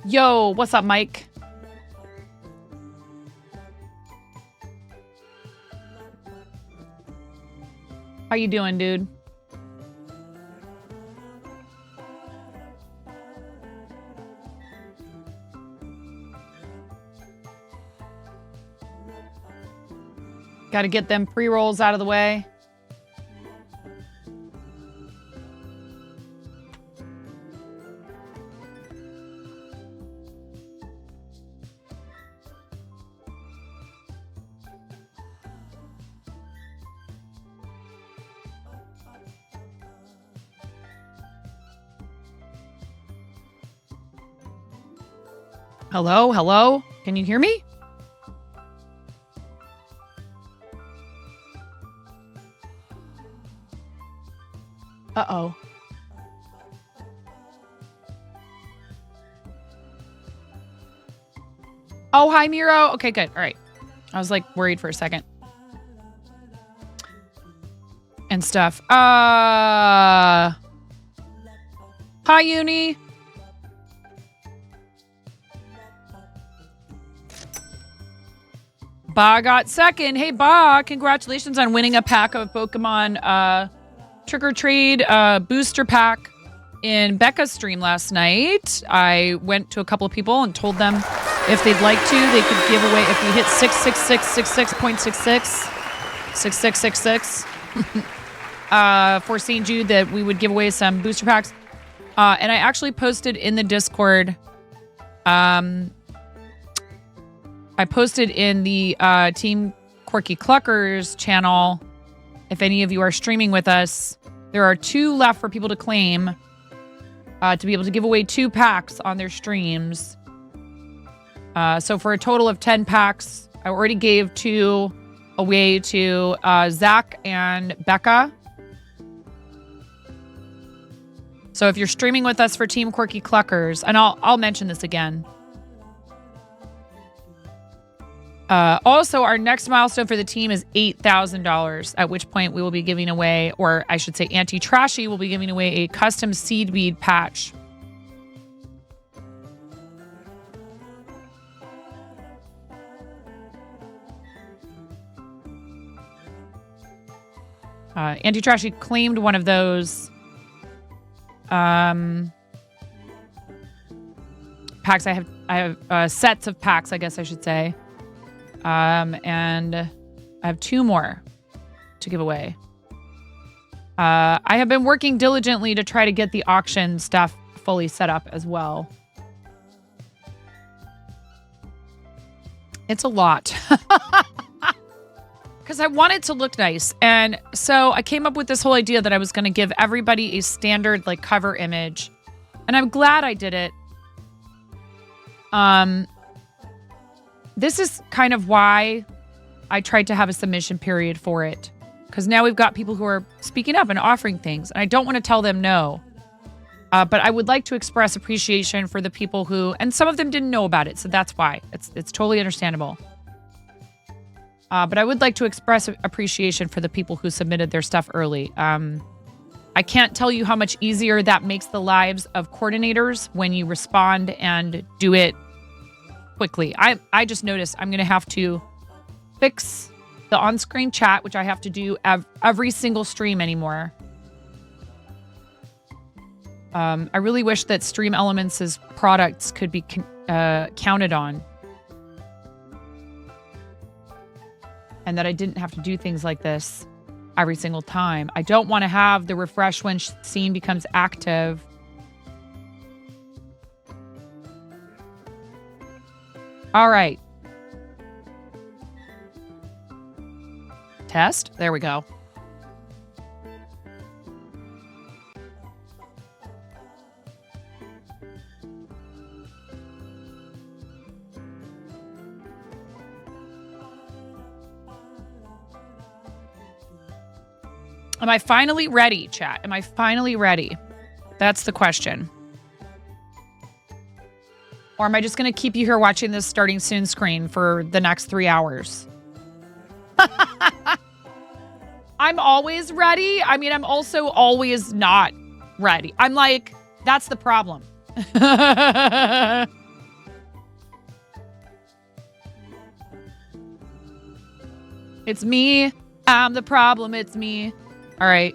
Yo, what's up, Mike? How you doing, dude? Got to get them pre-rolls out of the way. Hello? Hello? Can you hear me? Uh-oh. Oh, hi, Miro. Okay, good. All right. I was like worried for a second. And stuff. Hi, Uni. Ba got second. Hey, Ba, congratulations on winning a pack of Pokemon Trick or Trade booster pack in Becca's stream last night. I went to a couple of people and told them if they'd like to, they could give away, if we hit 666.66, for St. Jude, that we would give away some booster packs. And I actually posted in the Discord, I posted in the Team Quirky Cluckers channel, if any of you are streaming with us, there are 2 left for people to claim to be able to give away 2 packs on their streams. So for a total of 10 packs, I already gave 2 away to Zach and Becca. So if you're streaming with us for Team Quirky Cluckers, and I'll mention this again. Also, our next milestone for the team is $8,000, at which point we will be giving away, or I should say Auntie Trashy will be giving away a custom seed bead patch. Auntie Trashy claimed one of those packs. I have sets of packs, I guess I should say. And I have 2 more to give away. I have been working diligently to try to get the auction stuff fully set up as well. It's a lot. Because I want it to look nice. And so I came up with this whole idea that I was going to give everybody a standard like cover image. And I'm glad I did it. This is kind of why I tried to have a submission period for it. Because now we've got people who are speaking up and offering things. And I don't want to tell them no. But I would like to express appreciation for the people who... And some of them didn't know about it, so that's why. It's totally understandable. But I would like to express appreciation for the people who submitted their stuff early. I can't tell you how much easier that makes the lives of coordinators when you respond and do it quickly. I just noticed I'm going to have to fix the on-screen chat, which I have to do every single stream anymore. I really wish that Stream Elements' products could be counted on. And that I didn't have to do things like this every single time. I don't want to have the refresh when scene becomes active. All right. Test. There we go. Am I finally ready, chat? Am I finally ready? That's the question. Or am I just going to keep you here watching this starting soon screen for the next 3 hours? I'm always ready. I mean, I'm also always not ready. I'm like, that's the problem. It's me. I'm the problem. It's me. All right.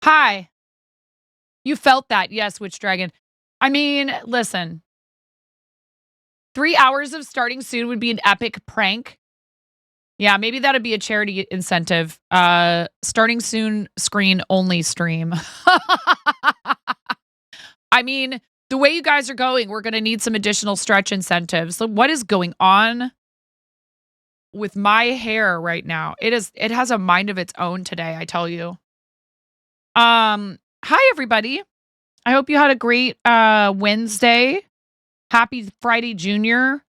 Hi. You felt that. Yes, Witch Dragon. I mean, listen. 3 hours of starting soon would be an epic prank. Yeah, maybe that'd be a charity incentive. Starting soon screen only stream. I mean, the way you guys are going, we're going to need some additional stretch incentives. So what is going on with my hair right now? It has a mind of its own today, I tell you. Hi everybody. I hope you had a great Wednesday. Happy Friday Junior.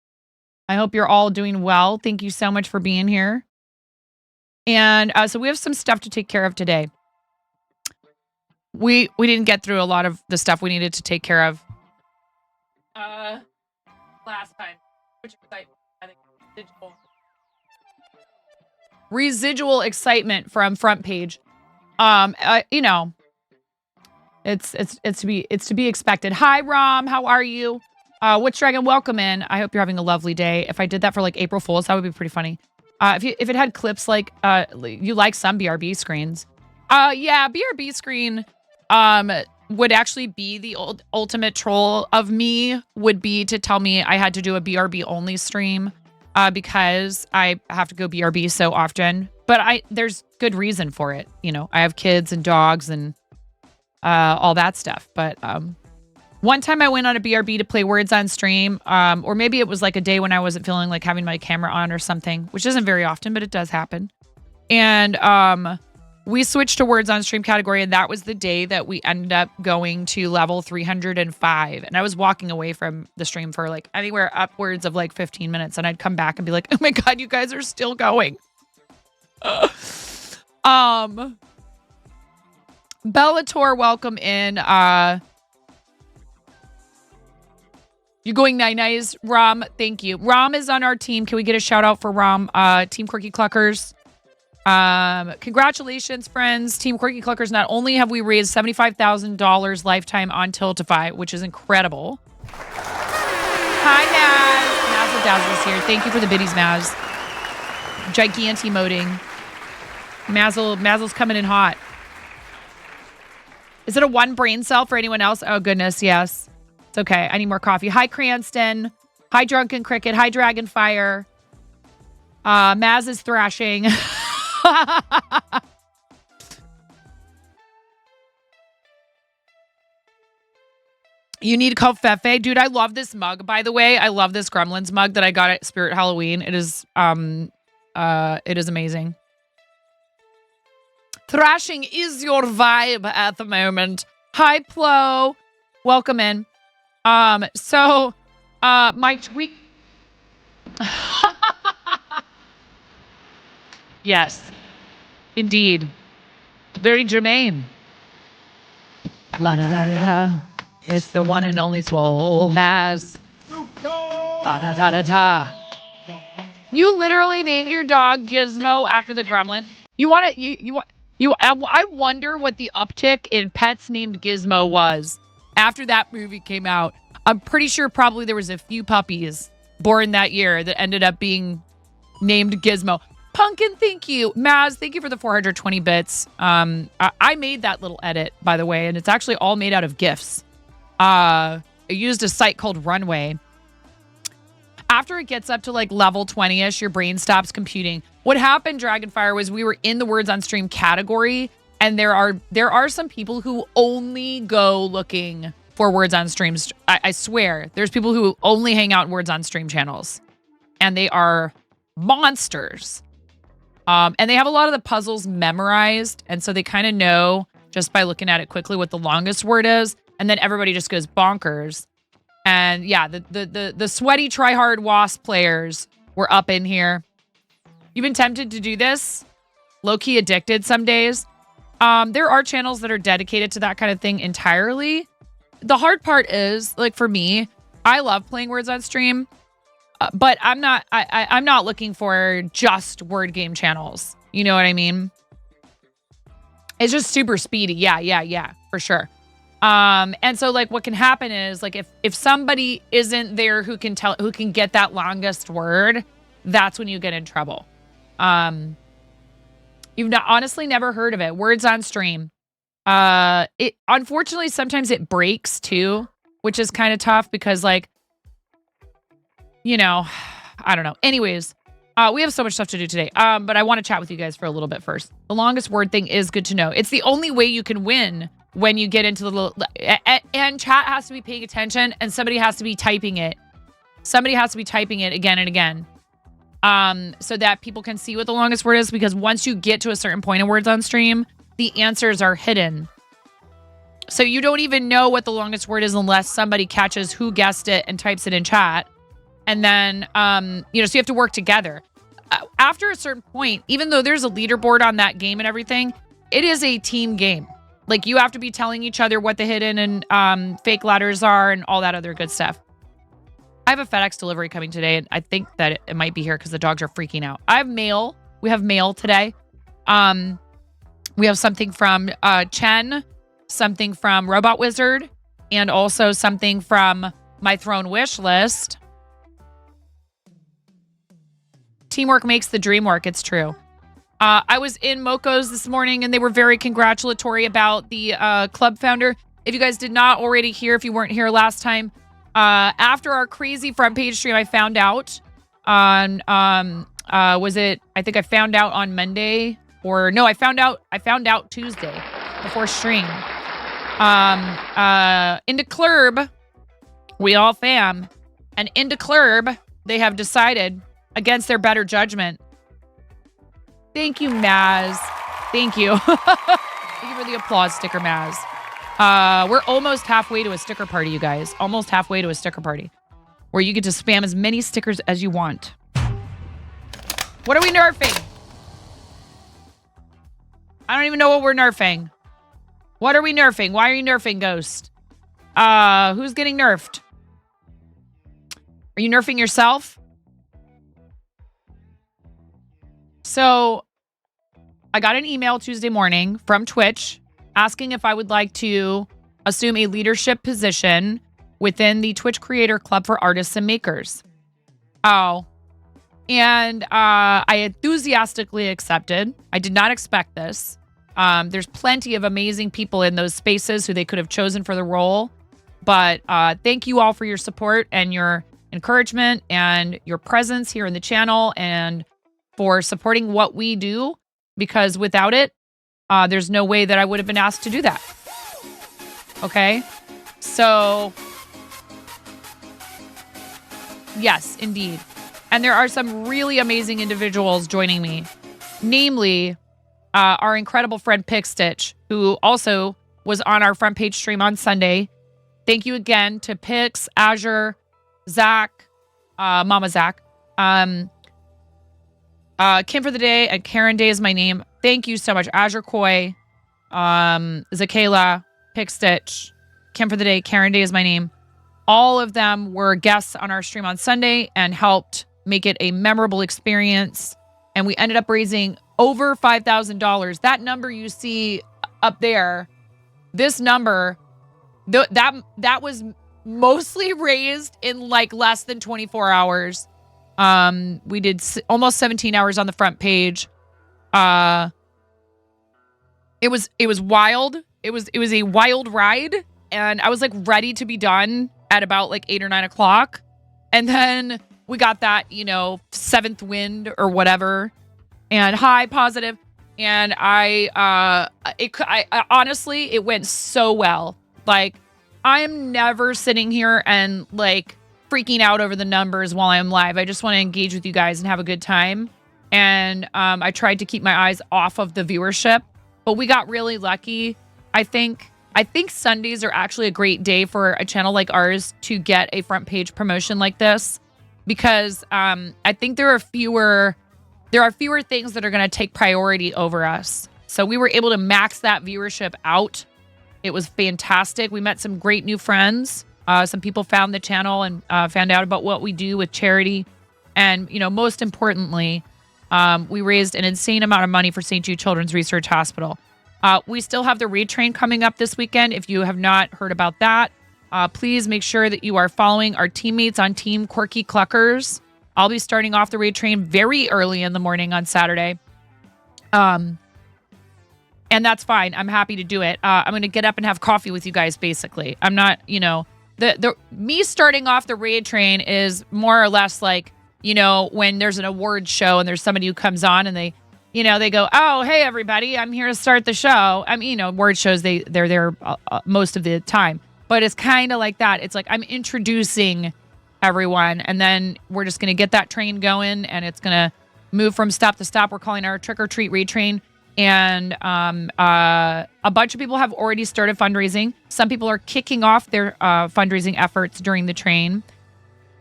I hope you're all doing well. Thank you so much for being here. And so we have some stuff to take care of today. We didn't get through a lot of the stuff we needed to take care of last time. Which I think residual excitement from front page. You know, it's to be expected. Hi Rom, how are you? Witch Dragon, welcome in. I hope you're having a lovely day. If I did that for like April Fools, that would be pretty funny. If it had clips like you like some BRB screens. Yeah, BRB screen would actually be the ultimate troll of me, would be to tell me I had to do a BRB only stream because I have to go BRB so often. But there's good reason for it. You know, I have kids and dogs and all that stuff. But one time I went on a BRB to play Words on stream, or maybe it was like a day when I wasn't feeling like having my camera on or something, which isn't very often, but it does happen. And we switched to Words on stream category, and that was the day that we ended up going to level 305. And I was walking away from the stream for like anywhere upwards of like 15 minutes, and I'd come back and be like, oh my God, you guys are still going. Bellator, welcome in. You going nice, Rom? Thank you. Rom is on our team. Can we get a shout out for Rom? Team Quirky Cluckers. Congratulations, friends. Team Quirky Cluckers. Not only have we raised $75,000 lifetime on Tiltify, which is incredible. Hi, Maz. Mazzle Dazzle's here. Thank you for the biddies, Maz. Giganti moding. Mazzle's coming in hot. Is it a one brain cell for anyone else? Oh, goodness, yes. It's okay. I need more coffee. Hi, Cranston. Hi, Drunken Cricket. Hi, Dragonfire. Maz is thrashing. You need Covfefe. Dude, I love this mug, by the way. I love this Gremlins mug that I got at Spirit Halloween. It is amazing. Thrashing is your vibe at the moment. Hi, Plo. Welcome in. So my tweet. Yes, indeed. Very germane. La da da da. It's the one and only Swole Maz. Da da da da da. You literally named your dog Gizmo after the gremlin. You want to, I wonder what the uptick in pets named Gizmo was after that movie came out. I'm pretty sure probably there was a few puppies born that year that ended up being named Gizmo. Pumpkin, thank you. Maz, thank you for the 420 bits. I made that little edit, by the way, and it's actually all made out of GIFs. I used a site called Runway. After it gets up to like level 20-ish, your brain stops computing. What happened, Dragonfire, was we were in the Words on Stream category, and there are some people who only go looking for Words on Streams. I swear, there's people who only hang out in Words on Stream channels, and they are monsters. And they have a lot of the puzzles memorized, and so they kind of know just by looking at it quickly what the longest word is, and then everybody just goes bonkers. And yeah, the sweaty tryhard wasp players were up in here. You've been tempted to do this? Low-key addicted some days. There are channels that are dedicated to that kind of thing entirely. The hard part is, like for me, I love playing Words on Stream, but I'm not looking for just word game channels. You know what I mean? It's just super speedy. Yeah, for sure. And so like what can happen is like if somebody isn't there who can get that longest word, that's when you get in trouble. You've honestly never heard of it. Words on Stream. It unfortunately sometimes it breaks too, which is kind of tough because like, you know, I don't know. Anyways, we have so much stuff to do today. But I want to chat with you guys for a little bit first. The longest word thing is good to know. It's the only way you can win when you get into the little, and chat has to be paying attention and somebody has to be typing it. Somebody has to be typing it again and again. So that people can see what the longest word is, because once you get to a certain point in Words on Stream, the answers are hidden. So you don't even know what the longest word is unless somebody catches who guessed it and types it in chat. And then, so you have to work together. After a certain point, even though there's a leaderboard on that game and everything, it is a team game. Like you have to be telling each other what the hidden and fake letters are and all that other good stuff. I have a FedEx delivery coming today, and I think that it might be here because the dogs are freaking out. I have mail. We have mail today. We have something from Chen, something from Robot Wizard, and also something from my Throne wish list. Teamwork makes the dream work. It's true. I was in Moco's this morning, and they were very congratulatory about the club founder. If you guys did not already hear, if you weren't here last time, after our crazy front page stream, I found out on I think I found out on Monday, or no, I found out Tuesday before stream. Into Club, we all fam, and into Club, they have decided against their better judgment. Thank you, Maz. Thank you. Thank you for the applause sticker, Maz. We're almost halfway to a sticker party, you guys. Almost halfway to a sticker party where you get to spam as many stickers as you want. What are we nerfing? I don't even know what we're nerfing. What are we nerfing? Why are you nerfing, Ghost? Who's getting nerfed? Are you nerfing yourself? So I got an email Tuesday morning from Twitch asking if I would like to assume a leadership position within the Twitch Creator Club for Artists and Makers. Oh. And I enthusiastically accepted. I did not expect this. There's plenty of amazing people in those spaces who they could have chosen for the role. But thank you all for your support and your encouragement and your presence here in the channel and for supporting what we do, because without it, there's no way that I would have been asked to do that. Okay? So, yes, indeed. And there are some really amazing individuals joining me. Namely, our incredible friend Pixstitch, who also was on our front page stream on Sunday. Thank you again to Pix, Azure, Zach, Mama Zach, Kim for the Day, and Karen Day is my name. Thank you so much. Azure Koi, Zakayla, Pixstitch, Kim for the Day, Karen Day is my name. All of them were guests on our stream on Sunday and helped make it a memorable experience. And we ended up raising over $5,000. That number you see up there, this number, that was mostly raised in like less than 24 hours. We did almost 17 hours on the front page. It was wild. It was a wild ride, and I was like ready to be done at about like 8 or 9 o'clock. And then we got that, seventh wind or whatever, and high positive. And I honestly, it went so well. Like, I am never sitting here and like freaking out over the numbers while I'm live. I just want to engage with you guys and have a good time. And I tried to keep my eyes off of the viewership, but we got really lucky. I think Sundays are actually a great day for a channel like ours to get a front page promotion like this, because I think there are fewer things that are going to take priority over us. So we were able to max that viewership out. It was fantastic. We met some great new friends. Some people found the channel and found out about what we do with charity. And, most importantly, we raised an insane amount of money for St. Jude Children's Research Hospital. We still have the raid train coming up this weekend. If you have not heard about that, please make sure that you are following our teammates on Team Quirky Cluckers. I'll be starting off the raid train very early in the morning on Saturday. And that's fine. I'm happy to do it. I'm going to get up and have coffee with you guys, basically. I'm not, me starting off the raid train is more or less like, when there's an award show and there's somebody who comes on and they go, oh, hey, everybody, I'm here to start the show. I mean, award shows, they're there most of the time. But it's kind of like that. It's like I'm introducing everyone, and then we're just going to get that train going, and it's going to move from stop to stop. We're calling our Trick or Treat raid train. And a bunch of people have already started fundraising. Some people are kicking off their fundraising efforts during the train.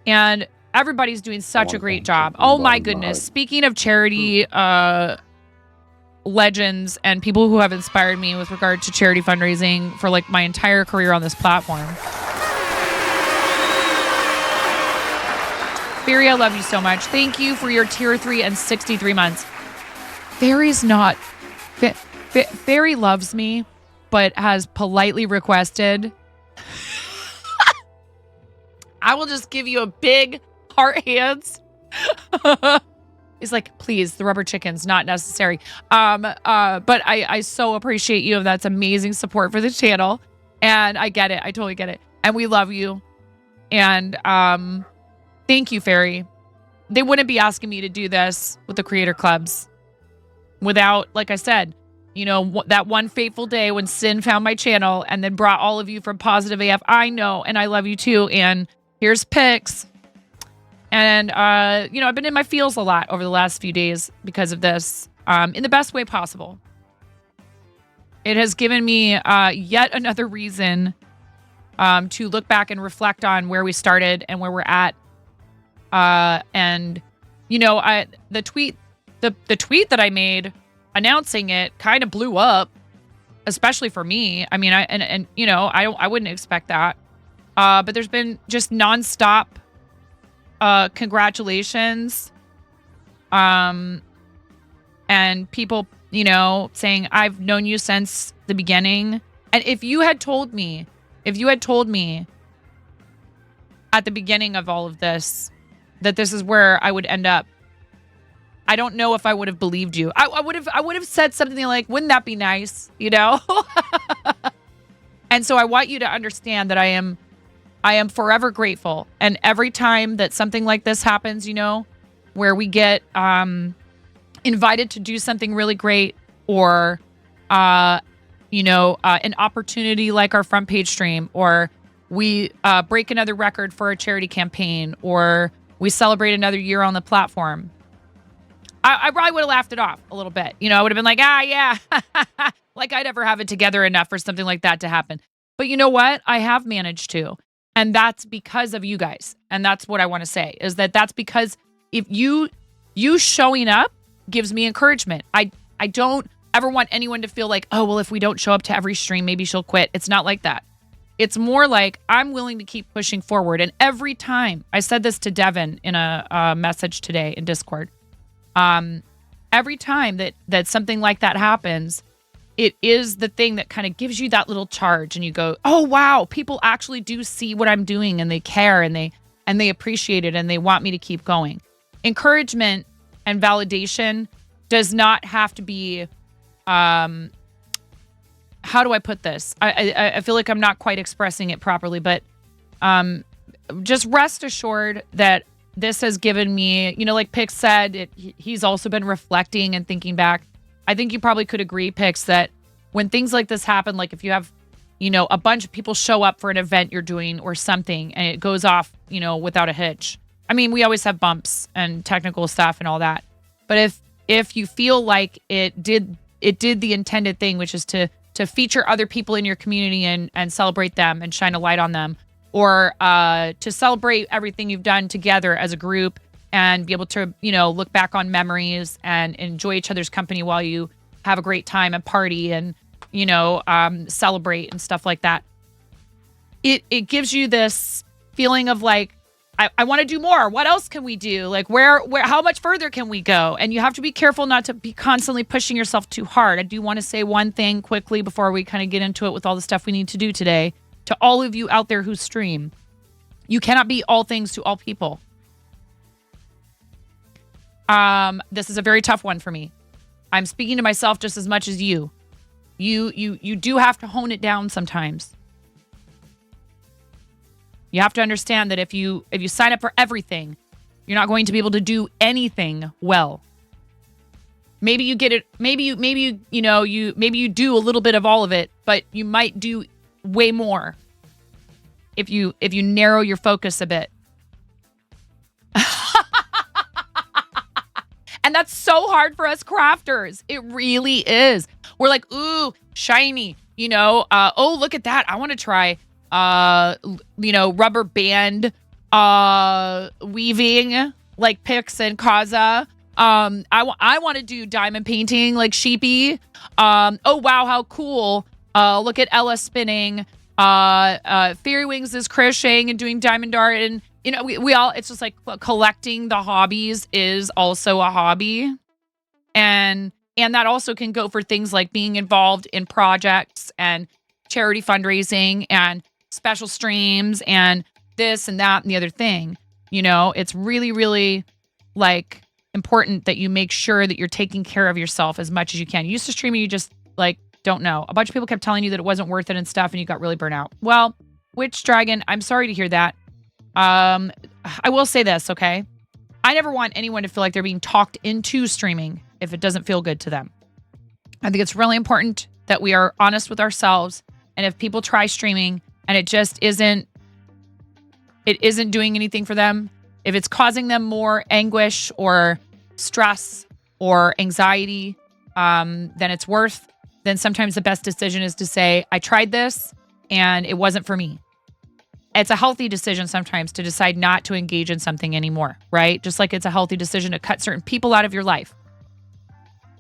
And everybody's doing such a great job. Oh, my goodness. Speaking of charity legends and people who have inspired me with regard to charity fundraising for like my entire career on this platform. Fairy, I love you so much. Thank you for your tier 3 and 63 months. Fairy's not... Fairy loves me, but has politely requested. I will just give you a big heart hands. He's like, please, the rubber chicken's not necessary. But I so appreciate you. That's amazing support for the channel. And I get it. I totally get it. And we love you. And thank you, Fairy. They wouldn't be asking me to do this with the creator clubs without, like I said, that one fateful day when Sin found my channel and then brought all of you from Positive AF. I know, and I love you too. And here's pics. And, I've been in my feels a lot over the last few days because of this, in the best way possible. It has given me yet another reason to look back and reflect on where we started and where we're at. The tweet that I made announcing it kind of blew up, especially for me. I mean, I wouldn't expect that. But there's been just nonstop congratulations. And people, saying, I've known you since the beginning. And if you had told me at the beginning of all of this, that this is where I would end up, I don't know if I would have believed you. I would have said something like, wouldn't that be nice? And so I want you to understand that I am forever grateful. And every time that something like this happens, where we get invited to do something really great, or an opportunity like our front page stream, or we break another record for a charity campaign, or we celebrate another year on the platform, I probably would have laughed it off a little bit. I would have been like, yeah, like I'd ever have it together enough for something like that to happen. But you know what? I have managed to. And that's because of you guys. And that's what I want to say, is that's because if you showing up gives me encouragement. I don't ever want anyone to feel like, oh, well, if we don't show up to every stream, maybe she'll quit. It's not like that. It's more like I'm willing to keep pushing forward. And every time, I said this to Devin in a message today in Discord, every time that something like that happens, it is the thing that kind of gives you that little charge, and you go, oh, wow, people actually do see what I'm doing, and they care, and they appreciate it, and they want me to keep going. Encouragement and validation does not have to be, how do I put this? I feel like I'm not quite expressing it properly, but just rest assured that this has given me, like Pix said, he's also been reflecting and thinking back. I think you probably could agree, Pix, that when things like this happen, like if you have, a bunch of people show up for an event you're doing or something, and it goes off, without a hitch. I mean, we always have bumps and technical stuff and all that. But if you feel like it did the intended thing, which is to feature other people in your community and celebrate them and shine a light on them, or to celebrate everything you've done together as a group and be able to, look back on memories and enjoy each other's company while you have a great time and party and, celebrate and stuff like that. It gives you this feeling of like, I want to do more. What else can we do? Like how much further can we go? And you have to be careful not to be constantly pushing yourself too hard. I do want to say one thing quickly before we kind of get into it with all the stuff we need to do today. To all of you out there who stream, you cannot be all things to all people. This is a very tough one for me. I'm speaking to myself just as much as you. You do have to hone it down sometimes. You have to understand that if you sign up for everything, you're not going to be able to do anything well. Maybe you get it. Maybe you do a little bit of all of it, but you might do way more if you narrow your focus a bit. And that's so hard for us crafters. It really is. We're like, ooh, shiny, oh, look at that. I want to try, rubber band weaving like Pix and Kaza. I want to do diamond painting like Sheepy. Oh, wow, how cool. Look at Ella spinning. Fairy Wings is crocheting and doing diamond art. And we all, it's just like collecting the hobbies is also a hobby. And that also can go for things like being involved in projects and charity fundraising and special streams and this and that and the other thing. It's really, really like important that you make sure that you're taking care of yourself as much as you can. You used to stream and you just like, don't know. A bunch of people kept telling you that it wasn't worth it and stuff and you got really burnt out. Well, Witch Dragon, I'm sorry to hear that. I will say this, okay? I never want anyone to feel like they're being talked into streaming if it doesn't feel good to them. I think it's really important that we are honest with ourselves. And if people try streaming and it just isn't doing anything for them, if it's causing them more anguish or stress or anxiety than it's worth, then sometimes the best decision is to say, I tried this and it wasn't for me. It's a healthy decision sometimes to decide not to engage in something anymore, right? Just like it's a healthy decision to cut certain people out of your life,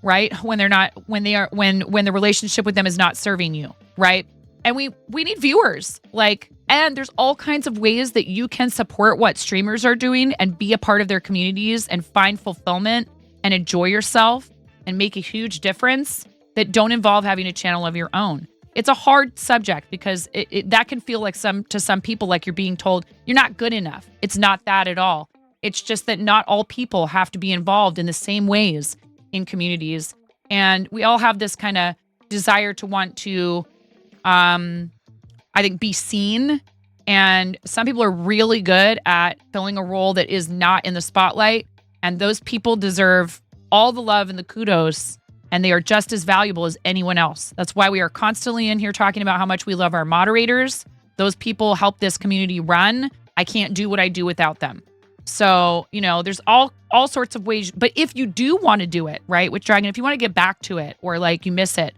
right? When the relationship with them is not serving you, right? And we need viewers, and there's all kinds of ways that you can support what streamers are doing and be a part of their communities and find fulfillment and enjoy yourself and make a huge difference that don't involve having a channel of your own. It's a hard subject because that can feel like to some people like you're being told you're not good enough. It's not that at all. It's just that not all people have to be involved in the same ways in communities. And we all have this kind of desire to want to, I think, be seen. And some people are really good at filling a role that is not in the spotlight. And those people deserve all the love and the kudos. And they are just as valuable as anyone else. That's why we are constantly in here talking about how much we love our moderators. Those people help this community run. I can't do what I do without them. So, there's all sorts of ways. But if you do want to do it, right, Witch Dragon, if you want to get back to it or like you miss it,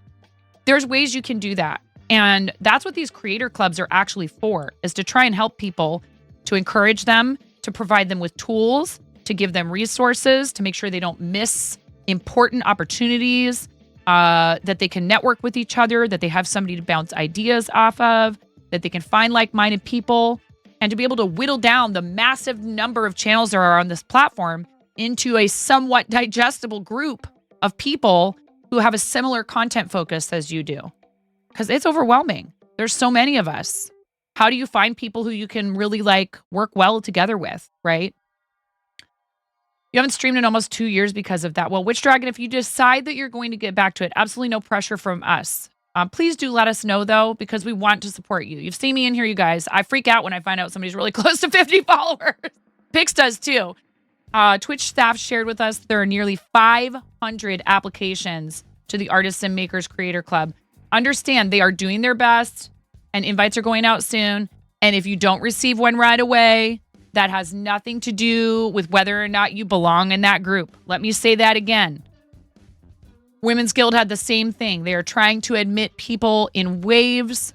there's ways you can do that. And that's what these creator clubs are actually for, is to try and help people, to encourage them, to provide them with tools, to give them resources, to make sure they don't miss important opportunities, that they can network with each other, that they have somebody to bounce ideas off of, that they can find like-minded people, and to be able to whittle down the massive number of channels there are on this platform into a somewhat digestible group of people who have a similar content focus as you do. Because it's overwhelming. There's so many of us. How do you find people who you can really work well together with, right? You haven't streamed in almost 2 years because of that. Well, Witch Dragon, if you decide that you're going to get back to it, absolutely no pressure from us. Please do let us know, though, because we want to support you. You've seen me in here, you guys. I freak out when I find out somebody's really close to 50 followers. Pix does, too. Twitch staff shared with us there are nearly 500 applications to the Artists and Makers Creator Club. Understand, they are doing their best, and invites are going out soon. And if you don't receive one right away, that has nothing to do with whether or not you belong in that group. Let me say that again. Women's Guild had the same thing. They are trying to admit people in waves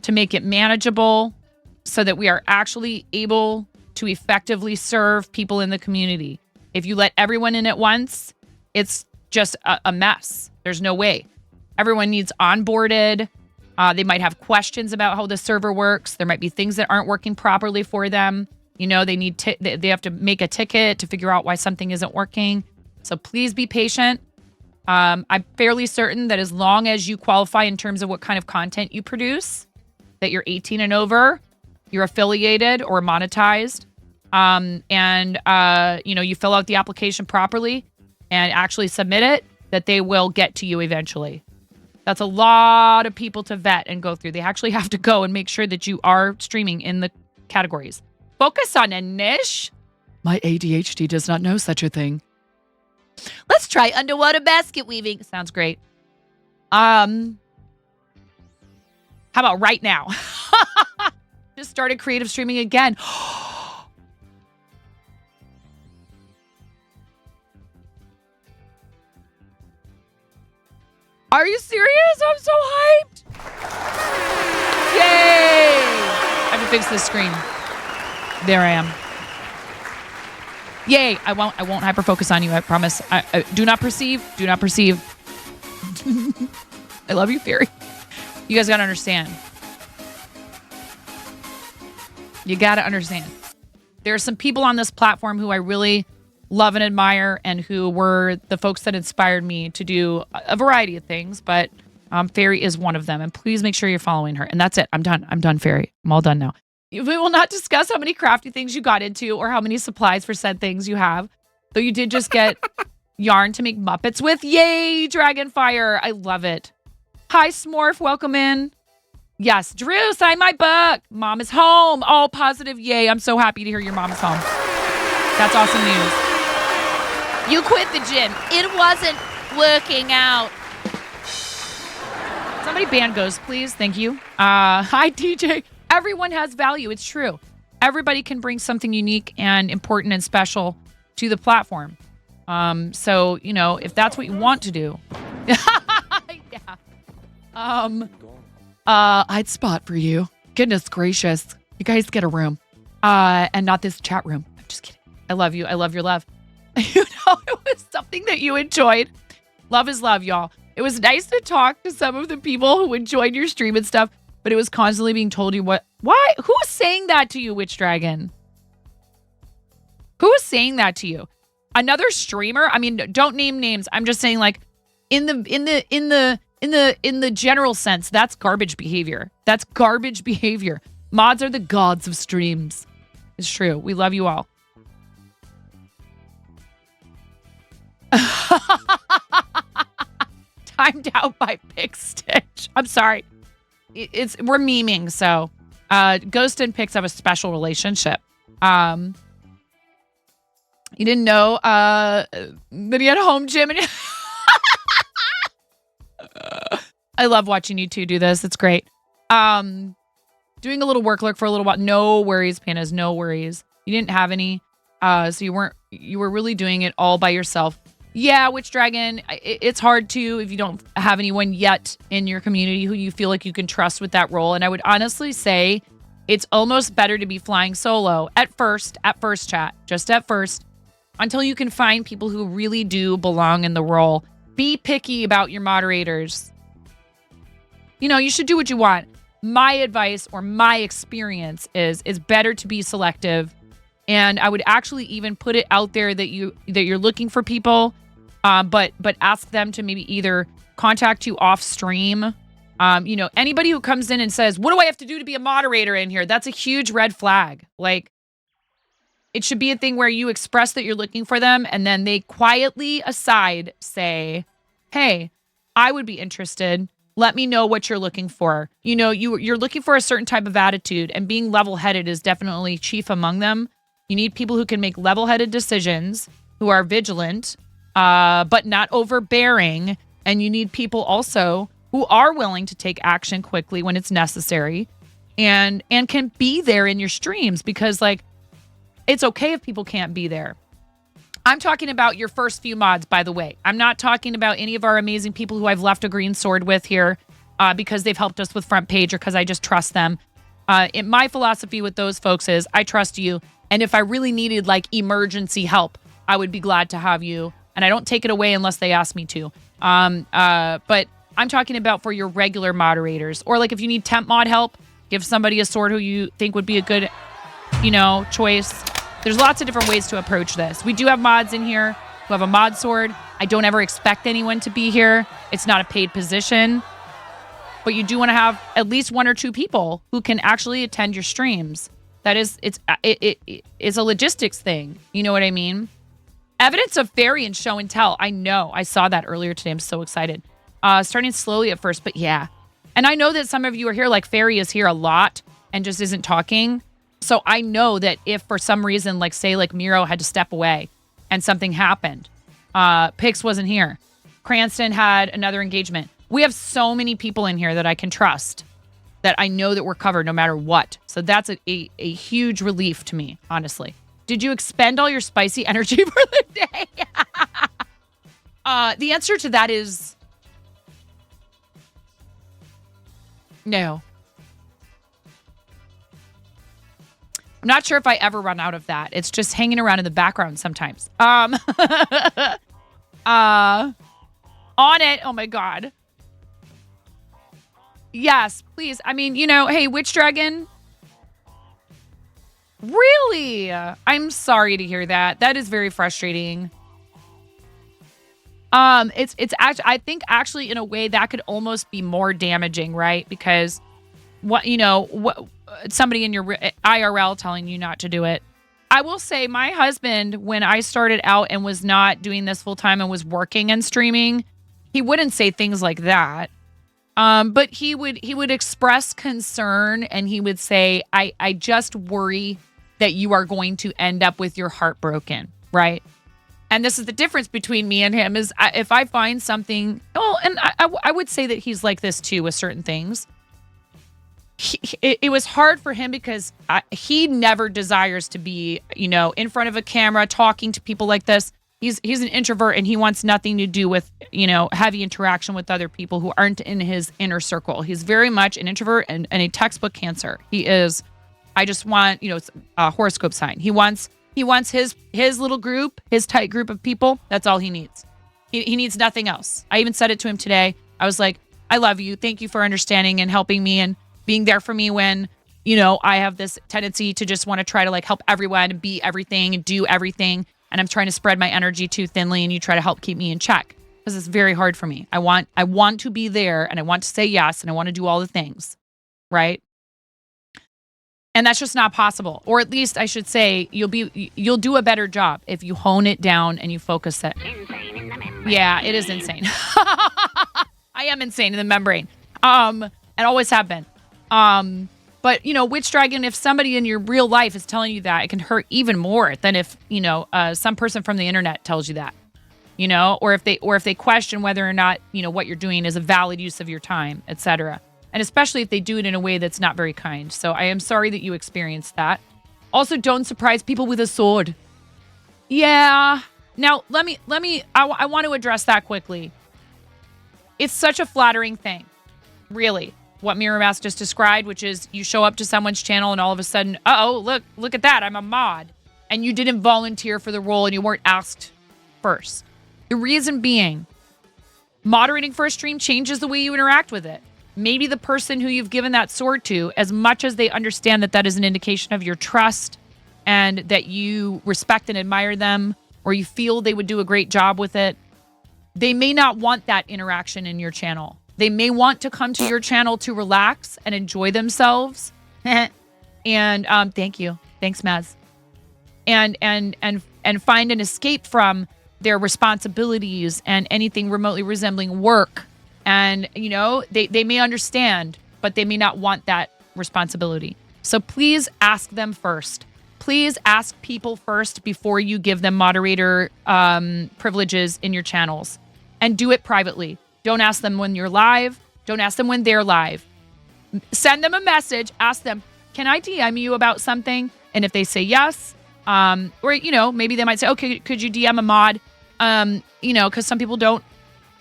to make it manageable so that we are actually able to effectively serve people in the community. If you let everyone in at once, it's just a mess. There's no way. Everyone needs onboarded. They might have questions about how the server works. There might be things that aren't working properly for them. They need they have to make a ticket to figure out why something isn't working. So please be patient. I'm fairly certain that as long as you qualify in terms of what kind of content you produce, that you're 18 and over, you're affiliated or monetized, and you fill out the application properly and actually submit it, that they will get to you eventually. That's a lot of people to vet and go through. They actually have to go and make sure that you are streaming in the categories. Focus on a niche. My ADHD does not know such a thing. Let's try underwater basket weaving. Sounds great. How about right now? Just started creative streaming again. Are you serious? I'm so hyped. Yay! I have to fix this screen. There I am. Yay! I won't hyper focus on you. I promise. I do not perceive. Do not perceive. I love you, Fairy. You guys gotta understand. You gotta understand. There are some people on this platform who I really love and admire, and who were the folks that inspired me to do a variety of things. But Fairy is one of them. And please make sure you're following her. And that's it. I'm done, Fairy. I'm all done now. We will not discuss how many crafty things you got into or how many supplies for said things you have. Though you did just get yarn to make Muppets with. Yay, Dragonfire. I love it. Hi, Smorf. Welcome in. Yes, Drew, sign my book. Mom is home. All positive. Yay. I'm so happy to hear your mom is home. That's awesome news. You quit the gym. It wasn't working out. Somebody ban Ghost, please. Thank you. Hi, DJ. Everyone has value. It's true. Everybody can bring something unique and important and special to the platform. So, if that's what you want to do. Yeah. I'd spot for you. Goodness gracious. You guys get a room. And not this chat room. I'm just kidding. I love you. I love your love. It was something that you enjoyed. Love is love, y'all. It was nice to talk to some of the people who enjoyed your stream and stuff, but it was constantly being told you why? Who's saying that to you, Witch Dragon? Who is saying that to you? Another streamer? I mean, don't name names. I'm just saying, like, in the general sense, that's garbage behavior. That's garbage behavior. Mods are the gods of streams. It's true. We love you all. Timed out by Pick Stitch. I'm sorry. We're memeing, so Ghost and Pix have a special relationship. You didn't know that he had a home gym and I love watching you two do this. It's great. Doing a little work lurk for a little while. No worries, Pandas, no worries. You didn't have any. So you were really doing it all by yourself. Yeah, Witch Dragon, it's hard to if you don't have anyone yet in your community who you feel like you can trust with that role. And I would honestly say it's almost better to be flying solo at first, chat, just at first, until you can find people who really do belong in the role. Be picky about your moderators. You should do what you want. My advice or my experience is better to be selective. And I would actually even put it out there that you're looking for people. But ask them to maybe either contact you off stream. Anybody who comes in and says, what do I have to do to be a moderator in here? That's a huge red flag. Like, it should be a thing where you express that you're looking for them, and then they quietly aside say, hey, I would be interested. Let me know what you're looking for. You're looking for a certain type of attitude, and being level-headed is definitely chief among them. You need people who can make level-headed decisions, who are vigilant, but not overbearing. And you need people also who are willing to take action quickly when it's necessary and can be there in your streams, because, like, it's okay if people can't be there. I'm talking about your first few mods, by the way. I'm not talking about any of our amazing people who I've left a green sword with here because they've helped us with Front Page or because I just trust them. My philosophy with those folks is I trust you. And if I really needed, like, emergency help, I would be glad to have you. And I don't take it away unless they ask me to. But I'm talking about for your regular moderators. Or, like, if you need temp mod help, give somebody a sword who you think would be a good... choice. There's lots of different ways to approach this. We do have mods in here who have a mod sword. I don't ever expect anyone to be here. It's not a paid position. But you do want to have at least 1 or 2 people who can actually attend your streams. That is, it's a logistics thing. You know what I mean? Evidence of fairy and show and tell. I know. I saw that earlier today. I'm so excited. Starting slowly at first, but yeah. And I know that some of you are here, like Fairy is here a lot and just isn't talking. So I know that if for some reason, like say like Miro had to step away and something happened, Pix wasn't here, Cranston had another engagement. We have so many people in here that I can trust that I know that we're covered no matter what. So that's a huge relief to me, honestly. Did you expend all your spicy energy for the day? The answer to that is no. I'm not sure if I ever run out of that. It's just hanging around in the background sometimes. On it. Oh my God. Yes, please. I mean, hey, Witch Dragon. Really? I'm sorry to hear that. That is very frustrating. It's actually, I think actually in a way that could almost be more damaging, right? Because what somebody in your IRL telling you not to do it. I will say my husband, when I started out and was not doing this full time and was working and streaming, he wouldn't say things like that. But he would express concern and he would say, I just worry that you are going to end up with your heart broken, right? And this is the difference between me and him is if I find something, and I would say that he's like this too with certain things. It was hard for him because he never desires to be, in front of a camera talking to people like this. He's an introvert and he wants nothing to do with, heavy interaction with other people who aren't in his inner circle. He's very much an introvert and a textbook Cancer. He is, I just want, a horoscope sign. He wants his little group, his tight group of people. That's all he needs. He needs nothing else. I even said it to him today. I was like, I love you. Thank you for understanding and helping me and being there for me when, I have this tendency to just want to try to like help everyone and be everything and do everything. And I'm trying to spread my energy too thinly and you try to help keep me in check because it's very hard for me. I want to be there and I want to say yes and I want to do all the things, right? And that's just not possible. Or at least I should say you'll do a better job if you hone it down and you focus it. Yeah, it is insane. I am insane in the membrane. And always have been. But, Witch Dragon, if somebody in your real life is telling you that, it can hurt even more than if, some person from the internet tells you that, or if they question whether or not, what you're doing is a valid use of your time, etc. And especially if they do it in a way that's not very kind. So I am sorry that you experienced that. Also, don't surprise people with a sword. Yeah. Now, I want to address that quickly. It's such a flattering thing, really. What Mirror Mask just described, which is you show up to someone's channel and all of a sudden, look at that, I'm a mod. And you didn't volunteer for the role and you weren't asked first. The reason being, moderating for a stream changes the way you interact with it. Maybe the person who you've given that sword to, as much as they understand that that is an indication of your trust and that you respect and admire them, or you feel they would do a great job with it, they may not want that interaction in your channel. They may want to come to your channel to relax and enjoy themselves. And thank you. Thanks, Maz. And find an escape from their responsibilities and anything remotely resembling work. And, they may understand, but they may not want that responsibility. So please ask them first. Please ask people first before you give them moderator privileges in your channels. And do it privately. Don't ask them when you're live. Don't ask them when they're live. Send them a message. Ask them, can I DM you about something? And if they say yes, or, maybe they might say, okay, could you DM a mod? Because some people don't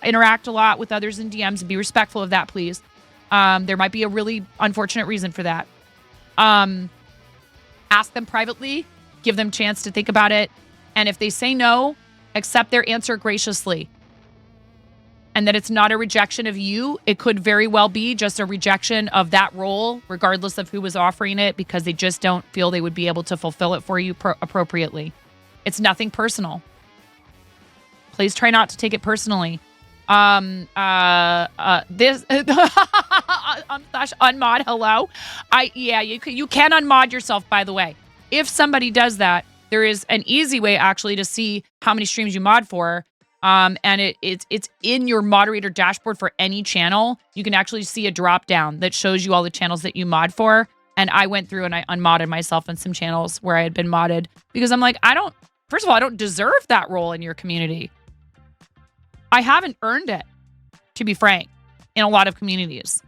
interact a lot with others in DMs. Be respectful of that, please. There might be a really unfortunate reason for that. Ask them privately. Give them a chance to think about it. And if they say no, accept their answer graciously. and that it's not a rejection of you. It could very well be just a rejection of that role, regardless of who was offering it, because they just don't feel they would be able to fulfill it for you appropriately. It's nothing personal. Please try not to take it personally. This unmod, hello. You can unmod yourself, by the way. If somebody does that, there is an easy way actually to see how many streams you mod for. And it's in your moderator dashboard for any channel. You can actually see a drop down that shows you all the channels that you mod for. And I went through and I unmodded myself on some channels where I had been modded because I'm like, first of all, I don't deserve that role in your community. I haven't earned it, to be frank, in a lot of communities.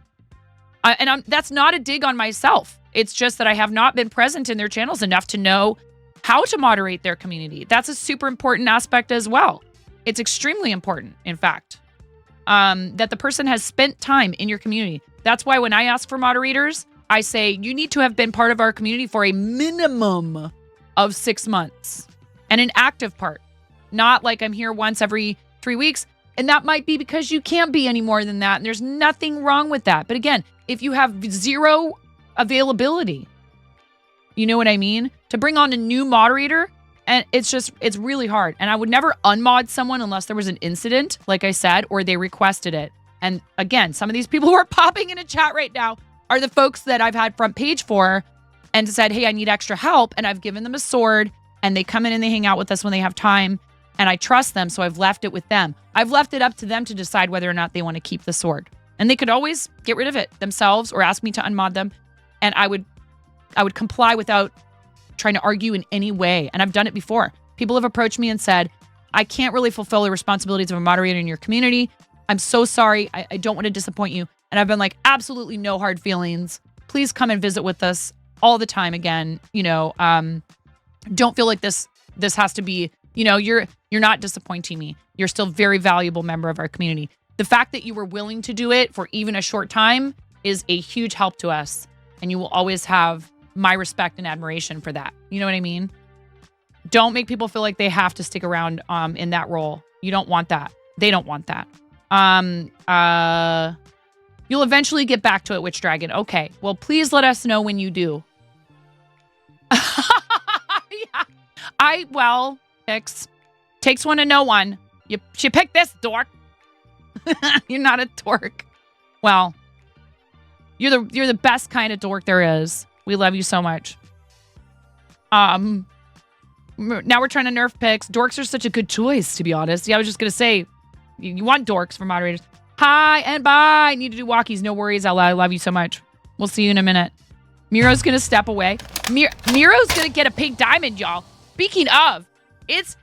That's not a dig on myself. It's just that I have not been present in their channels enough to know how to moderate their community. That's a super important aspect as well. It's extremely important, in fact, that the person has spent time in your community. That's why when I ask for moderators, I say, you need to have been part of our community for a minimum of 6 months and an active part, not like I'm here once every 3 weeks. And that might be because you can't be any more than that. And there's nothing wrong with that. But again, if you have zero availability, you know what I mean? To bring on a new moderator, and it's really hard. And I would never unmod someone unless there was an incident, like I said, or they requested it. And again, some of these people who are popping in a chat right now are the folks that I've had front page for and said, hey, I need extra help. And I've given them a sword and they come in and they hang out with us when they have time. And I trust them, so I've left it with them. I've left it up to them to decide whether or not they want to keep the sword. And they could always get rid of it themselves or ask me to unmod them. And I would comply without trying to argue in any way. And I've done it before. People have approached me and said, I can't really fulfill the responsibilities of a moderator in your community. I'm so sorry. I don't want to disappoint you. And I've been like, absolutely no hard feelings. Please come and visit with us all the time again. Don't feel like this has to be, you're not disappointing me. You're still a very valuable member of our community. The fact that you were willing to do it for even a short time is a huge help to us. And you will always have my respect and admiration for that. You know what I mean? Don't make people feel like they have to stick around in that role. You don't want that. They don't want that. You'll eventually get back to it, Witch Dragon. Okay. Well, please let us know when you do. Yeah. Picks. Takes one to know one. She picked this, dork. You're not a dork. Well, you're the best kind of dork there is. We love you so much. Now we're trying to nerf picks. Dorks are such a good choice, to be honest. Yeah, I was just gonna say, you want dorks for moderators. Hi and bye. Need to do walkies. No worries, Ella. I love you so much. We'll see you in a minute. Miro's gonna step away. Miro's gonna get a pink diamond, y'all. Speaking of, it's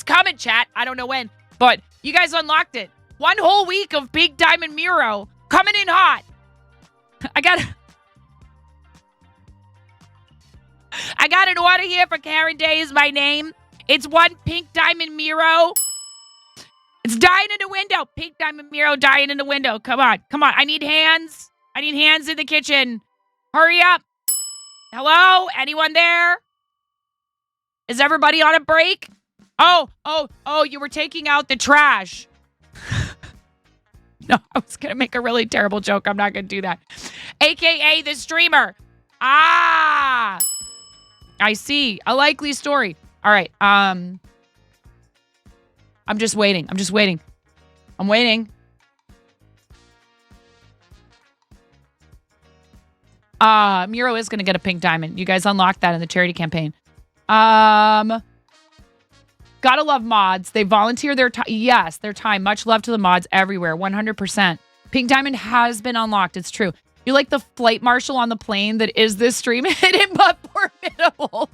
coming, chat. I don't know when, but you guys unlocked it. 1 whole week of Big Diamond Miro coming in hot. I got an order here for Karen Day is my name. It's 1 pink diamond Miro. It's dying in the window. Pink diamond Miro dying in the window. Come on. I need hands. I need hands in the kitchen. Hurry up. Hello? Anyone there? Is everybody on a break? Oh, you were taking out the trash. No, I was going to make a really terrible joke. I'm not going to do that. AKA the streamer. Ah, I see. A likely story. All right. I'm just waiting. I'm waiting. Miro is going to get a pink diamond. You guys unlocked that in the charity campaign. Gotta love mods. They volunteer their time. Yes, their time. Much love to the mods everywhere. 100%. Pink diamond has been unlocked. It's true. You're like the flight marshal on the plane that is this stream hidden but formidable.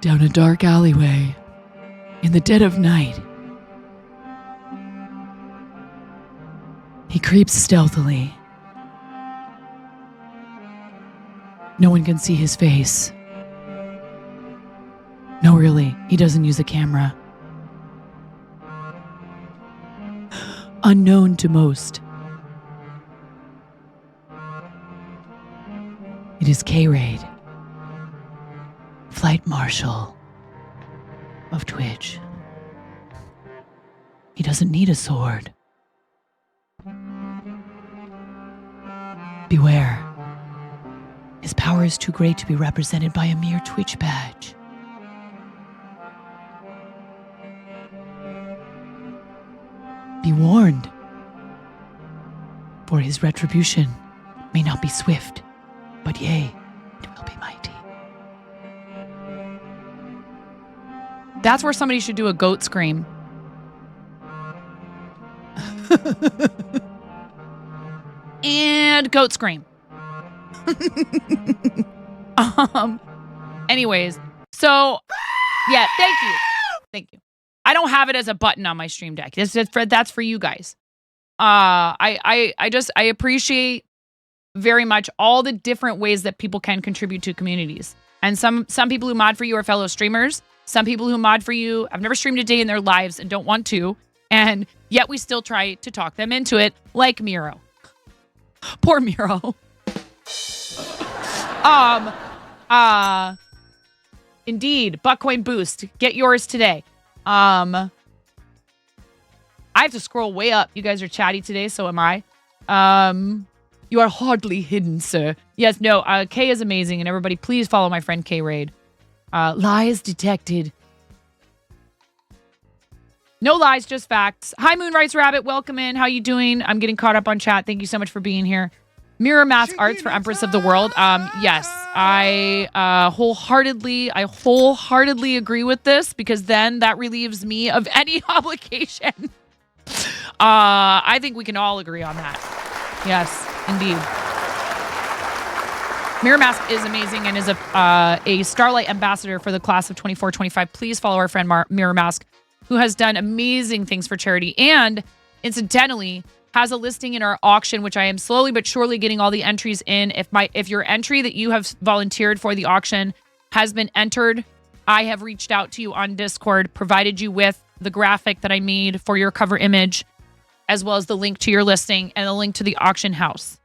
Down a dark alleyway, in the dead of night, he creeps stealthily. No one can see his face. No really, he doesn't use a camera. Unknown to most. It is K-Raid, Flight Marshal of Twitch. He doesn't need a sword. Beware. His power is too great to be represented by a mere Twitch badge. Be warned, for his retribution may not be swift, but yea, it will be mighty. That's where somebody should do a goat scream. And goat scream. Anyways, so yeah, thank you. I don't have it as a button on my stream deck. That's for you guys. I appreciate very much all the different ways that people can contribute to communities. And some people who mod for you are fellow streamers. Some people who mod for you have never streamed a day in their lives and don't want to. And yet we still try to talk them into it, like Miro. Poor Miro. Indeed, Buckcoin Boost. Get yours today. I have to scroll way up. You guys are chatty today, so am I. You are hardly hidden, sir. Yes, no, Kay is amazing, and everybody please follow my friend K-Raid. Lies detected. No lies, just facts. Hi, Moonrise Rabbit. Welcome in. How you doing? I'm getting caught up on chat. Thank you so much for being here. Mirror Mask Arts for Empress of the World. Yes, I wholeheartedly agree with this, because then that relieves me of any obligation. I think we can all agree on that. Yes, indeed. Mirror Mask is amazing and is a Starlight ambassador for the class of 24-25. Please follow our friend Mirror Mask, who has done amazing things for charity and, incidentally, has a listing in our auction, which I am slowly but surely getting all the entries in. If your entry that you have volunteered for the auction has been entered, I have reached out to you on Discord, provided you with the graphic that I made for your cover image, as well as the link to your listing and the link to the auction house.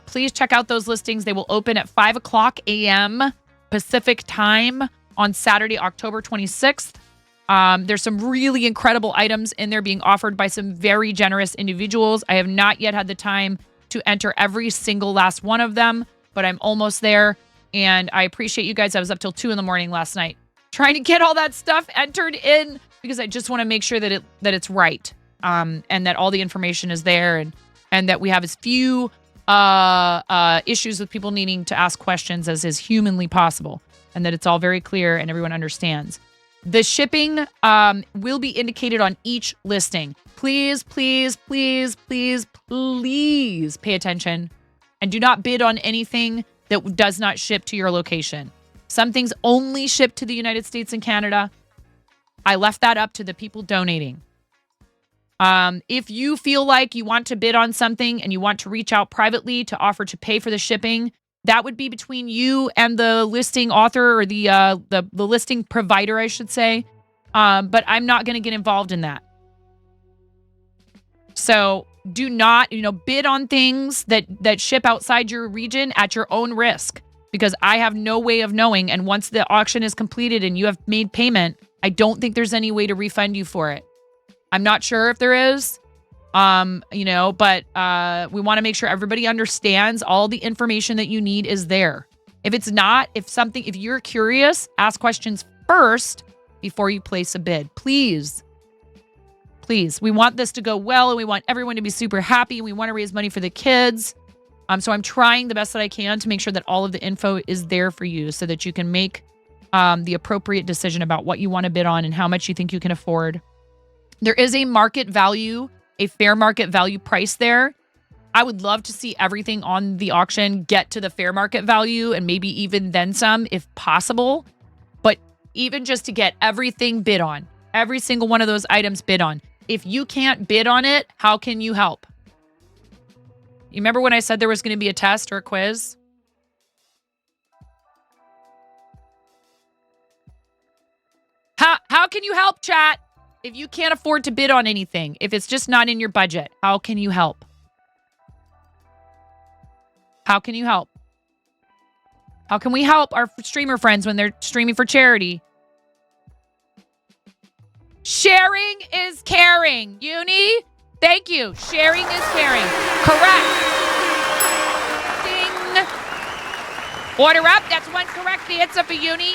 Please check out those listings. They will open at 5 o'clock a.m. Pacific time on Saturday, October 26th. There's some really incredible items in there being offered by some very generous individuals. I have not yet had the time to enter every single last one of them, but I'm almost there. And I appreciate you guys. I was up till 2 a.m. last night trying to get all that stuff entered in, because I just want to make sure that it's right. And that all the information is there, and that we have as few issues with people needing to ask questions as is humanly possible, and that it's all very clear and everyone understands. The shipping will be indicated on each listing. Please, please, please, please, please pay attention and do not bid on anything that does not ship to your location. Some things only ship to the United States and Canada. I left that up to the people donating. If you feel like you want to bid on something and you want to reach out privately to offer to pay for the shipping, that would be between you and the listing author, or the listing provider, I should say. But I'm not going to get involved in that. So do not, bid on things that ship outside your region at your own risk, because I have no way of knowing. And once the auction is completed and you have made payment, I don't think there's any way to refund you for it. I'm not sure if there is. But we want to make sure everybody understands all the information that you need is there. If it's not, if you're curious, ask questions first before you place a bid. Please. Please. We want this to go well, and we want everyone to be super happy, and we want to raise money for the kids. So I'm trying the best that I can to make sure that all of the info is there for you, so that you can make the appropriate decision about what you want to bid on and how much you think you can afford. There is a market value, a fair market value price there. I would love to see everything on the auction get to the fair market value, and maybe even then some if possible. But even just to get everything bid on, every single one of those items bid on. If you can't bid on it, how can you help? You remember when I said there was going to be a test or a quiz? How can you help, chat? If you can't afford to bid on anything, if it's just not in your budget, how can you help? How can you help? How can we help our streamer friends when they're streaming for charity? Sharing is caring. Uni, thank you. Sharing is caring. Correct. Ding. Order up. That's one correct answer for Uni.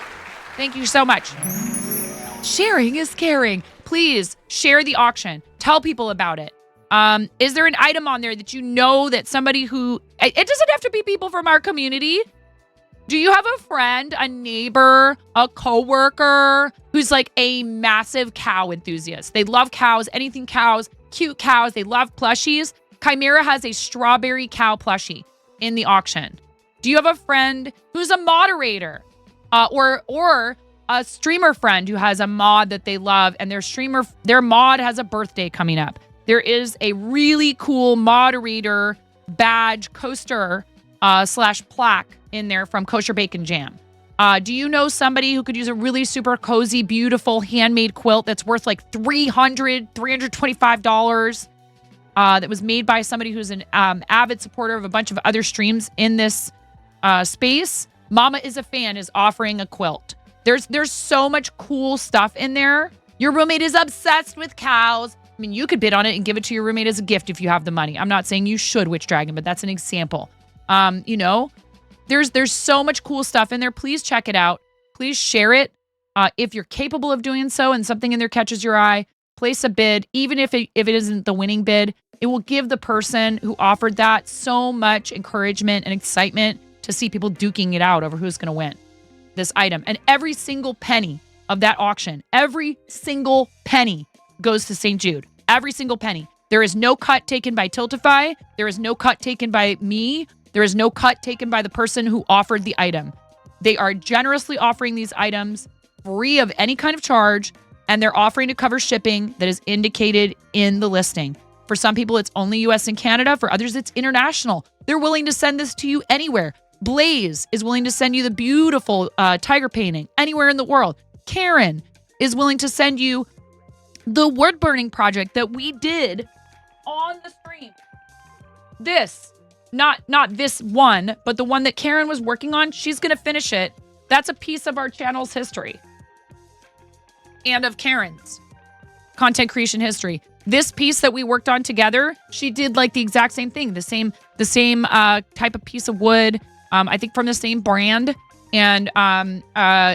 Thank you so much. Sharing is caring. Please share the auction. Tell people about it. Is there an item on there that you know that somebody who... It doesn't have to be people from our community. Do you have a friend, a neighbor, a coworker who's like a massive cow enthusiast? They love cows, anything cows, cute cows. They love plushies. Chimera has a strawberry cow plushie in the auction. Do you have a friend who's a moderator or a streamer friend who has a mod that they love and their mod has a birthday coming up? There is a really cool moderator badge coaster / plaque in there from Kosher Bacon Jam. Do you know somebody who could use a really super cozy, beautiful handmade quilt that's worth like $325 that was made by somebody who's an avid supporter of a bunch of other streams in this space? Mama is a Fan is offering a quilt. There's so much cool stuff in there. Your roommate is obsessed with cows. I mean, you could bid on it and give it to your roommate as a gift if you have the money. I'm not saying you should, Witch Dragon, but that's an example. There's so much cool stuff in there. Please check it out. Please share it. If you're capable of doing so and something in there catches your eye, place a bid. Even if it isn't the winning bid, it will give the person who offered that so much encouragement and excitement to see people duking it out over who's going to win this item. And every single penny of that auction, every single penny goes to St. Jude. Every single penny. There is no cut taken by Tiltify. There is no cut taken by me. There is no cut taken by the person who offered the item. They are generously offering these items free of any kind of charge, and they're offering to cover shipping that is indicated in the listing. For some people, it's only US and Canada. For others, it's international. They're willing to send this to you anywhere. Blaze is willing to send you the beautiful tiger painting anywhere in the world. Karen is willing to send you the wood burning project that we did on the stream. This, not this one, but the one that Karen was working on, she's going to finish it. That's a piece of our channel's history and of Karen's content creation history. This piece that we worked on together, she did like the exact same thing, the same type of piece of wood, I think from the same brand, and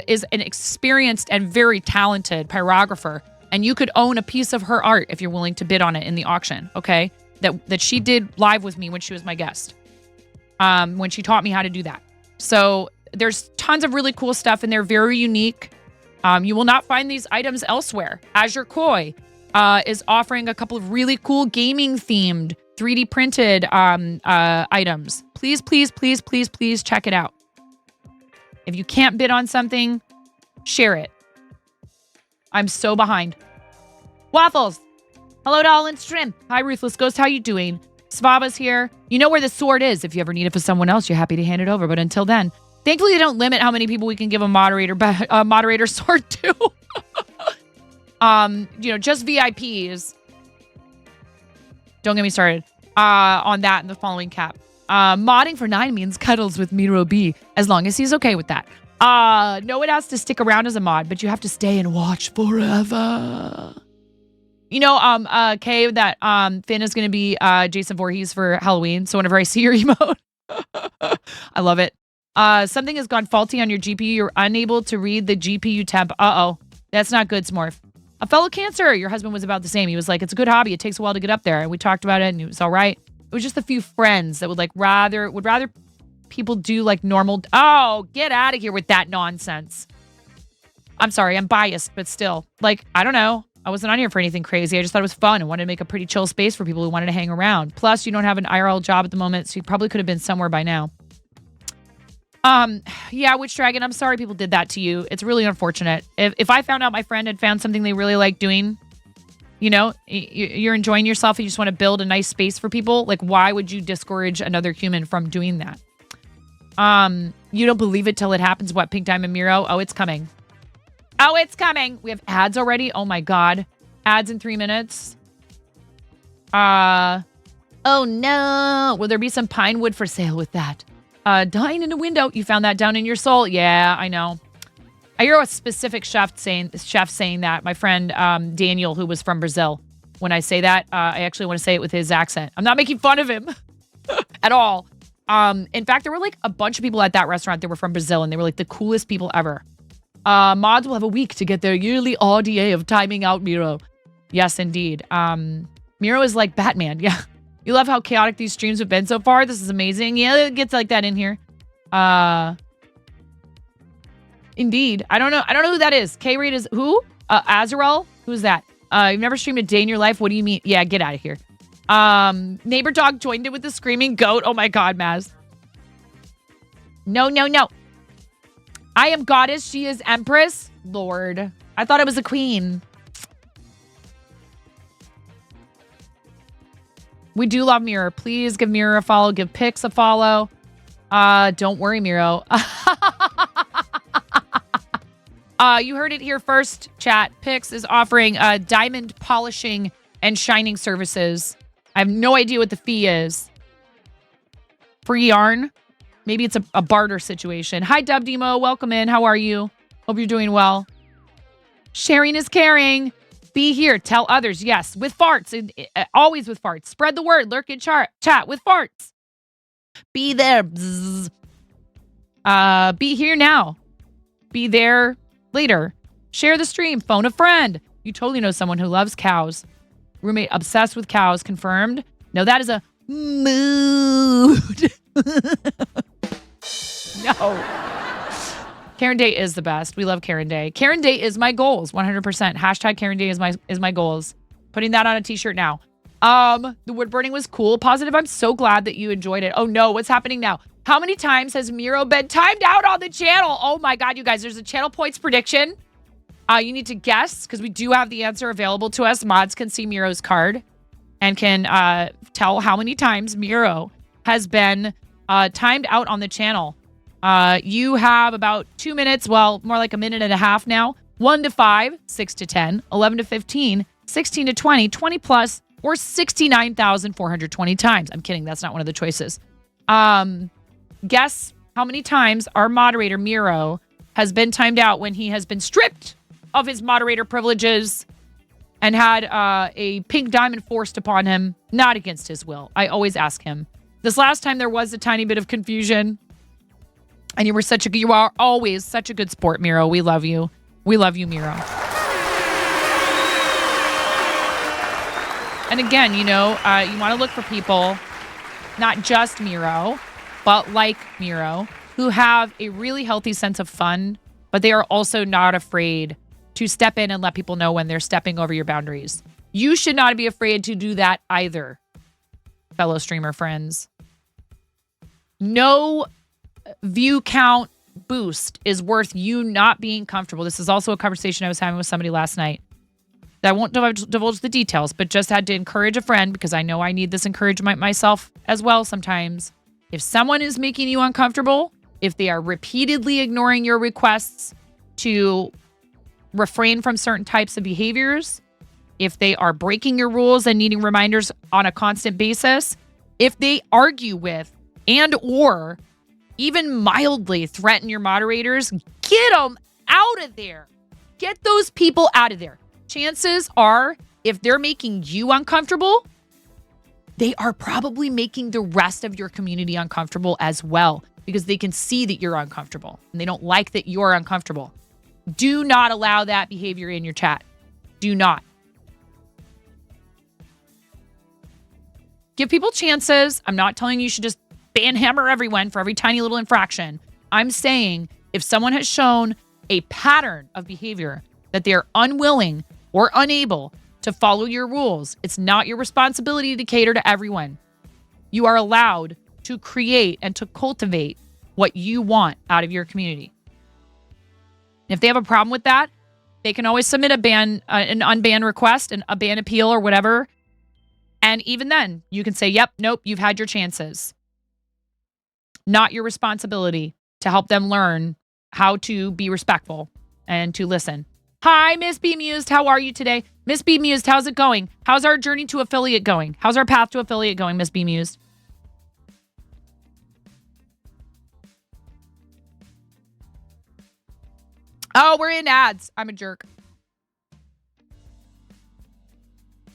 is an experienced and very talented pyrographer. And you could own a piece of her art if you're willing to bid on it in the auction, okay? That she did live with me when she was my guest, when she taught me how to do that. So there's tons of really cool stuff and they're very unique. You will not find these items elsewhere. Azure Koi is offering a couple of really cool gaming themed 3D printed items. Please, please, please, please, please check it out. If you can't bid on something, share it. I'm so behind. Waffles. Hello to all in stream. Hi, Ruthless Ghost. How you doing? Svava's here. You know where the sword is. If you ever need it for someone else, you're happy to hand it over. But until then, thankfully, they don't limit how many people we can give a moderator sword to. Just VIPs. Don't get me started on that in the following cap. Modding for 9 means cuddles with Miro B, as long as he's okay with that. No one has to stick around as a mod, but you have to stay and watch forever. You know, Kay, that Finn is going to be Jason Voorhees for Halloween. So whenever I see your emote, I love it. Something has gone faulty on your GPU. You're unable to read the GPU temp. Uh-oh. That's not good, Smorf. A fellow Cancer, your husband was about the same. He was like, it's a good hobby. It takes a while to get up there. And we talked about it and it was all right. It was just a few friends that would rather people do like normal. Oh, get out of here with that nonsense. I'm sorry. I'm biased, but still, like, I don't know. I wasn't on here for anything crazy. I just thought it was fun and wanted to make a pretty chill space for people who wanted to hang around. Plus, you don't have an IRL job at the moment, so you probably could have been somewhere by now. Yeah, Witch Dragon, I'm sorry people did that to you. It's really unfortunate. If I found out my friend had found something they really like doing, you know, you're enjoying yourself and you just want to build a nice space for people, like, why would you discourage another human from doing that? You don't believe it till it happens. What, Pink Diamond Miro? Oh, it's coming. Oh, it's coming. We have ads already. Oh my God. Ads in 3 minutes. Oh no. Will there be some pine wood for sale with that? Dying in a window. You found that down in your soul. Yeah, I know. I hear a specific chef saying that. My friend Daniel, who was from Brazil. When I say that, I actually want to say it with his accent. I'm not making fun of him at all. In fact, there were like a bunch of people at that restaurant that were from Brazil, and they were like the coolest people ever. Mods will have a week to get their yearly RDA of timing out Miro. Yes, indeed. Miro is like Batman. Yeah. You love how chaotic these streams have been so far. This is amazing. Yeah, it gets like that in here. Indeed. I don't know who that is. K-Rate is who? Azrael? Who's that? You've never streamed a day in your life? What do you mean? Yeah, get out of here. Neighbor dog joined it with the screaming goat. Oh my God, Maz. No. I am goddess. She is empress. Lord. I thought I was a queen. We do love Mirror. Please give Mirror a follow. Give Pix a follow. Don't worry, Miro. You heard it here first, chat. Pix is offering diamond polishing and shining services. I have no idea what the fee is. Free yarn? Maybe it's a barter situation. Hi, Dub Demo. Welcome in. How are you? Hope you're doing well. Sharing is caring. Be here. Tell others. Yes, with farts. Always with farts. Spread the word. Lurk in chat with farts. Be there. Bzz. Be here now. Be there later. Share the stream. Phone a friend. You totally know someone who loves cows. Roommate obsessed with cows. Confirmed. No, that is a mood. No. Karen Day is the best. We love Karen Day. Karen Day is my goals. 100%. Hashtag Karen Day is my goals. Putting that on a t-shirt now. The wood burning was cool. Positive. I'm so glad that you enjoyed it. Oh no. What's happening now? How many times has Miro been timed out on the channel? Oh my God, you guys. There's a channel points prediction. You need to guess because we do have the answer available to us. Mods can see Miro's card and can tell how many times Miro has been timed out on the channel. You have about 2 minutes, well, more like a minute and a half now. 1 to 5, 6 to 10, 11 to 15, 16 to 20, 20 plus, or 69,420 times. I'm kidding. That's not one of the choices. Guess how many times our moderator, Miro, has been timed out when he has been stripped of his moderator privileges and had a pink diamond forced upon him, not against his will. I always ask him. This last time there was a tiny bit of confusion. And you are always such a good sport, Miro. We love you. We love you, Miro. And again, you want to look for people, not just Miro, but like Miro, who have a really healthy sense of fun, but they are also not afraid to step in and let people know when they're stepping over your boundaries. You should not be afraid to do that either, fellow streamer friends. No view count boost is worth you not being comfortable. This is also a conversation I was having with somebody last night. I won't divulge the details, but just had to encourage a friend because I know I need this encouragement myself as well sometimes. If someone is making you uncomfortable, if they are repeatedly ignoring your requests to refrain from certain types of behaviors, if they are breaking your rules and needing reminders on a constant basis, if they argue with and or even mildly threaten your moderators, get them out of there. Get those people out of there. Chances are, if they're making you uncomfortable, they are probably making the rest of your community uncomfortable as well because they can see that you're uncomfortable and they don't like that you're uncomfortable. Do not allow that behavior in your chat. Do not. Give people chances. I'm not telling you should just banhammer everyone for every tiny little infraction. I'm saying if someone has shown a pattern of behavior that they're unwilling or unable to follow your rules, it's not your responsibility to cater to everyone. You are allowed to create and to cultivate what you want out of your community. If they have a problem with that, they can always submit an unban request and a ban appeal or whatever. And even then, you can say, yep, nope, you've had your chances. Not your responsibility to help them learn how to be respectful and to listen. Hi, Miss Bemused. How are you today? Miss Bemused, how's it going? How's our journey to affiliate going? How's our path to affiliate going, Miss Bemused? Oh, we're in ads. I'm a jerk.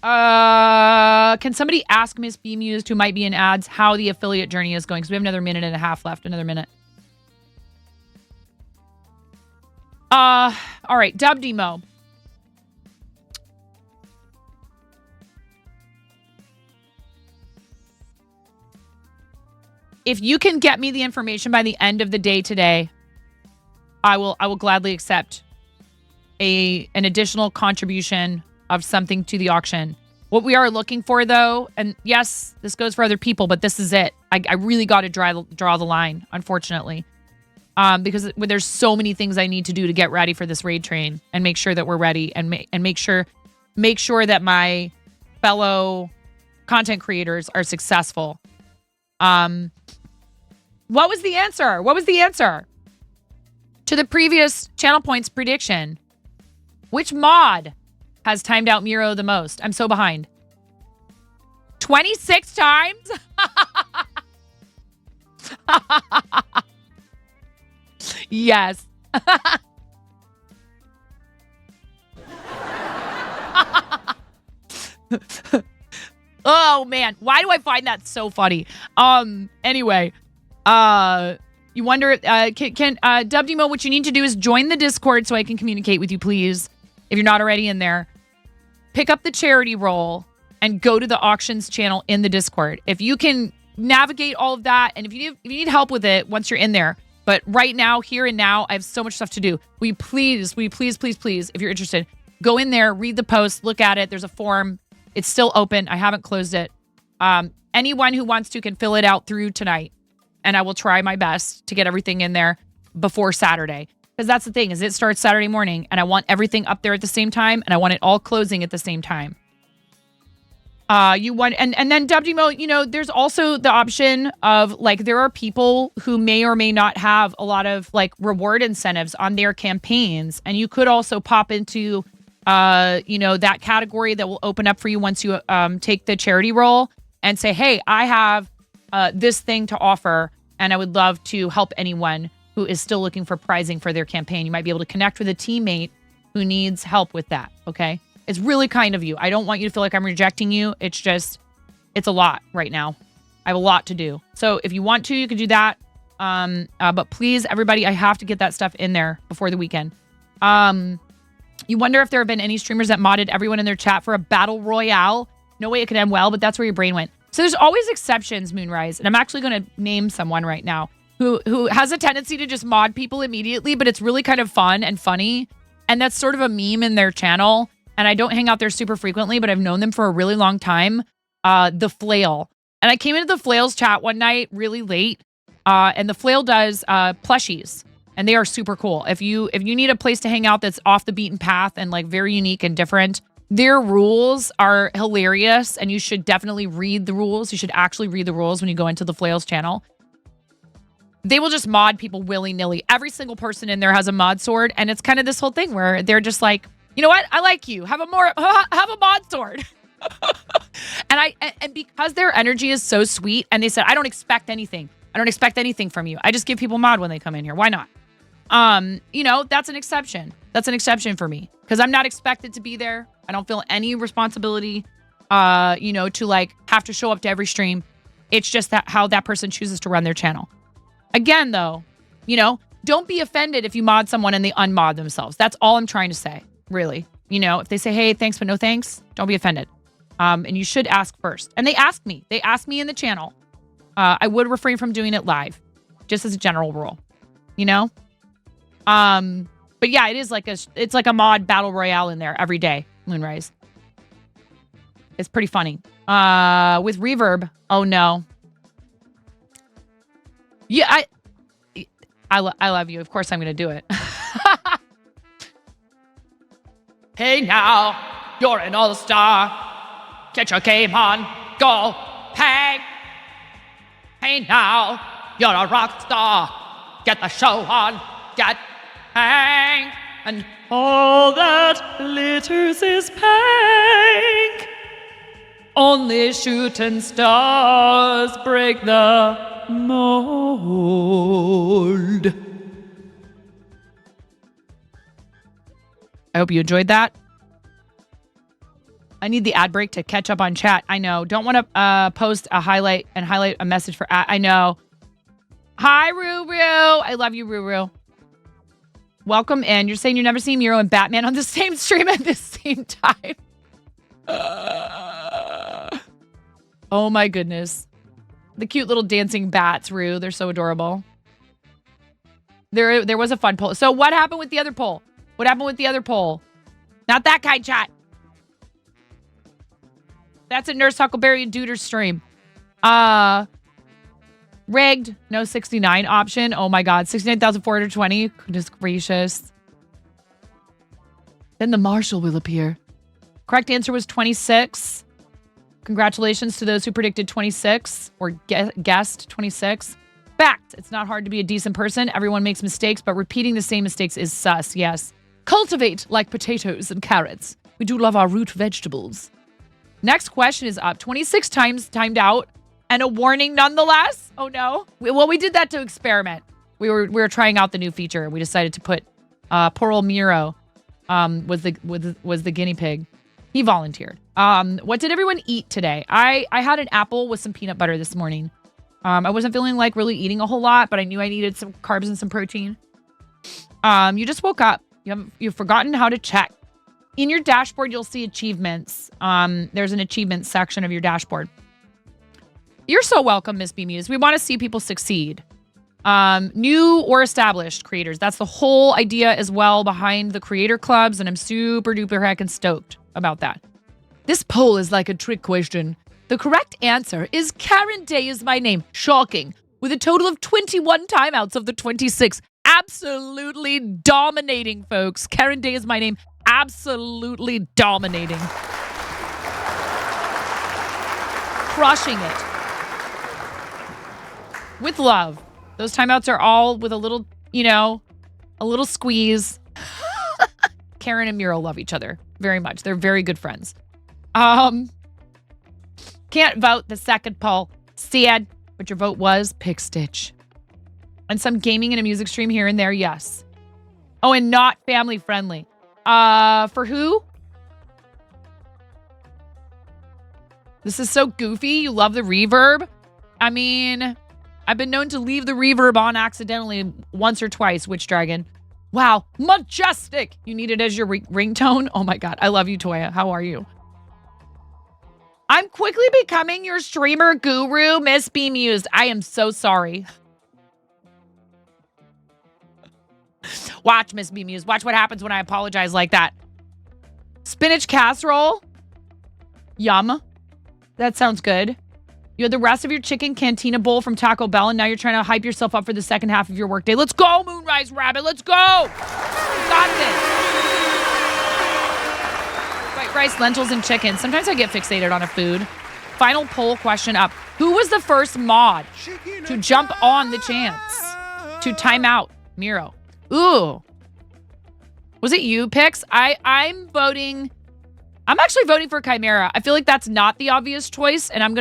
Can somebody ask Miss Bemused, who might be in ads, how the affiliate journey is going? Because we have another minute and a half left. Another minute. All right. Dub Demo. If you can get me the information by the end of the day today, I will gladly accept an additional contribution of something to the auction. What we are looking for, though, and yes, this goes for other people, but this is it. I really got to draw the line, unfortunately, because there's so many things I need to do to get ready for this raid train and make sure that we're ready and make sure that my fellow content creators are successful. What was the answer? What was the answer to the previous channel points prediction? Which mod has timed out Miro the most? I'm so behind. 26 times? Yes. Oh, man. Why do I find that so funny? Anyway, you wonder, can Dub Demo, what you need to do is join the Discord so I can communicate with you, please. If you're not already in there, pick up the charity roll and go to the auctions channel in the Discord. If you can navigate all of that, and if you need help with it once you're in there, but right now, here and now, I have so much stuff to do. Will you please, if you're interested, go in there, read the post, look at it. There's a form. It's still open. I haven't closed it. Anyone who wants to can fill it out through tonight, and I will try my best to get everything in there before Saturday. Because that's the thing, is it starts Saturday morning, and I want everything up there at the same time, and I want it all closing at the same time. And then WDMO, there's also the option of, like, there are people who may or may not have a lot of, like, reward incentives on their campaigns, and you could also pop into, that category that will open up for you once you take the charity roll and say, hey, I have this thing to offer, and I would love to help anyone who is still looking for prizing for their campaign. You might be able to connect with a teammate who needs help with that, okay? It's really kind of you. I don't want you to feel like I'm rejecting you. It's just, it's a lot right now. I have a lot to do. So if you want to, you can do that. But please, everybody, I have to get that stuff in there before the weekend. You wonder if there have been any streamers that modded everyone in their chat for a battle royale. No way it could end well, but that's where your brain went. So there's always exceptions, Moonrise. And I'm actually going to name someone right now who has a tendency to just mod people immediately, but it's really kind of fun and funny. And that's sort of a meme in their channel. And I don't hang out there super frequently, but I've known them for a really long time. The Flail. And I came into the Flail's chat one night really late. And the Flail does plushies. And they are super cool. If you need a place to hang out that's off the beaten path and, like, very unique and different, their rules are hilarious. And you should definitely read the rules. You should actually read the rules when you go into the Flail's channel. They will just mod people willy-nilly. Every single person in there has a mod sword. And it's kind of this whole thing where they're just like, you know what? I like you. Have a mod sword. and because their energy is so sweet, and they said, I don't expect anything. I don't expect anything from you. I just give people mod when they come in here. Why not? That's an exception. That's an exception for me because I'm not expected to be there. I don't feel any responsibility, to, like, have to show up to every stream. It's just that how that person chooses to run their channel. Again, though, don't be offended if you mod someone and they unmod themselves. That's all I'm trying to say, really. If they say, hey, thanks, but no thanks, don't be offended. And you should ask first. And they asked me. They asked me in the channel. I would refrain from doing it live, just as a general rule, But yeah, it's like a mod battle royale in there every day, Moonrise. It's pretty funny. With reverb, oh no. Yeah, I love you. Of course I'm going to do it. Hey now, you're an all-star. Get your game on. Go. Hang. Hey now, you're a rock star. Get the show on. Get hang. and all that glitters is pink. Only shooting stars break the mold. I hope you enjoyed that. I need the ad break to catch up on chat. I know. Don't want to post a highlight a message for ad. I know. Hi, Ruru. I love you, Ruru. Welcome in. You're saying you've never seen Miro and Batman on the same stream at the same time. Oh my goodness. The cute little dancing bats, Rue. They're so adorable. There was a fun poll. So what happened with the other poll? What happened with the other poll? Not that kind, chat. That's a Nurse Huckleberry and Duder's stream. Rigged. No 69 option. Oh my God. 69,420. Goodness gracious. Then the marshal will appear. Correct answer was 26. Congratulations to those who predicted 26 or guessed 26. Fact. It's not hard to be a decent person. Everyone makes mistakes, but repeating the same mistakes is sus. Yes. Cultivate like potatoes and carrots. We do love our root vegetables. Next question is up. 26 times timed out and a warning nonetheless. Oh no. Well, we did that to experiment. We were trying out the new feature. We decided to put poor old Miro was the guinea pig. He volunteered. What did everyone eat today? I had an apple with some peanut butter this morning. I wasn't feeling like really eating a whole lot, but I knew I needed some carbs and some protein. You just woke up. You've forgotten how to check. In your dashboard, you'll see achievements. There's an achievements section of your dashboard. You're so welcome, Miss B Muse. We want to see people succeed. New or established creators. That's the whole idea as well behind the creator clubs, and I'm super duper heckin' stoked about that. This poll is like a trick question. The correct answer is Karen Day is my name. Shocking. With a total of 21 timeouts of the 26. Absolutely dominating, folks. Karen Day is my name. Absolutely dominating. Crushing it. With love. Those timeouts are all with a little, a little squeeze. Karen and Miro love each other very much. They're very good friends. Can't vote the second poll. Sad, but your vote was Pick Stitch. And some gaming and a music stream here and there, yes. Oh, and not family friendly. For who? This is so goofy. You love the reverb? I mean, I've been known to leave the reverb on accidentally once or twice, Witch Dragon. Wow, majestic. You need it as your ringtone? Oh my God, I love you, Toya. How are you? I'm quickly becoming your streamer guru, Miss B Mused. I am so sorry. Watch, Miss B Muse. Watch what happens when I apologize like that. Spinach casserole. Yum. That sounds good. You had the rest of your chicken cantina bowl from Taco Bell, and now you're trying to hype yourself up for the second half of your workday. Let's go, Moonrise Rabbit. Let's go. We got this. White rice, lentils, and chicken. Sometimes I get fixated on a food. Final poll question up. Who was the first mod to jump on the chance to time out Miro? Ooh. Was it you, Pix? I'm voting. I'm actually voting for Chimera. I feel like that's not the obvious choice, and I'm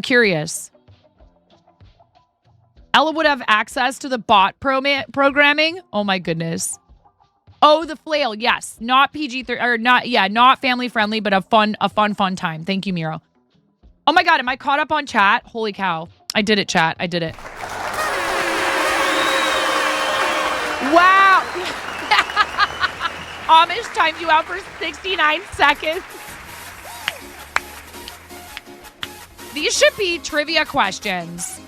curious. Ella would have access to the bot programming. Oh my goodness. Oh, the flail. Yes. Not PG-13 or not family friendly, but a fun time. Thank you, Miro. Oh my God. Am I caught up on chat? Holy cow. I did it, chat. I did it. Wow. Amish timed you out for 69 seconds. These should be trivia questions.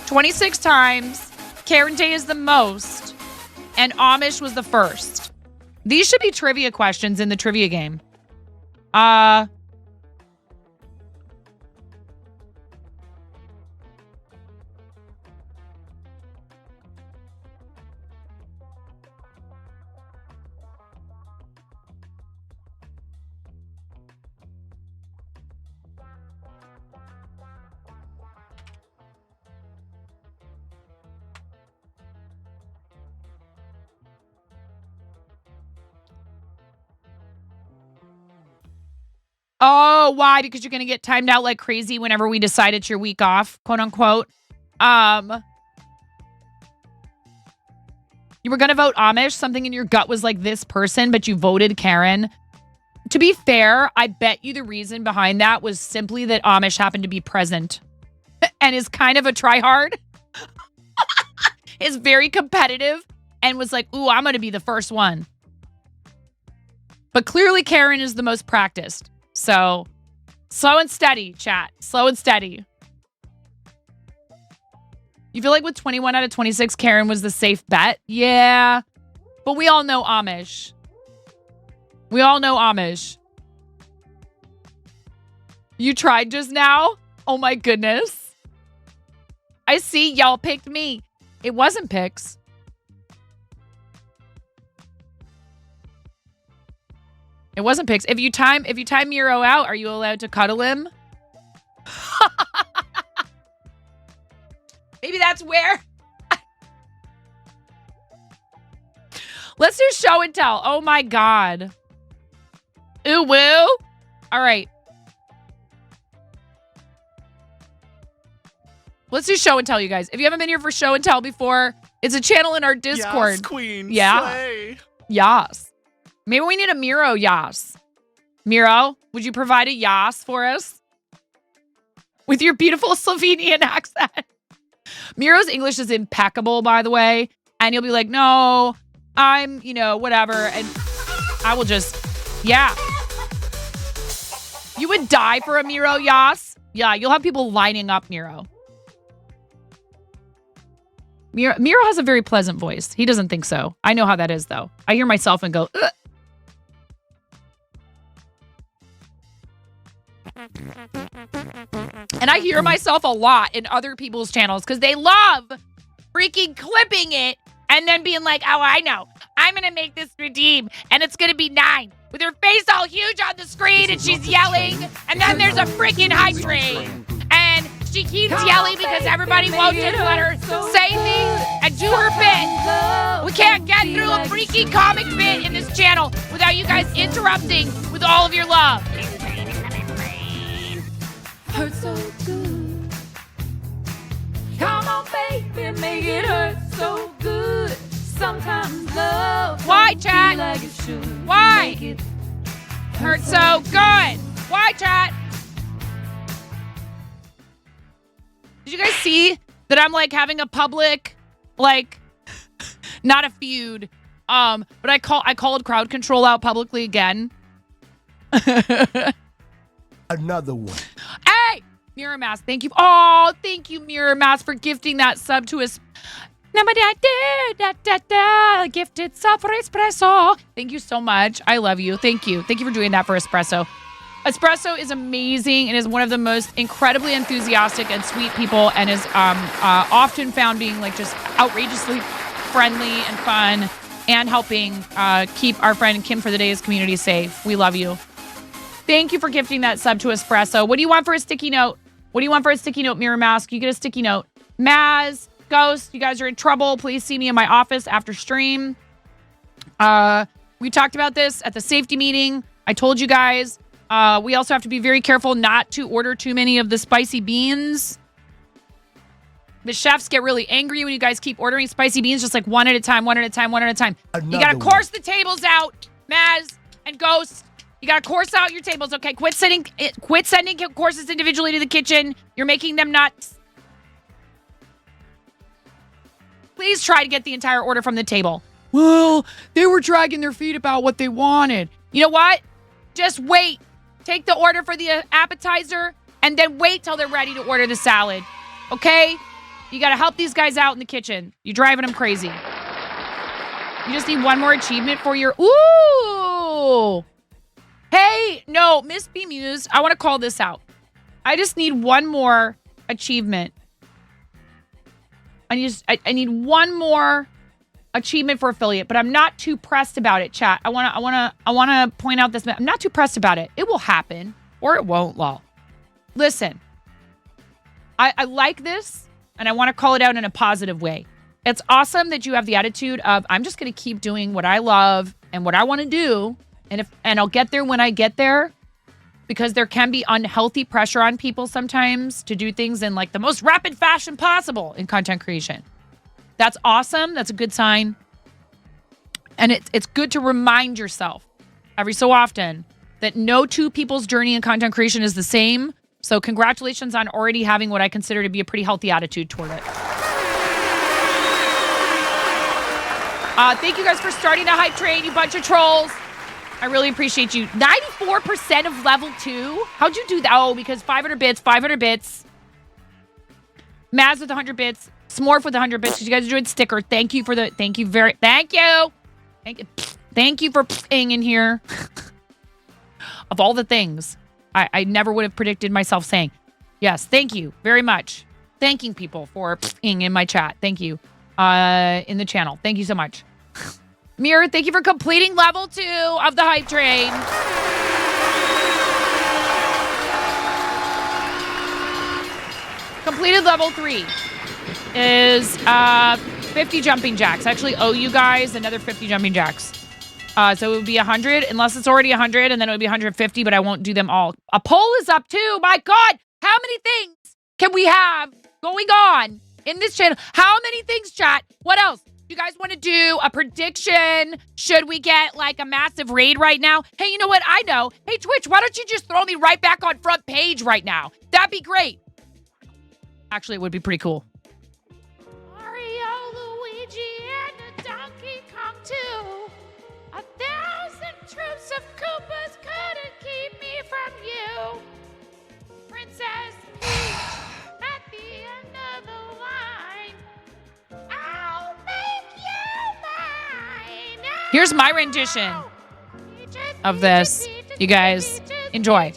26 times. Karen Day is the most. And Amish was the first. These should be trivia questions in the trivia game. Oh, why? Because you're going to get timed out like crazy whenever we decide it's your week off, quote unquote. You were going to vote Amish. Something in your gut was like this person, but you voted Karen. To be fair, I bet you the reason behind that was simply that Amish happened to be present and is kind of a tryhard. Is very competitive and was like, ooh, I'm going to be the first one. But clearly Karen is the most practiced. So slow and steady, chat. Slow and steady. You feel like with 21 out of 26, Karen was the safe bet? Yeah. But we all know Amish. We all know Amish. You tried just now? Oh my goodness. I see y'all picked me. It wasn't Pix. It wasn't Pix. If you time Miro out, are you allowed to cuddle him? Maybe that's where. Let's do show and tell. Oh my God. Ooh woo. All right. Let's do show and tell, you guys. If you haven't been here for show and tell before, it's a channel in our Discord. Yes, queen. Yeah. Slay. Yas. Maybe we need a Miro Yas. Miro, would you provide a Yas for us? With your beautiful Slovenian accent. Miro's English is impeccable, by the way. And you'll be like, no, I'm, whatever. And I will just, yeah. You would die for a Miro Yas. Yeah, you'll have people lining up Miro. Miro has a very pleasant voice. He doesn't think so. I know how that is, though. I hear myself and go, ugh. And I hear myself a lot in other people's channels because they love freaking clipping it and then being like, oh, I know. I'm going to make this redeem and it's going to be 9 with her face all huge on the screen and she's yelling. And then there's a freaking hydrate. And she keeps yelling because everybody won't just let her say things and do her bit. We can't get through a freaking comic bit in this channel without you guys interrupting with all of your love. Hurt so good. Come on, baby, make it hurt so good. Sometimes love. Why, chat? Like it should. Why? Make it hurt so good. Why, chat? Did you guys see that I'm like having a public, like, not a feud, but I called crowd control out publicly again. Another one. Hey, Mirror Mask, thank you. Oh, thank you, Mirror Mask, for gifting that sub to us. Gifted sub for Espresso. Thank you so much. I love you. Thank you. Thank you for doing that for Espresso. Espresso is amazing and is one of the most incredibly enthusiastic and sweet people and is often found being like just outrageously friendly and fun and helping keep our friend Kim for the Days community safe. We love you. Thank you for gifting that sub to Espresso. What do you want for a sticky note? What do you want for a sticky note, Mirror Mask? You get a sticky note. Maz, Ghost, you guys are in trouble. Please see me in my office after stream. We talked about this at the safety meeting. I told you guys. We also have to be very careful not to order too many of the spicy beans. The chefs get really angry when you guys keep ordering spicy beans, just like one at a time. You gotta course the tables out, Maz and Ghost. You gotta course out your tables, okay? Quit sending courses individually to the kitchen. You're making them nuts. Please try to get the entire order from the table. Well, they were dragging their feet about what they wanted. You know what? Just wait. Take the order for the appetizer and then wait till they're ready to order the salad. Okay? You got to help these guys out in the kitchen. You're driving them crazy. You just need one more achievement for your... Ooh! Hey, no, Miss B Muse, I want to call this out. I just need one more achievement. I need one more achievement for affiliate, but I'm not too pressed about it, chat. I want to point out this. I'm not too pressed about it. It will happen or it won't, lol. Listen, I like this and I want to call it out in a positive way. It's awesome that you have the attitude of, I'm just going to keep doing what I love and what I want to do. And I'll get there when I get there because there can be unhealthy pressure on people sometimes to do things in like the most rapid fashion possible in content creation. That's awesome. That's a good sign. And it's good to remind yourself every so often that no two people's journey in content creation is the same. So congratulations on already having what I consider to be a pretty healthy attitude toward it. Thank you guys for starting the hype train, you bunch of trolls. I really appreciate you. 94% of level 2. How'd you do that? Oh, because 500 bits, 500 bits. Maz with 100 bits. Smorf with 100 bits. You guys are doing sticker. Thank you for the, thank you. Thank you for in here. Of all the things I never would have predicted myself saying. Yes, thank you very much. Thanking people for in my chat. Thank you. In the channel. Thank you so much. Mirror, thank you for completing level 2 of the hype train. Completed level 3 is 50 jumping jacks. I actually owe you guys another 50 jumping jacks. So it would be 100, unless it's already 100, and then it would be 150, but I won't do them all. A poll is up too. My God, how many things can we have going on in this channel? How many things, chat? What else? You guys want to do a prediction? Should we get like a massive raid right now? Hey, you know what? I know. Hey, Twitch, why don't you just throw me right back on front page right now? That'd be great. Actually, it would be pretty cool. Mario, Luigi, and the Donkey Kong too. 1,000 troops of Koopas couldn't keep me from you. Princess Peach at the end of the line. I'll make you mine. Here's my rendition of this. You guys enjoy.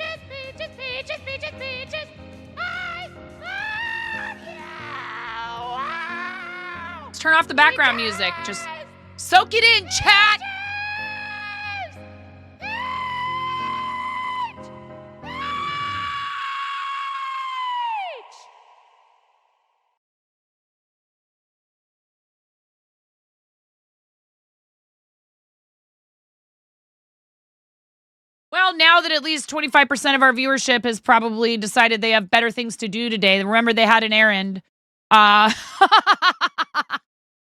Let's turn off the background music. Just soak it in, chat. Well, now that at least 25% of our viewership has probably decided they have better things to do today. Remember, they had an errand.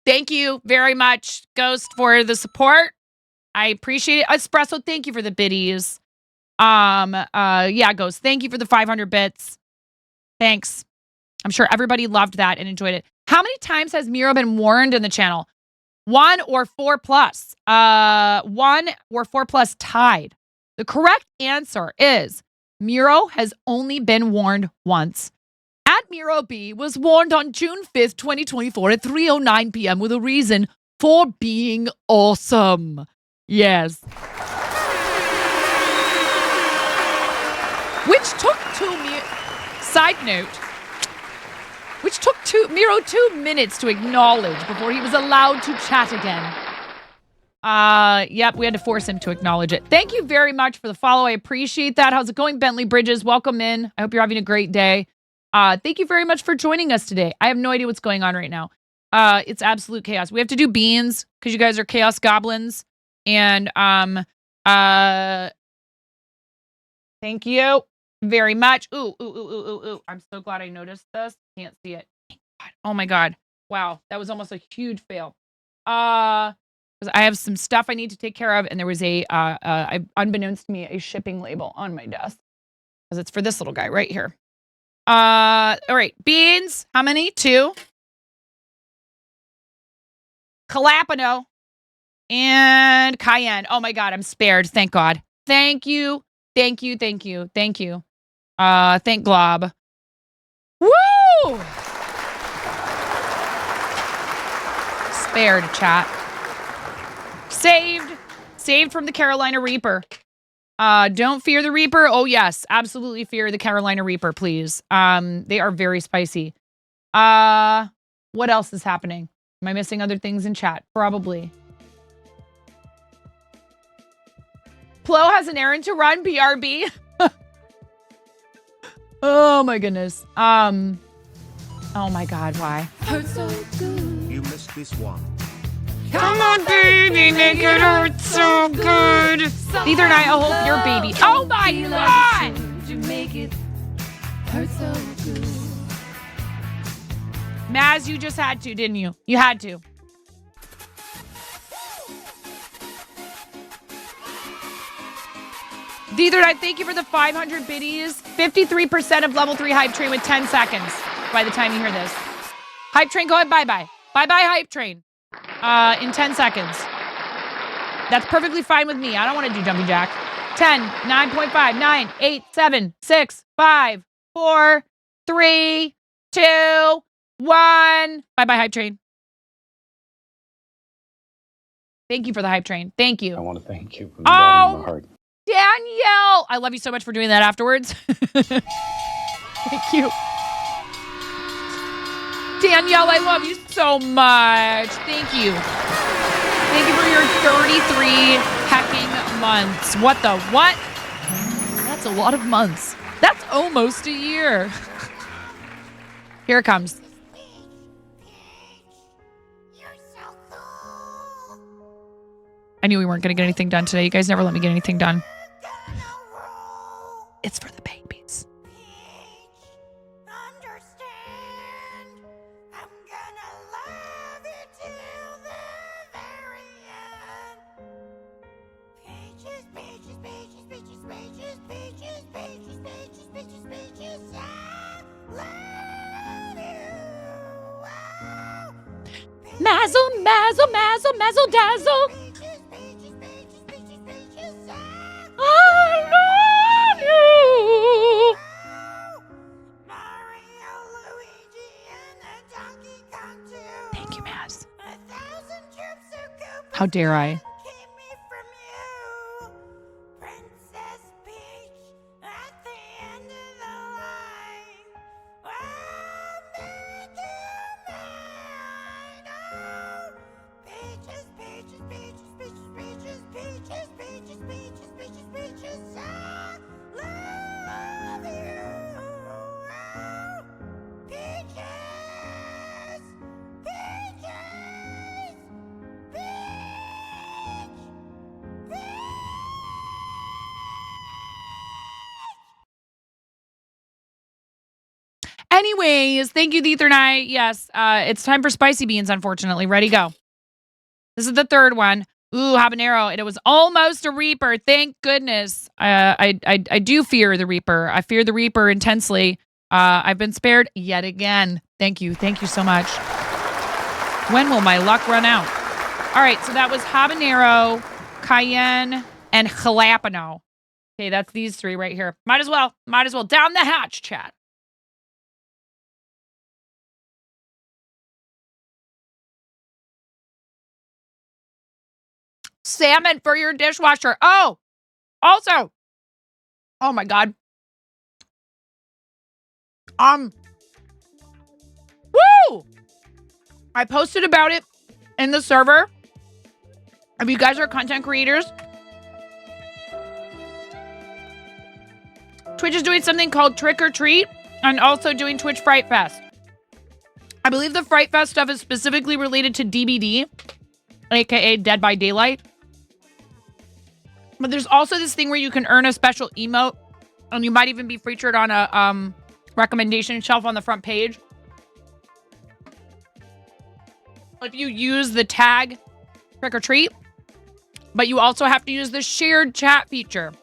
Thank you very much, Ghost, for the support. I appreciate it. Espresso, thank you for the biddies. Yeah, Ghost, thank you for the 500 bits. Thanks. I'm sure everybody loved that and enjoyed it. How many times has Miro been warned in the channel? 1 or 4 plus. 1 or 4 plus tied. The correct answer is Miro has only been warned once. Miro B was warned on June 5th, 2024 at 3:09 p.m. with a reason for being awesome. Yes. Which took side note, which took Miro 2 minutes to acknowledge before he was allowed to chat again. Yep, we had to force him to acknowledge it. Thank you very much for the follow. I appreciate that. How's it going, Bentley Bridges? Welcome in. I hope you're having a great day. Thank you very much for joining us today. I have no idea what's going on right now. It's absolute chaos. We have to do beans because you guys are chaos goblins. And thank you very much. Ooh. I'm so glad I noticed this. Can't see it. Oh my God. Wow. That was almost a huge fail. Because I have some stuff I need to take care of, and there was unbeknownst to me, a shipping label on my desk. Because it's for this little guy right here. All right. Beans. How many? 2. Jalapeno. And cayenne. Oh my God. I'm spared. Thank God. Thank you. Thank Glob. Woo! Spared, chat. Saved from the Carolina Reaper. Don't fear the Reaper. Oh yes, absolutely fear the Carolina Reaper, please. They are very spicy. What else is happening? Am I missing other things in chat? Probably. Plo has an errand to run, BRB. Oh my goodness. Oh my God, why? Hurt so good. You missed this one. Come on, baby, make it hurt so good. Neither and I hope your baby. Oh my God! You make it hurt so good. Maz, you just had to, didn't you? You had to. Neither and I thank you for the 500 biddies. 53% of level 3 hype train with 10 seconds by the time you hear this. Hype train, go ahead, bye-bye. Bye-bye, hype train. In 10 seconds. That's perfectly fine with me. I don't want to do jumping jack. 10, 9.5, 9, 8, 7, 6, 5, 4, 3, 2, 1. Bye-bye, hype train. Thank you for the hype train. Thank you. I want to thank you from the bottom of my heart. Danielle! I love you so much for doing that afterwards. Thank you. Danielle, I love you so much. Thank you. Thank you for your 33 hecking months. What the what? That's a lot of months. That's almost a year. Here it comes. I knew we weren't going to get anything done today. You guys never let me get anything done. It's for the babies. Mazzle, mazzle, mazzle, mazzle, dazzle. I love you. Thank you, Maz. How dare I? Anyways, thank you, the Ether Night. Yes, it's time for spicy beans, unfortunately. Ready, go. This is the third one. Ooh, habanero. And it was almost a Reaper. Thank goodness. I do fear the Reaper. I fear the Reaper intensely. I've been spared yet again. Thank you. Thank you so much. When will my luck run out? All right, so that was habanero, cayenne, and jalapeno. Okay, that's these three right here. Might as well. Down the hatch, chat. Salmon for your dishwasher. Oh, also, oh my God. Woo! I posted about it in the server. If you guys are content creators, Twitch is doing something called Trick or Treat and also doing Twitch Fright Fest. I believe the Fright Fest stuff is specifically related to DBD, aka Dead by Daylight. But there's also this thing where you can earn a special emote, and you might even be featured on a recommendation shelf on the front page if you use the tag Trick or Treat. But you also have to use the shared chat feature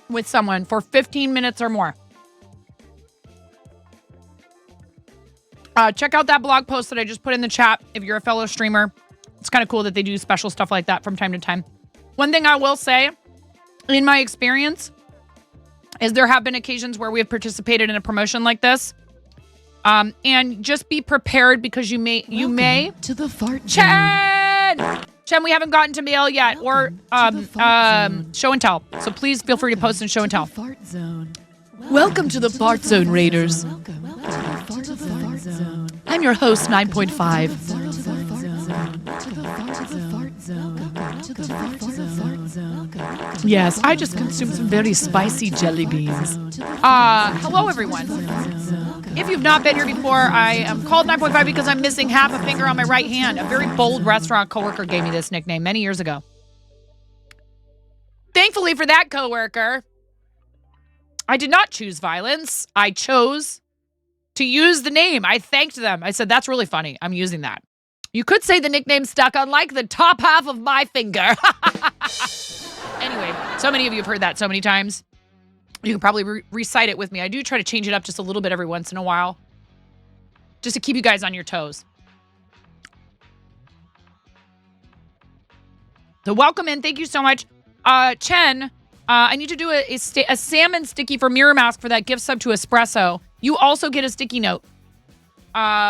with someone for 15 minutes or more. Check out that blog post that I just put in the chat if you're a fellow streamer. It's kind of cool that they do special stuff like that from time to time. One thing I will say, in my experience, is there have been occasions where we have participated in a promotion like this. And just be prepared because you may to the fart Chen, we haven't gotten to mail yet. Welcome or to the fart zone. show and tell. So please feel free to post in show and tell. Fart zone. Welcome to the Fart Zone, Raiders. Welcome to the fart zone. I'm your host, 9.5. To the fart zone. Yes, I just consumed some very spicy jelly beans. Hello, everyone. if you've not been here before, I am called 9.5 because I'm missing half a finger on my right hand. A very bold restaurant coworker gave me this nickname many years ago. Thankfully for that coworker, I did not choose violence. I chose to use the name. I thanked them. I said, that's really funny. I'm using that. You could say the nickname stuck on like the top half of my finger. Anyway, so many of you have heard that so many times. You can probably recite it with me. I do try to change it up just a little bit every once in a while, just to keep you guys on your toes. So welcome in. Thank you so much. Chen, I need to do a salmon sticky for Mirror Mask for that gift sub to Espresso. You also get a sticky note.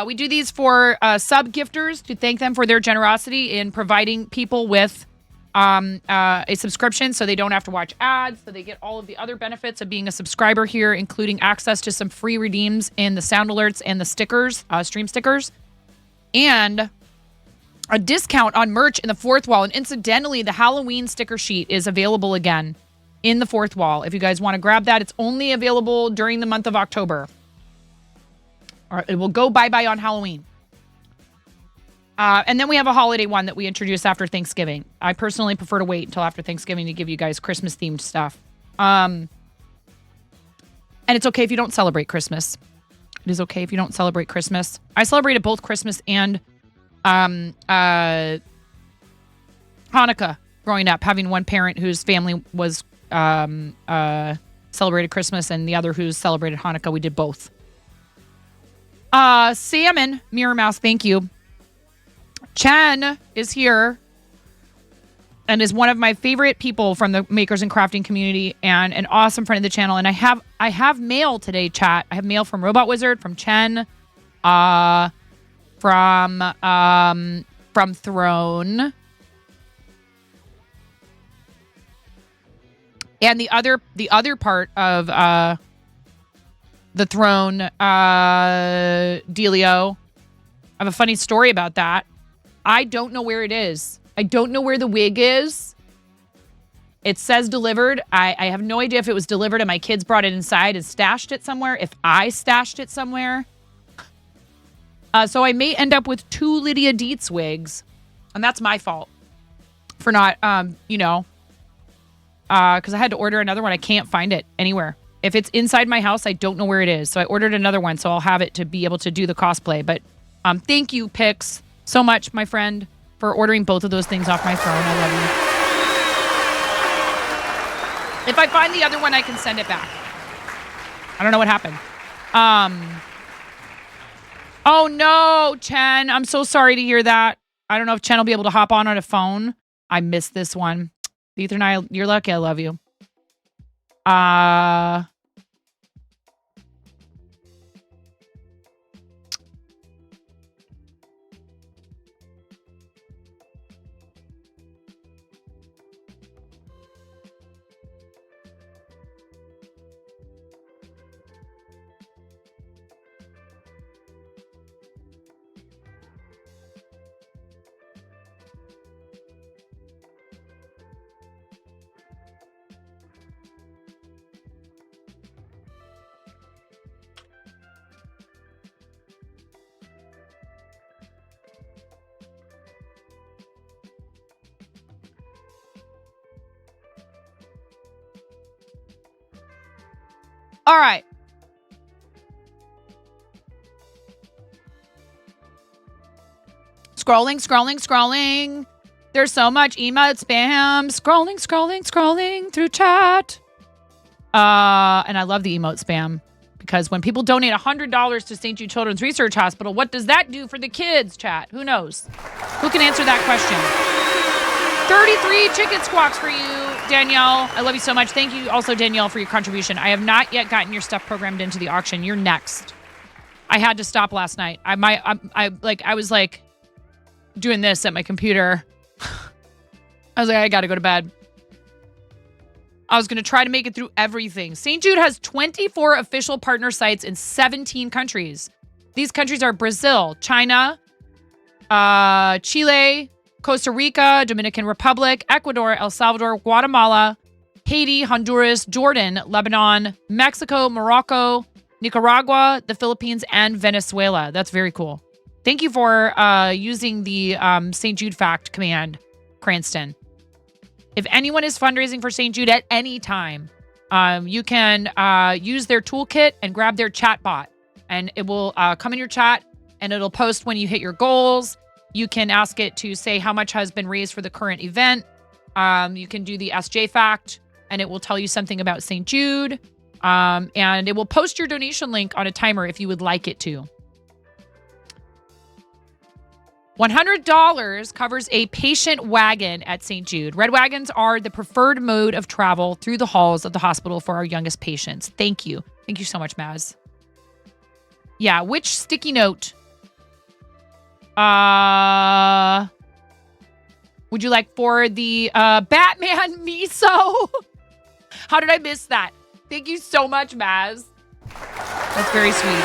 We do these for sub gifters to thank them for their generosity in providing people with a subscription so they don't have to watch ads, so they get all of the other benefits of being a subscriber here, including access to some free redeems in the sound alerts and the stickers, stream stickers, and a discount on merch in the fourth wall. And incidentally, the Halloween sticker sheet is available again in the fourth wall. If you guys want to grab that, it's only available during the month of October. Or it will go bye-bye on Halloween. And then we have a holiday one that we introduce after Thanksgiving. I personally prefer to wait until after Thanksgiving to give you guys Christmas-themed stuff. And it's okay if you don't celebrate Christmas. It is okay if you don't celebrate Christmas. I celebrated both Christmas and Hanukkah growing up, having one parent whose family was celebrated Christmas and the other who celebrated Hanukkah. We did both. Salmon, Mirror Mouse, thank you. Chen is here and is one of my favorite people from the makers and crafting community and an awesome friend of the channel. And I have mail today, chat. I have mail from Robot Wizard, from Chen, from Throne. And the other part of the Throne dealio, I have a funny story about that. I don't know where it is. I don't know where the wig is. It says delivered. I have no idea if it was delivered and my kids brought it inside and stashed it somewhere, if I stashed it somewhere. So I may end up with 2 Lydia Dietz wigs. And that's my fault for not, because I had to order another one. I can't find it anywhere. If it's inside my house, I don't know where it is. So I ordered another one, so I'll have it to be able to do the cosplay. But thank you, Pix, so much, my friend, for ordering both of those things off my phone. I love you. If I find the other one, I can send it back. I don't know what happened. Oh, no, Chen. I'm so sorry to hear that. I don't know if Chen will be able to hop on a phone. I missed this one. Ether and I, you're lucky. I love you. All right. Scrolling. There's so much emote spam. Scrolling through chat. And I love the emote spam because when people donate $100 to St. Jude Children's Research Hospital, what does that do for the kids, chat? Who knows? Who can answer that question? 33 chicken squawks for you, Danielle. I love you so much. Thank you also, Danielle, for your contribution. I have not yet gotten your stuff programmed into the auction. You're next. I had to stop last night. I was like doing this at my computer. I was like, I got to go to bed. I was going to try to make it through everything. St. Jude has 24 official partner sites in 17 countries. These countries are Brazil, China, Chile, Costa Rica, Dominican Republic, Ecuador, El Salvador, Guatemala, Haiti, Honduras, Jordan, Lebanon, Mexico, Morocco, Nicaragua, the Philippines, and Venezuela. That's very cool. Thank you for using the St. Jude Fact command, Cranston. If anyone is fundraising for St. Jude at any time, you can use their toolkit and grab their chat bot. And it will come in your chat, and it'll post when you hit your goals. You can ask it to say how much has been raised for the current event. You can do the SJ Fact, and it will tell you something about St. Jude. And it will post your donation link on a timer if you would like it to. $100 covers a patient wagon at St. Jude. Red wagons are the preferred mode of travel through the halls of the hospital for our youngest patients. Thank you. Thank you so much, Maz. Yeah, which sticky note would you like for the Batman miso? How did I miss that? Thank you so much, Maz. That's very sweet.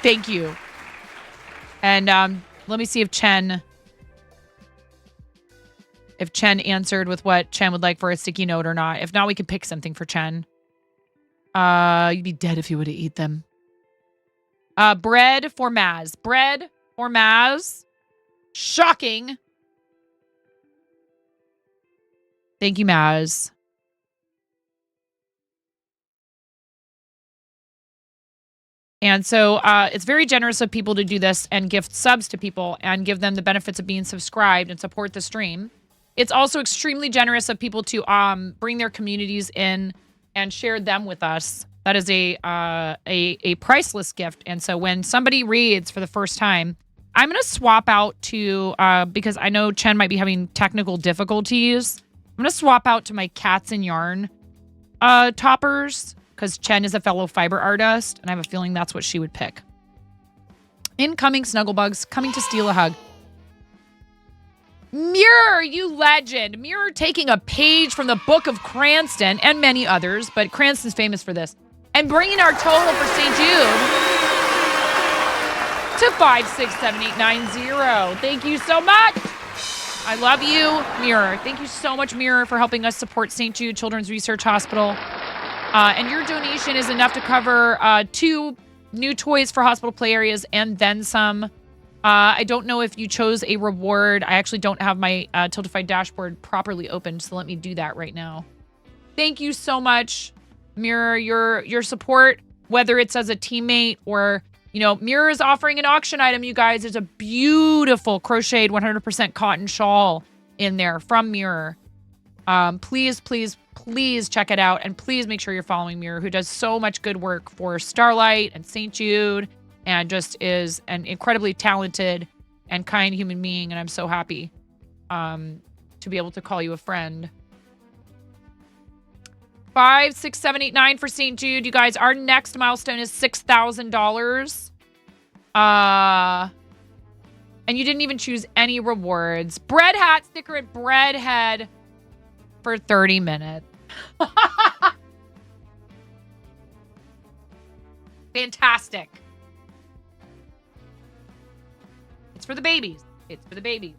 Thank you. And let me see if Chen answered with what Chen would like for a sticky note or not. If not, we can pick something for Chen. You'd be dead if you were to eat them. Bread for Maz. Bread for Maz. Shocking. Thank you, Maz. And so it's very generous of people to do this and gift subs to people and give them the benefits of being subscribed and support the stream. It's also extremely generous of people to bring their communities in and share them with us. That is a priceless gift. And so when somebody reads for the first time, I'm going to swap out to, because I know Chen might be having technical difficulties, I'm going to swap out to my Cats and Yarn toppers, because Chen is a fellow fiber artist, and I have a feeling that's what she would pick. Incoming Snugglebugs, coming to steal a hug. Mirror, you legend. Mirror taking a page from the Book of Cranston and many others, but Cranston's famous for this, and bringing our total for St. Jude to 567,890. Thank you so much. I love you, Mirror. Thank you so much, Mirror, for helping us support St. Jude Children's Research Hospital. And your donation is enough to cover 2 new toys for hospital play areas and then some. I don't know if you chose a reward. I actually don't have my Tiltify dashboard properly opened, so let me do that right now. Thank you so much, Mirror. Your support, whether it's as a teammate or, Mirror is offering an auction item, you guys. There's a beautiful crocheted 100% cotton shawl in there from Mirror. Please check it out, and please make sure you're following Mirror, who does so much good work for Starlight and St. Jude, and just is an incredibly talented and kind human being, and I'm so happy to be able to call you a friend. 56789 for St. Jude, you guys. Our next milestone is $6,000. And you didn't even choose any rewards. Bread hat sticker at Breadhead for 30 minutes. Fantastic. It's for the babies. It's for the babies.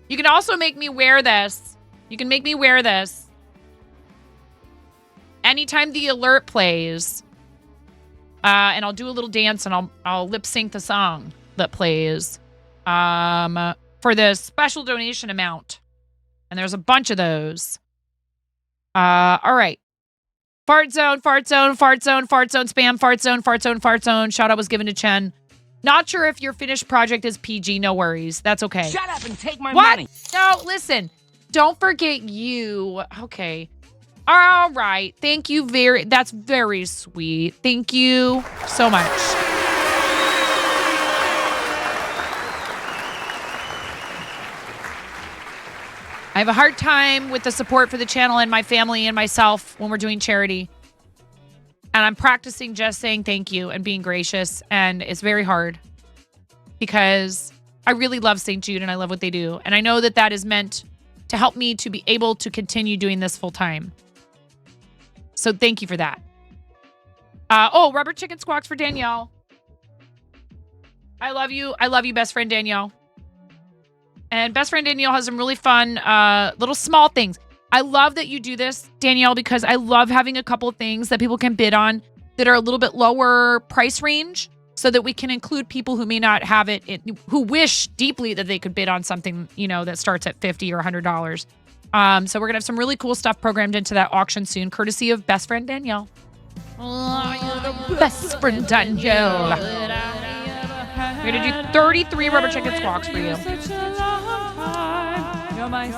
You can also make me wear this. You can make me wear this anytime the alert plays. And I'll do a little dance, and I'll lip sync the song that plays. For the special donation amount. And there's a bunch of those. All right. Fart zone, fart zone, fart zone, fart zone, spam, fart zone, fart zone, fart zone. Shout out was given to Chen. Not sure if your finished project is PG. No worries. That's okay. Shut up and take my money. No, listen. Don't forget you. Okay. All right. Thank you that's very sweet. Thank you so much. I have a hard time with the support for the channel and my family and myself when we're doing charity. And I'm practicing just saying thank you and being gracious. And it's very hard because I really love St. Jude and I love what they do. And I know that that is meant to help me to be able to continue doing this full time. So thank you for that. Rubber chicken squawks for Danielle. I love you. I love you, best friend Danielle. And best friend Danielle has some really fun little small things. I love that you do this, Danielle, because I love having a couple of things that people can bid on that are a little bit lower price range so that we can include people who may not have it, who wish deeply that they could bid on something, that starts at $50 or $100. So we're going to have some really cool stuff programmed into that auction soon, courtesy of best friend Danielle. Best friend Danielle. We're going to do 33 rubber chicken squawks for you.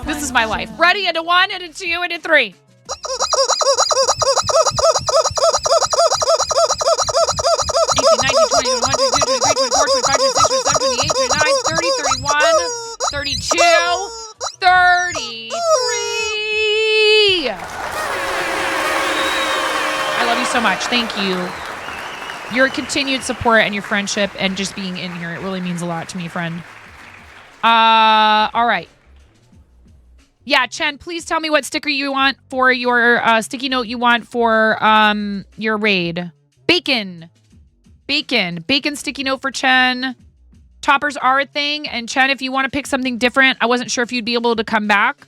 This is my life. Ready? And a 1, and a 2, and a 3. 33. I love you so much. Thank you. Your continued support and your friendship and just being in here. It really means a lot to me, friend. All right. Yeah, Chen, please tell me what sticker you want for your sticky note you want for your raid. Bacon sticky note for Chen. Toppers are a thing. And Chen, if you want to pick something different, I wasn't sure if you'd be able to come back.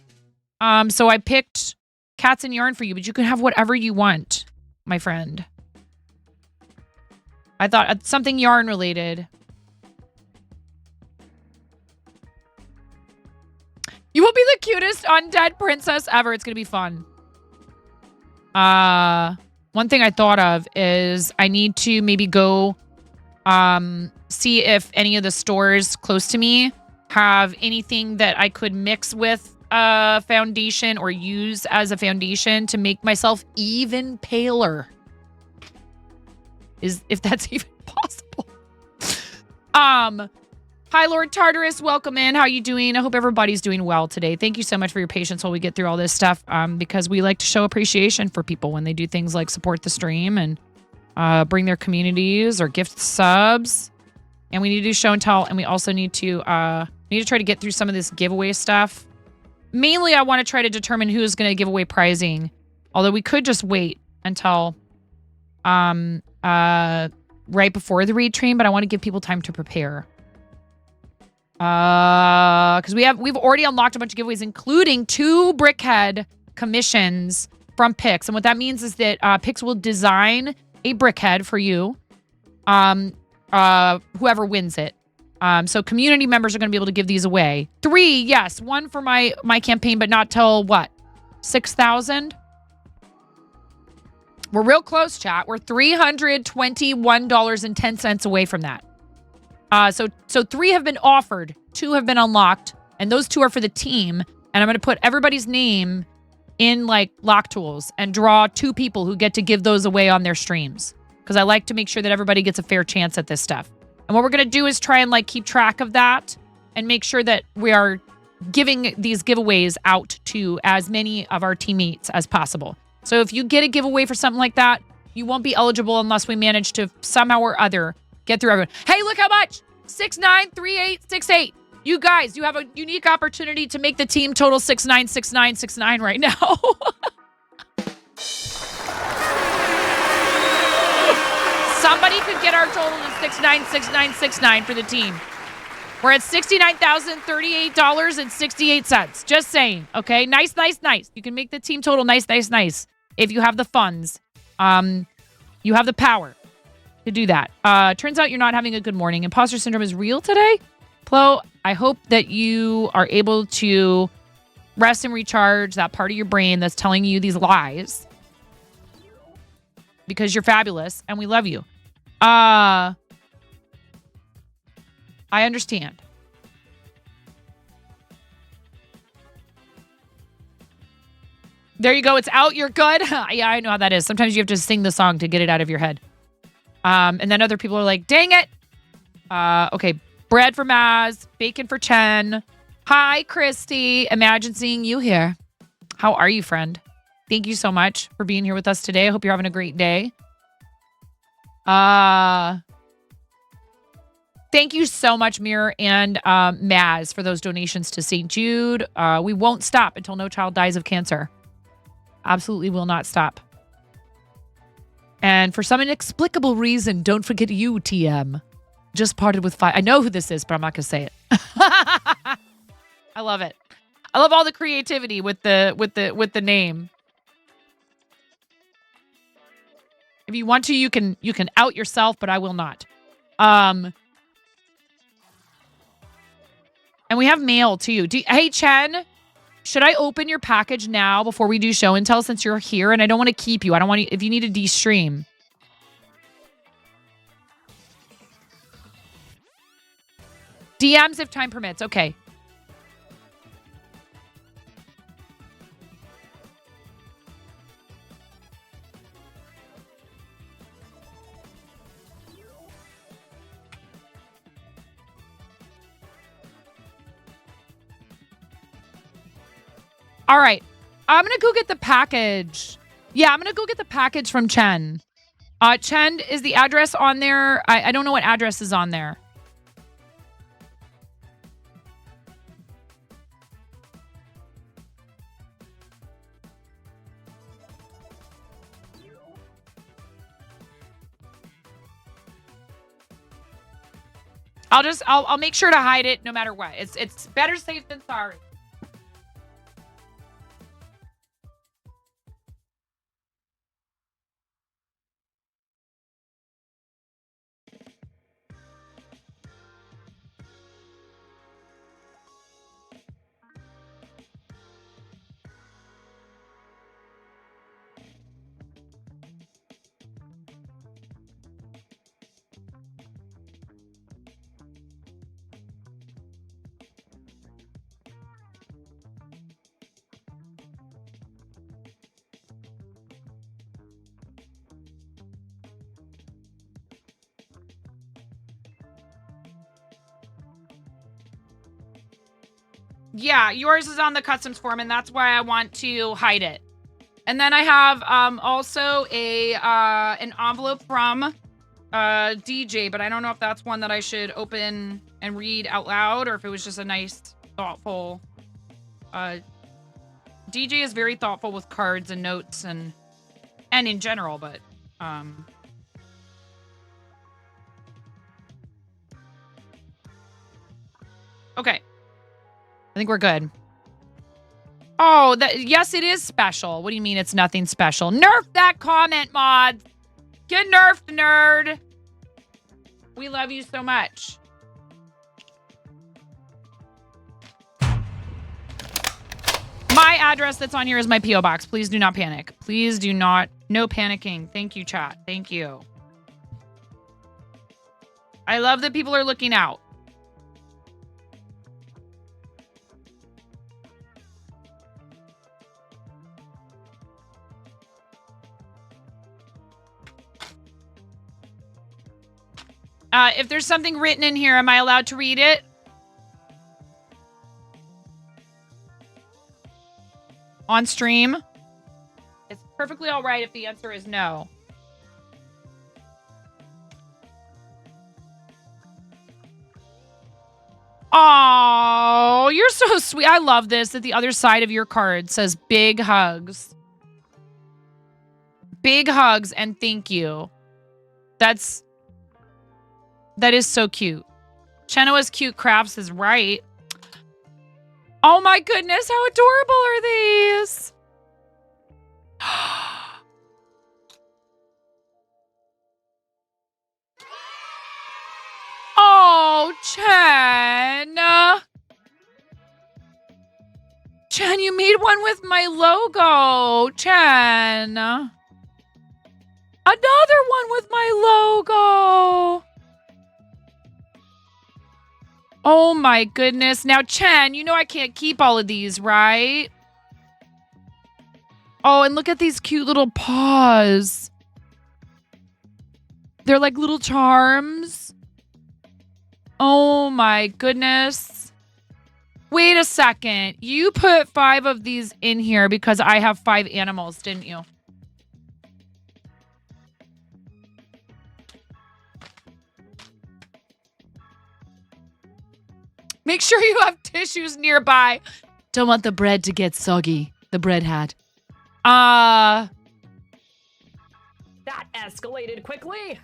So I picked cats and yarn for you, but you can have whatever you want, my friend. I thought something yarn related. You will be the cutest undead princess ever. It's going to be fun. One thing I thought of is I need to maybe go see if any of the stores close to me have anything that I could mix with a foundation or use as a foundation to make myself even paler. If that's even possible. Hi, Lord Tartarus. Welcome in. How you doing? I hope everybody's doing well today. Thank you so much for your patience while we get through all this stuff, because we like to show appreciation for people when they do things like support the stream and bring their communities or gift subs. And we need to do show and tell, and we also need to try to get through some of this giveaway stuff. Mainly, I want to try to determine who's going to give away prizing, although we could just wait until right before the raid train, but I want to give people time to prepare. Because we've already unlocked a bunch of giveaways, including 2 Brickhead commissions from Pix. And what that means is that Pix will design a Brickhead for you, whoever wins it. So community members are going to be able to give these away. 3, yes, 1 for my campaign, but not till what? 6,000? We're real close, chat. We're $321.10 away from that. So 3 have been offered, 2 have been unlocked, and those 2 are for the team. And I'm going to put everybody's name in like lock tools and draw 2 people who get to give those away on their streams, because I like to make sure that everybody gets a fair chance at this stuff. And what we're going to do is try and like keep track of that and make sure that we are giving these giveaways out to as many of our teammates as possible. So if you get a giveaway for something like that, you won't be eligible unless we manage to somehow or other get through everyone. Hey, look how much! 693868. You guys, you have a unique opportunity to make the team total 696969 right now. Somebody could get our total to 696969 for the team. We're at $69,038.68. Just saying. Okay, nice. You can make the team total nice. If you have the funds, you have the power to do that. Turns out you're not having a good morning. Imposter syndrome is real today. Plo, I hope that you are able to rest and recharge that part of your brain that's telling you these lies, because you're fabulous and we love you. I understand. There you go. It's out. You're good. Yeah, I know how that is. Sometimes you have to sing the song to get it out of your head. And then other people are like, dang it. Okay. Bread for Maz. Bacon for Chen. Hi, Christy. Imagine seeing you here. How are you, friend? Thank you so much for being here with us today. I hope you're having a great day. Thank you so much, Mirror and Maz, for those donations to St. Jude. We won't stop until no child dies of cancer. Absolutely will not stop. And for some inexplicable reason, don't forget you, TM. Just parted with 5. I know who this is, but I'm not gonna say it. I love it. I love all the creativity with the name. If you want to, you can out yourself, but I will not. And we have mail too. Hey Chen, should I open your package now before we do show and tell since you're here? And I don't want to keep you. I don't want to, if you need to de-stream. DMs if time permits. Okay. All right. I'm going to go get the package. Yeah, I'm going to go get the package from Chen. Chen, is the address on there? I don't know what address is on there. I'll make sure to hide it no matter what. It's better safe than sorry. Yeah, yours is on the customs form, and that's why I want to hide it. And then I have also an envelope from DJ, but I don't know if that's one that I should open and read out loud, or if it was just a nice, thoughtful. DJ is very thoughtful with cards and notes and in general, but okay. I think we're good. Oh, yes, it is special. What do you mean it's nothing special? Nerf that comment, mods. Get nerfed, nerd. We love you so much. My address that's on here is my P.O. box. Please do not panic. Please do not. No panicking. Thank you, chat. Thank you. I love that people are looking out. If there's something written in here, am I allowed to read it? On stream? It's perfectly all right if the answer is no. Oh, you're so sweet. I love this, that the other side of your card says big hugs. Big hugs and thank you. That is so cute. Chenoa's Cute Crafts is right. Oh my goodness, how adorable are these? Oh, Chen. Chen, you made one with my logo. Chen. Another one with my logo. Oh my goodness. Now, Chen, you know I can't keep all of these, right? Oh, and look at these cute little paws. They're like little charms. Oh my goodness. Wait a second. You put 5 of these in here because I have 5 animals, didn't you? Make sure you have tissues nearby. Don't want the bread to get soggy. The bread hat. That escalated quickly.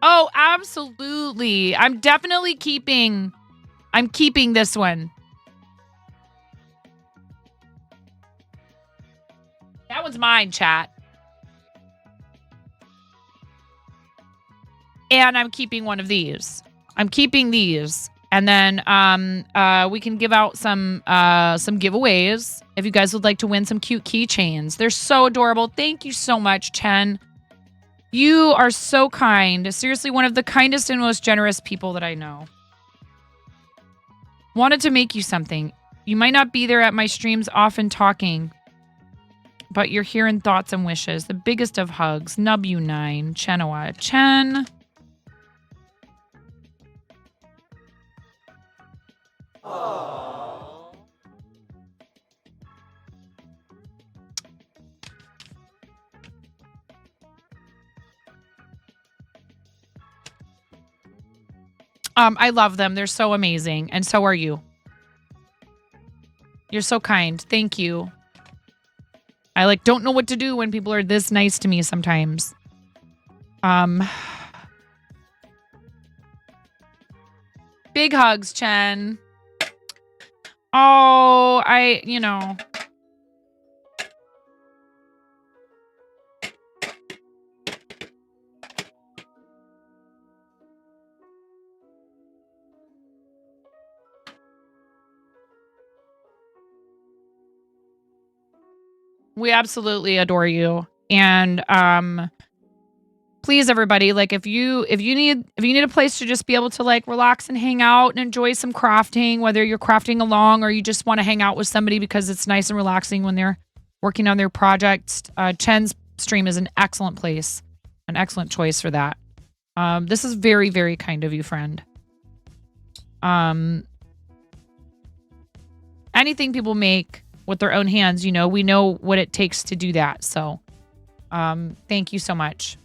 Oh, absolutely. I'm keeping this one. That one's mine, chat. And I'm keeping one of these. I'm keeping these. And then we can give out some giveaways if you guys would like to win some cute keychains. They're so adorable. Thank you so much, Chen. You are so kind. Seriously, one of the kindest and most generous people that I know. Wanted to make you something. You might not be there at my streams often talking, but you're here in thoughts and wishes. The biggest of hugs. Nub you 9. Chenoa. Chen. I love them. They're so amazing. And so are you. You're so kind. Thank you. I don't know what to do when people are this nice to me sometimes. Big hugs, Chen. Oh, we absolutely adore you. And please, everybody, if you need a place to just be able to relax and hang out and enjoy some crafting, whether you're crafting along or you just want to hang out with somebody because it's nice and relaxing when they're working on their projects, Chen's stream is an excellent place, an excellent choice for that. This is very, very kind of you, friend. Anything people make with their own hands, we know what it takes to do that. So, thank you so much.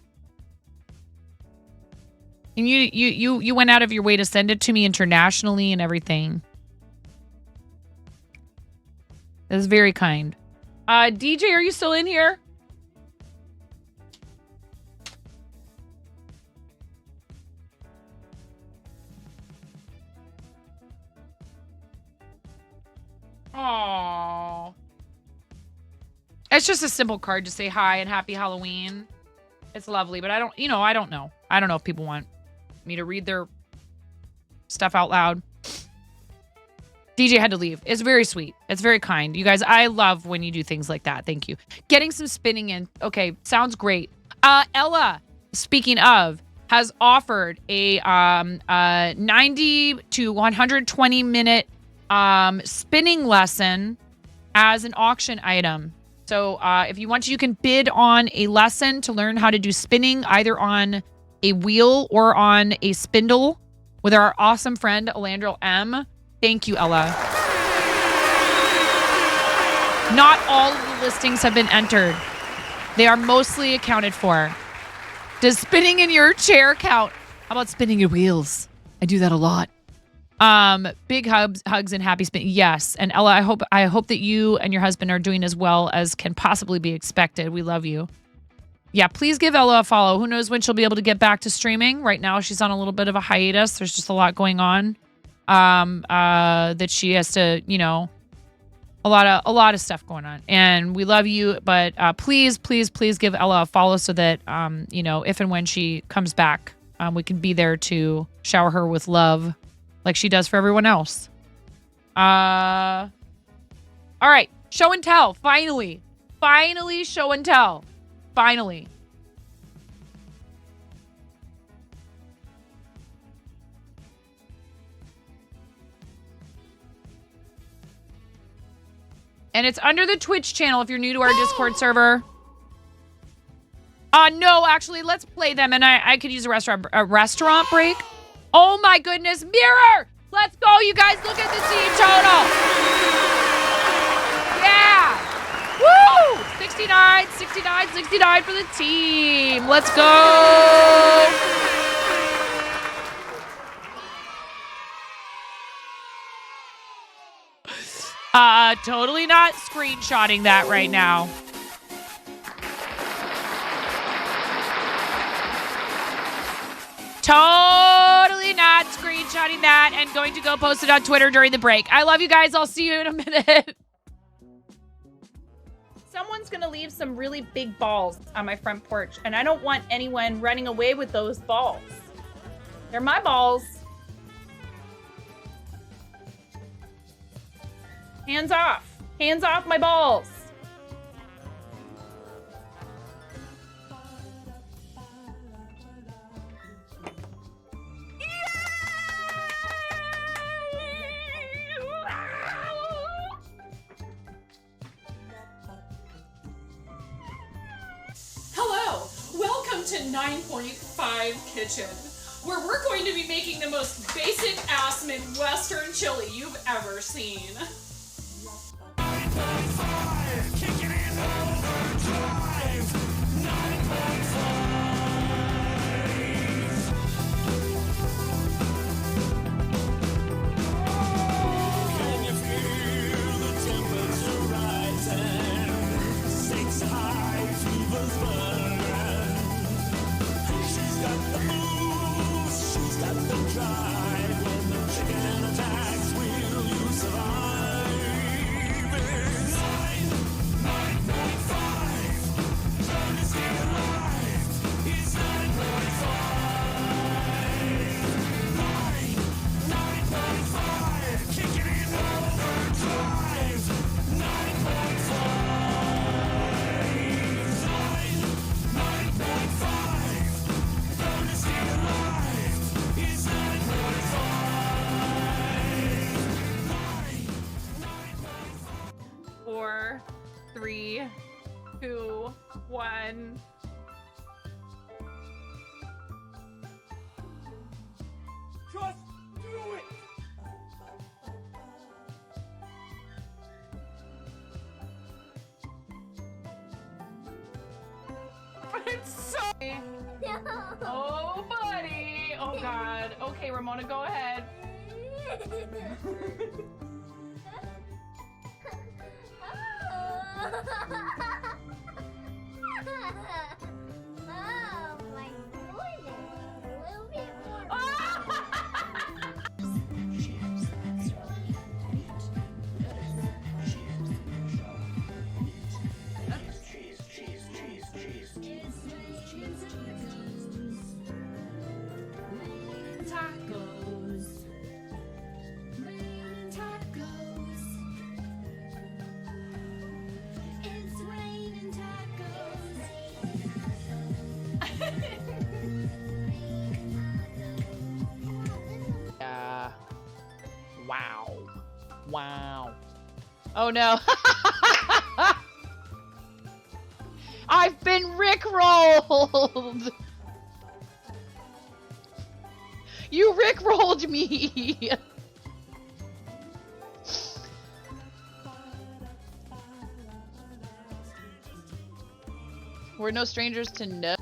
And you went out of your way to send it to me internationally and everything. That's very kind. DJ, are you still in here? Aww. It's just a simple card to say hi and happy Halloween. It's lovely, but I don't know. I don't know if people want me to read their stuff out loud. DJ had to leave. It's very sweet. It's very kind. You guys, I love when you do things like that. Thank you. Getting some spinning in. Okay, sounds great. Ella, speaking of, has offered a 90 to 120 minute spinning lesson as an auction item. So if you want to, you can bid on a lesson to learn how to do spinning either on a wheel or on a spindle with our awesome friend, Alandro M. Thank you, Ella. Not all of the listings have been entered. They are mostly accounted for. Does spinning in your chair count? How about spinning your wheels? I do that a lot. Big hugs and happy spin. Yes. And Ella, I hope that you and your husband are doing as well as can possibly be expected. We love you. Yeah, please give Ella a follow. Who knows when she'll be able to get back to streaming. Right now, she's on a little bit of a hiatus. There's just a lot going on. That she has to, a lot of stuff going on. And we love you, but please give Ella a follow so that if and when she comes back, we can be there to shower her with love like she does for everyone else. All right, show and tell. Finally show and tell. Finally. And it's under the Twitch channel if you're new to our Discord server. No, actually, let's play them. And I could use a restaurant break. Oh my goodness, Mirror! Let's go, you guys. Look at the team total. Yeah! Woo! 69 for the team. Let's go! Totally not screenshotting that right now. Totally not screenshotting that and going to go post it on Twitter during the break. I love you guys. I'll see you in a minute. Someone's gonna leave some really big balls on my front porch, and I don't want anyone running away with those balls. They're my balls. Hands off. Hands off my balls. Hello, welcome to 9.5 Kitchen, where we're going to be making the most basic ass Midwestern chili you've ever seen. Four, three, two, one. Just do it! It's so. Oh, buddy. Oh, God. Okay, Ramona, go ahead. Oh my goodness. A little bit more. Tacos. Tacos. It's raining tacos. Yeah. Wow. Wow. Oh no. I've been rickrolled. You rickrolled me. We're no strangers to no.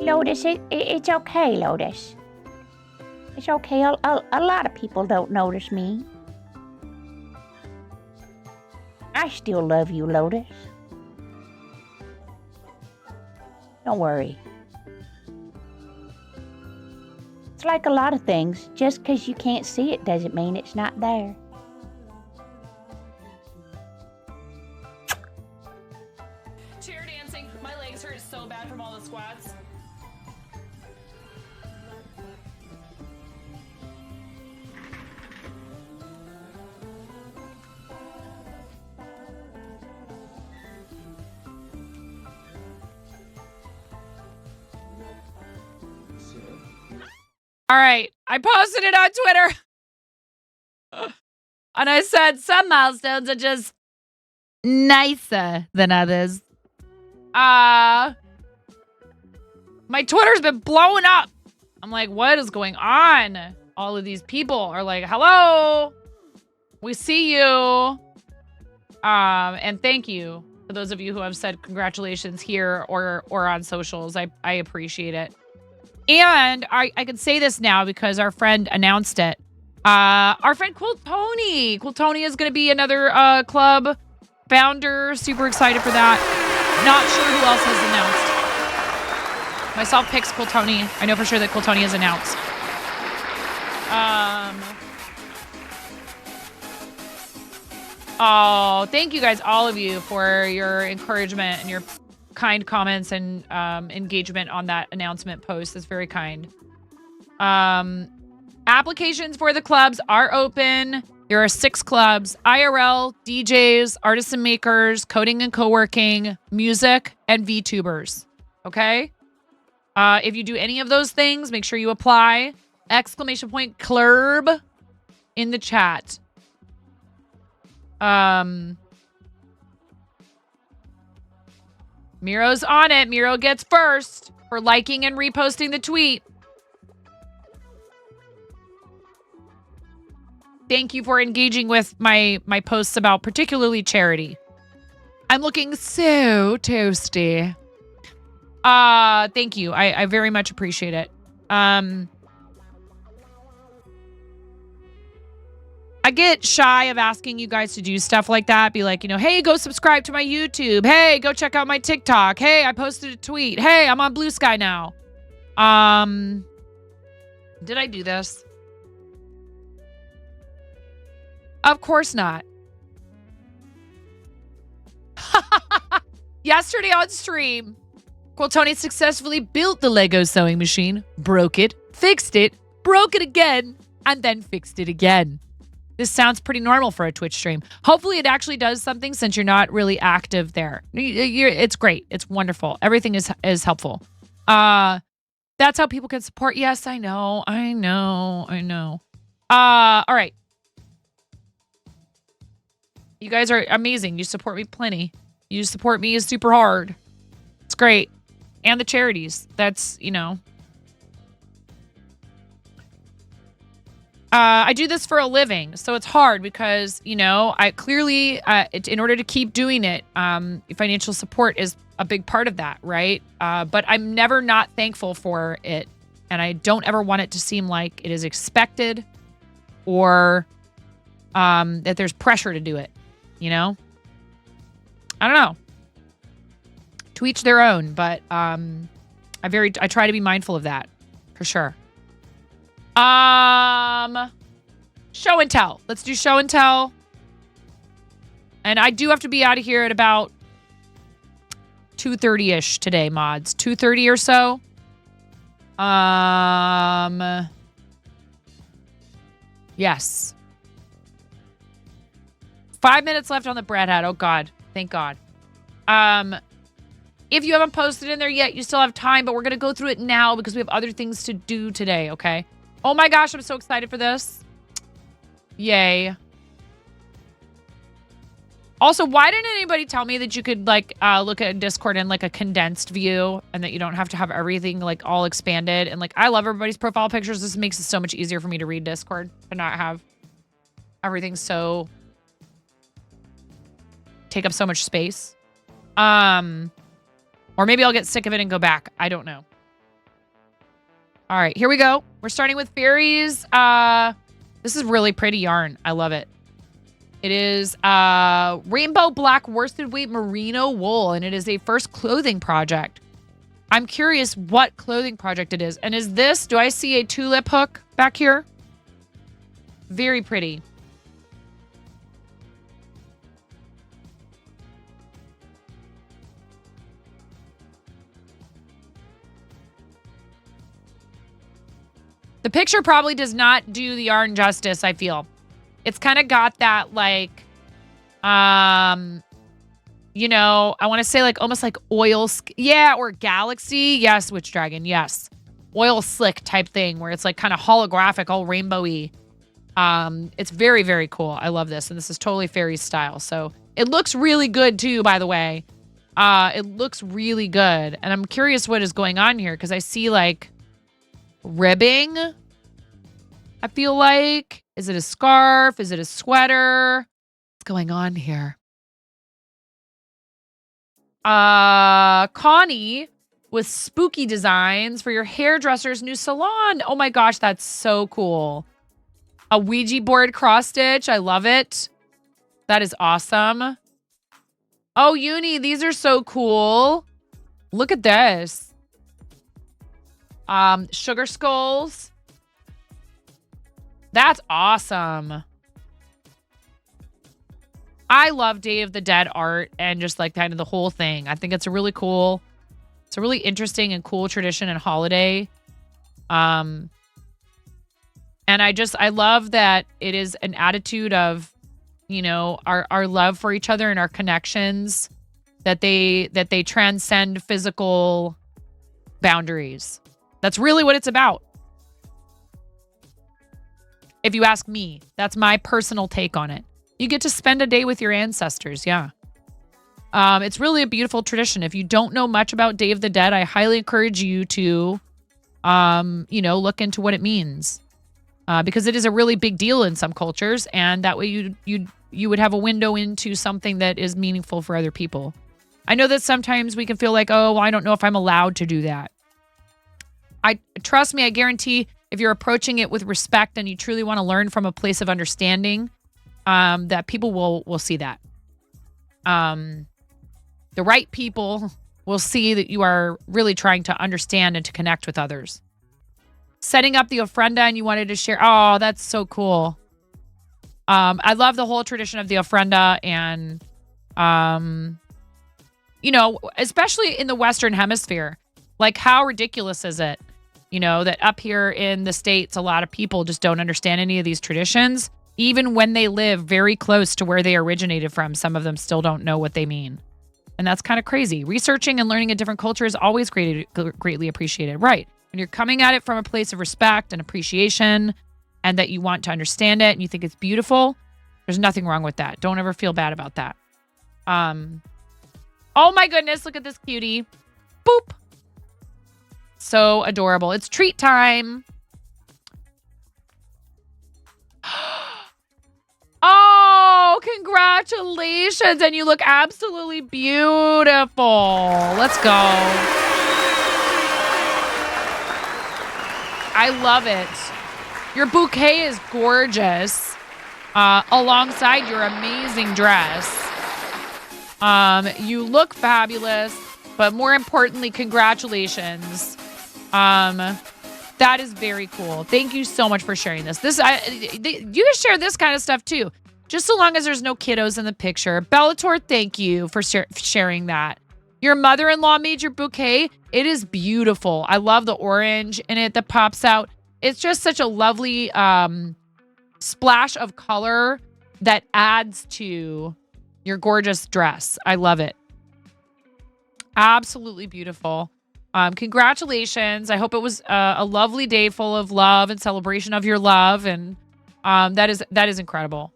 Lotus, it's okay, Lotus. It's okay. A lot of people don't notice me. I still love you, Lotus. Don't worry. It's like a lot of things. Just 'cause you can't see it doesn't mean it's not there. Chair dancing. My legs hurt so bad from all the squats. All right. I posted it on Twitter. And I said some milestones are just nicer than others. My Twitter's been blowing up. I'm like, what is going on? All of these people are like, hello, we see you. And thank you for those of you who have said congratulations here or on socials. I appreciate it. And I can say this now because our friend announced it. Our friend Cool Tony is going to be another club founder. Super excited for that. Not sure who else has announced. Myself picks Cool Tony. I know for sure that Cool Tony has announced. Oh, thank you guys, all of you, for your encouragement and your kind comments and engagement on that announcement post. That's very kind. Applications for the clubs are open. There are 6 clubs: IRL, DJs, artists and makers, coding and co-working, music, and VTubers. Okay? If you do any of those things, make sure you apply. ! Club in the chat. Miro's on it. Miro gets first for liking and reposting the tweet. Thank you for engaging with my posts about particularly charity. I'm looking so toasty. Thank you. I very much appreciate it. I get shy of asking you guys to do stuff like that. Be like, hey, go subscribe to my YouTube. Hey, go check out my TikTok. Hey, I posted a tweet. Hey, I'm on Blue Sky now. Did I do this? Of course not. Yesterday on stream, Cool Tony successfully built the Lego sewing machine, broke it, fixed it, broke it again, and then fixed it again. This sounds pretty normal for a Twitch stream. Hopefully it actually does something since you're not really active there. It's great. It's wonderful. Everything is helpful. That's how people can support. Yes, I know. All right. You guys are amazing. You support me plenty. You support me super hard. It's great. And the charities. That's, I do this for a living, so it's hard because, I clearly, in order to keep doing it, financial support is a big part of that, right? But I'm never not thankful for it, and I don't ever want it to seem like it is expected or that there's pressure to do it, I don't know. To each their own, but I try to be mindful of that, for sure. Show and tell. Let's do show and tell. And I do have to be out of here at about 2:30-ish today, mods. 2:30 or so. Yes. 5 minutes left on the bread hat. Oh, God. Thank God. If you haven't posted in there yet, you still have time, but we're going to go through it now because we have other things to do today, okay? Oh my gosh, I'm so excited for this. Yay. Also, why didn't anybody tell me that you could look at Discord in a condensed view and that you don't have to have everything all expanded? And I love everybody's profile pictures. This makes it so much easier for me to read Discord and not have everything take up so much space. Or maybe I'll get sick of it and go back. I don't know. All right, here we go. We're starting with fairies. This is really pretty yarn. I love it. It is rainbow black worsted weight merino wool, and it is a first clothing project. I'm curious what clothing project it is. And is this, do I see a tulip hook back here? Very pretty. The picture probably does not do the yarn justice, I feel. It's kind of got that I want to say almost like oil. Yeah, or galaxy. Yes, witch dragon. Yes. oil slick type thing where it's like kind of holographic, all rainbowy. It's very, very cool. I love this. And this is totally fairy style. So it looks really good too, by the way. It looks really good. And I'm curious what is going on here because I see like ribbing. I feel like, is it a scarf? Is it a sweater? What's going on here? Connie with spooky designs for your hairdresser's new salon. Oh my gosh, that's so cool. A Ouija board cross stitch. I love it. That is awesome. Oh, Uni, these are so cool. Look at this. Sugar skulls. That's awesome. I love Day of the Dead art and just like kind of the whole thing. I think it's a really cool, it's a really interesting and cool tradition and holiday. And I love that it is an attitude of, you know, our love for each other and our connections, that they transcend physical boundaries. That's really what it's about. If you ask me, that's my personal take on it. You get to spend a day with your ancestors. Yeah. It's really a beautiful tradition. If you don't know much about Day of the Dead, I highly encourage you to, you know, look into what it means. Because it is a really big deal in some cultures. And that way you would have a window into something that is meaningful for other people. I know that sometimes we can feel like, oh, well, I don't know if I'm allowed to do that. Trust me, I guarantee if you're approaching it with respect and you truly want to learn from a place of understanding, that people will see that. The right people will see that you are really trying to understand and to connect with others. Setting up the ofrenda and you wanted to share. Oh, that's so cool. I love the whole tradition of the ofrenda and, you know, especially in the Western Hemisphere. Like, how ridiculous is it? You know, that up here in the States, a lot of people just don't understand any of these traditions. Even when they live very close to where they originated from, some of them still don't know what they mean. And that's kind of crazy. Researching and learning a different culture is always greatly appreciated. Right. When you're coming at it from a place of respect and appreciation and that you want to understand it and you think it's beautiful, there's nothing wrong with that. Don't ever feel bad about that. Oh my goodness, look at this cutie. Boop. So adorable. It's treat time. Oh, congratulations. And you look absolutely beautiful. Let's go. I love it. Your bouquet is gorgeous. Alongside your amazing dress. You look fabulous, but more importantly, congratulations. That is very cool. Thank you so much for sharing this. You can share this kind of stuff too, just so long as there's no kiddos in the picture. Bellator, thank you for sharing that. Your mother-in-law made your bouquet. It is beautiful. I love the orange in it that pops out. It's just such a lovely splash of color that adds to your gorgeous dress. I love it. Absolutely beautiful. Congratulations. I hope it was a lovely day full of love and celebration of your love. And that is incredible.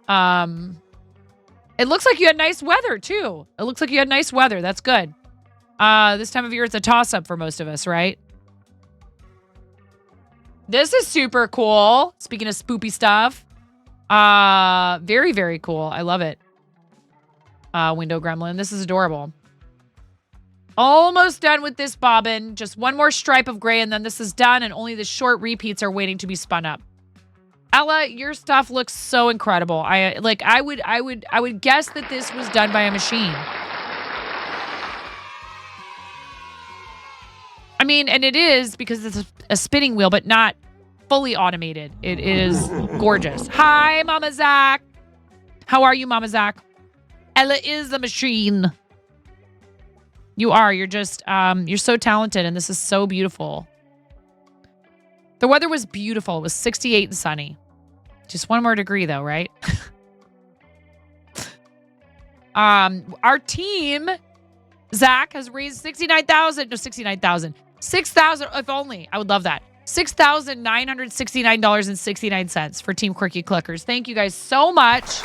It looks like you had nice weather too. It looks like you had nice weather. That's good. This time of year, it's a toss-up for most of us, right? This is super cool. Speaking of spoopy stuff. Very, very cool. I love it. Window gremlin. This is adorable. Almost done with this bobbin. Just one more stripe of gray and then this is done and only the short repeats are waiting to be spun up. Ella, your stuff looks so incredible. I would guess that this was done by a machine. I mean, and it is because it's a spinning wheel, but not fully automated. It is gorgeous. Hi, Mama Zach. How are you, Mama Zach? Ella is a machine. You are. You're just, you're so talented, and this is so beautiful. The weather was beautiful. It was 68 and sunny. Just one more degree, though, right? Our team, Zach, has raised $69,000. $6,000, if only. I would love that. $6,969.69 for Team Quirky Cluckers. Thank you guys so much.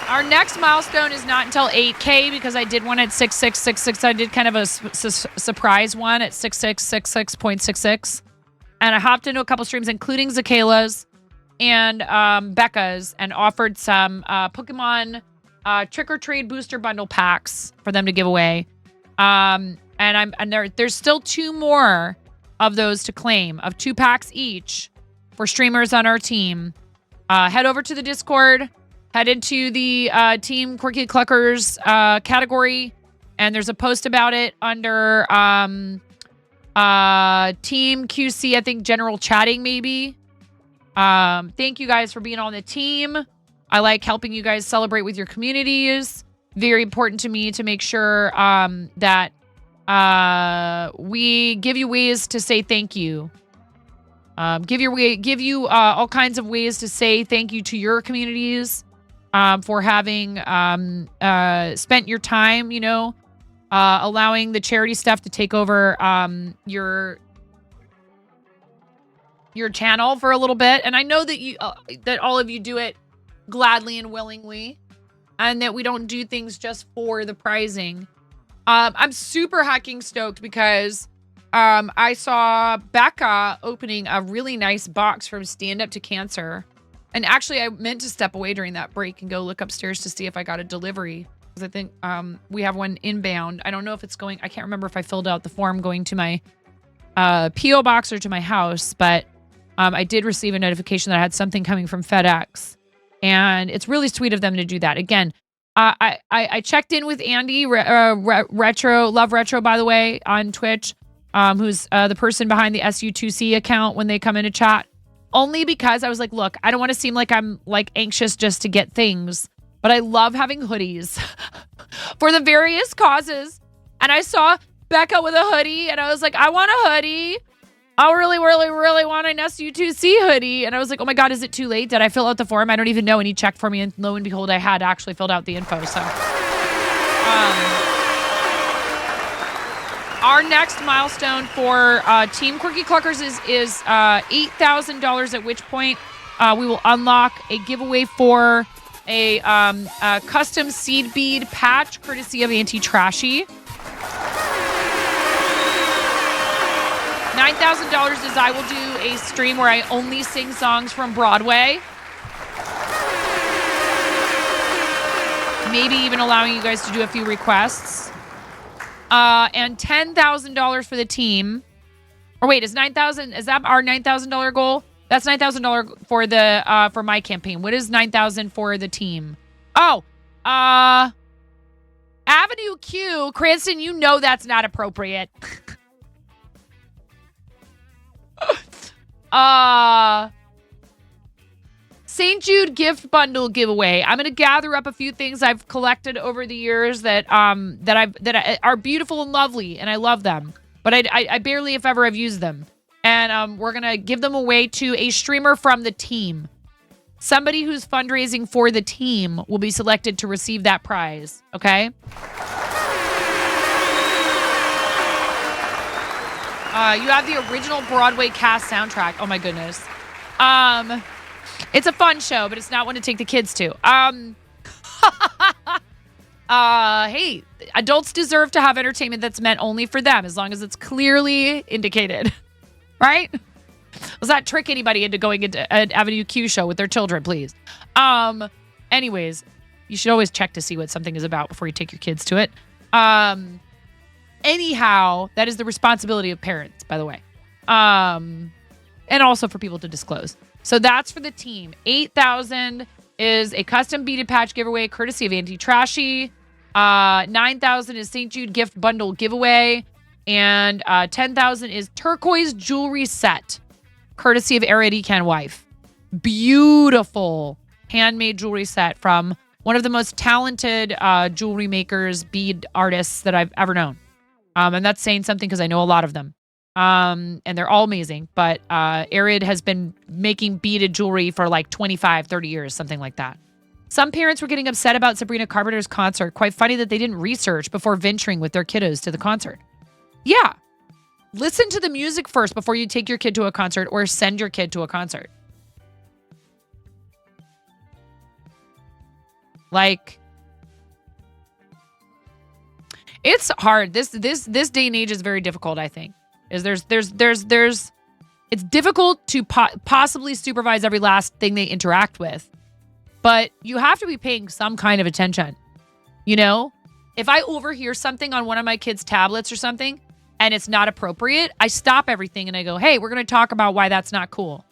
Our next milestone is not until 8K because I did one at 6666. I did kind of a surprise one at 6666.66. And I hopped into a couple streams, including Zakayla's and Becca's, and offered some Pokemon Trick or Trade booster bundle packs for them to give away. And there's still 2 more of those to claim, of 2 packs each for streamers on our team. Head over to the Discord. Head into the Team Quirky Cluckers category, and there's a post about it under Team QC, I think general chatting maybe. Thank you guys for being on the team. I like helping you guys celebrate with your communities. Very important to me to make sure that we give you ways to say thank you. Give you all kinds of ways to say thank you to your communities. For having spent your time, allowing the charity stuff to take over your channel for a little bit. And I know that that all of you do it gladly and willingly, and that we don't do things just for the prizing. I'm super hacking stoked because I saw Becca opening a really nice box from Stand Up to Cancer. And actually, I meant to step away during that break and go look upstairs to see if I got a delivery. Because I think we have one inbound. I don't know if it's going... I can't remember if I filled out the form going to my P.O. box or to my house. But I did receive a notification that I had something coming from FedEx. And it's really sweet of them to do that. Again, I checked in with Andy, Retro, Love Retro, by the way, on Twitch. Who's the person behind the SU2C account when they come in to chat. Only because I was like, look, I don't want to seem like I'm like anxious just to get things, but I love having hoodies for the various causes. And I saw Becca with a hoodie and I was like, I want a hoodie. I really, really, really want an SU2C hoodie. And I was like, oh my God, is it too late? Did I fill out the form? I don't even know. And he checked for me and lo and behold, I had actually filled out the info. So, our next milestone for Team Quirky Cluckers is $8,000, at which point we will unlock a giveaway for a custom seed bead patch courtesy of Auntie Trashy. $9,000 is I will do a stream where I only sing songs from Broadway. Maybe even allowing you guys to do a few requests. And $10,000 for the team. Or wait, is that our $9,000 goal? That's $9,000 for the for my campaign. What is $9,000 for the team? Oh, Avenue Q, Cranston, you know that's not appropriate. St. Jude gift bundle giveaway. I'm gonna gather up a few things I've collected over the years that are beautiful and lovely, and I love them. But I barely, if ever, have used them. And we're gonna give them away to a streamer from the team. Somebody who's fundraising for the team will be selected to receive that prize. Okay. You have the original Broadway cast soundtrack. Oh my goodness. It's a fun show, but it's not one to take the kids to. Hey, adults deserve to have entertainment that's meant only for them, as long as it's clearly indicated. Right? Let's not trick anybody into going into an Avenue Q show with their children, please. Anyways, you should always check to see what something is about before you take your kids to it. Anyhow, that is the responsibility of parents, by the way. And also for people to disclose. So that's for the team. 8,000 is a custom beaded patch giveaway courtesy of Auntie Trashy. 9,000 is St. Jude gift bundle giveaway. And 10,000 is turquoise jewelry set courtesy of Ariady Can Wife. Beautiful handmade jewelry set from one of the most talented jewelry makers, bead artists that I've ever known. And that's saying something because I know a lot of them. And they're all amazing. But Arid has been making beaded jewelry for like 25, 30 years, something like that. Some parents were getting upset about Sabrina Carpenter's concert. Quite funny that they didn't research before venturing with their kiddos to the concert. Yeah. Listen to the music first before you take your kid to a concert or send your kid to a concert. Like, it's hard. This day and age is very difficult, I think. Is it's difficult to possibly supervise every last thing they interact with. But you have to be paying some kind of attention. You know, if I overhear something on one of my kids' tablets or something and it's not appropriate, I stop everything and I go, hey, we're going to talk about why that's not cool.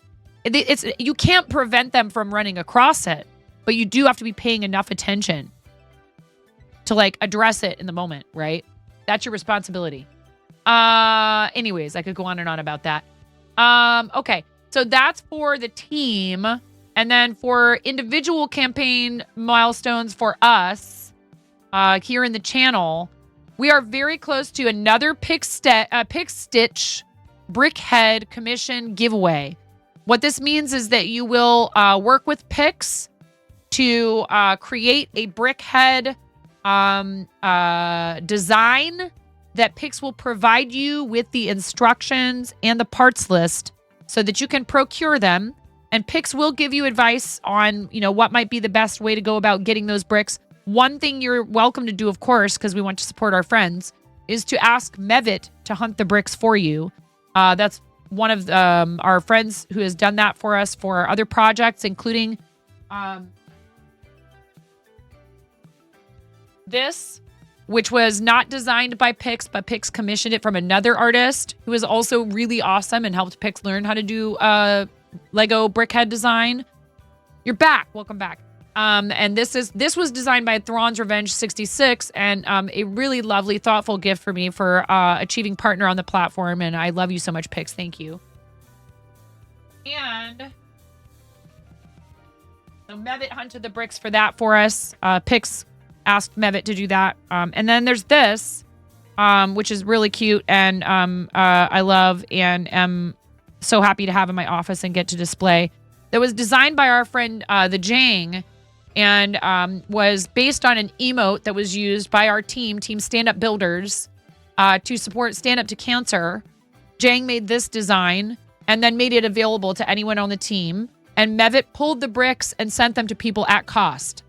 You can't prevent them from running across it, but you do have to be paying enough attention to like address it in the moment, right? That's your responsibility. Anyways, I could go on and on about that. Okay. So that's for the team. And then for individual campaign milestones for us here in the channel, we are very close to another Pick Stitch Brickhead Commission giveaway. What this means is that you will work with Pix to create a brickhead design that Pix will provide you with the instructions and the parts list so that you can procure them. And Pix will give you advice on, you know, what might be the best way to go about getting those bricks. One thing you're welcome to do, of course, because we want to support our friends, is to ask Mevit to hunt the bricks for you. That's one of our friends who has done that for us for other projects, including this, which was not designed by Pix, but Pix commissioned it from another artist who is also really awesome and helped Pix learn how to do Lego brickhead design. You're back. Welcome back. And this was designed by Thrawn's Revenge 66 and a really lovely, thoughtful gift for me for achieving partner on the platform. And I love you so much, Pix. Thank you. And so Mevit hunted the bricks for that for us. Pix asked Mevit to do that. And then there's this, which is really cute and I love and am so happy to have in my office and get to display. That was designed by our friend the Jang and was based on an emote that was used by our team Stand Up Builders, to support Stand Up to Cancer. Jang made this design and then made it available to anyone on the team. And Mevit pulled the bricks and sent them to people at cost.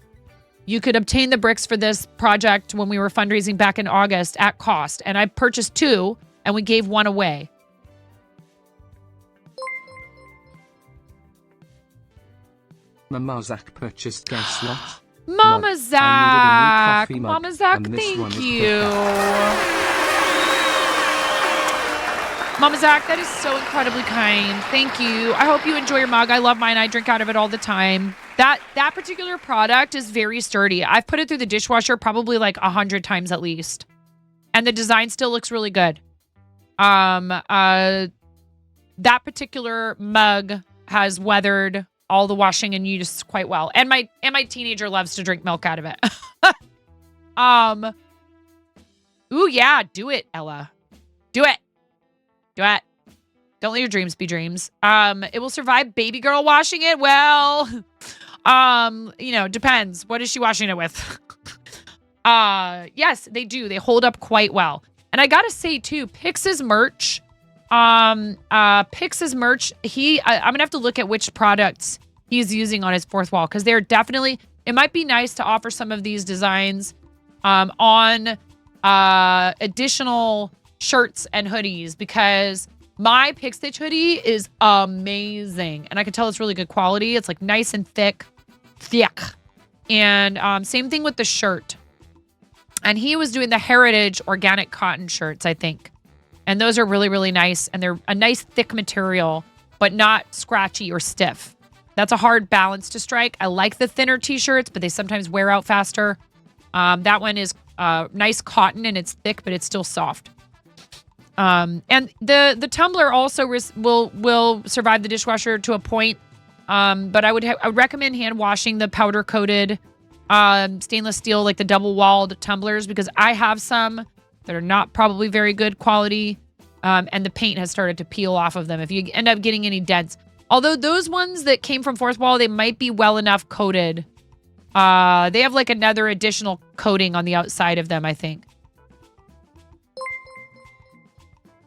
You could obtain the bricks for this project when we were fundraising back in August at cost. And I purchased 2 and we gave 1 away. Mama Zach purchased guess what? Mama Mug. Zach. I needed a new coffee mug, Mama Zach, and this thank one is you. perfect. Mama Zach, that is so incredibly kind. Thank you. I hope you enjoy your mug. I love mine. I drink out of it all the time. That particular product is very sturdy. I've put it through the dishwasher probably like 100 times at least. And the design still looks really good. That particular mug has weathered all the washing and use quite well. And my teenager loves to drink milk out of it. Ooh, yeah, do it, Ella. Do it. Do it. Don't let your dreams be dreams. It will survive baby girl washing it. Well, depends. What is she washing it with? Yes, they do. They hold up quite well. And I gotta say too, Pix's merch, I'm gonna have to look at which products he's using on his fourth wall because they're definitely, it might be nice to offer some of these designs on additional shirts and hoodies because my Pick Stitch hoodie is amazing and I can tell it's really good quality. It's like nice and thick. And same thing with the shirt. And he was doing the Heritage organic cotton shirts, I think. And those are really, really nice. And they're a nice thick material, but not scratchy or stiff. That's a hard balance to strike. I like the thinner t-shirts, but they sometimes wear out faster. That one is nice cotton and it's thick, but it's still soft. And the tumbler also will survive the dishwasher to a point. But I would recommend hand washing the powder coated stainless steel, like the double walled tumblers, because I have some that are not probably very good quality. And the paint has started to peel off of them if you end up getting any dents. Although those ones that came from fourth wall, they might be well enough coated They have like another additional coating on the outside of them, I think.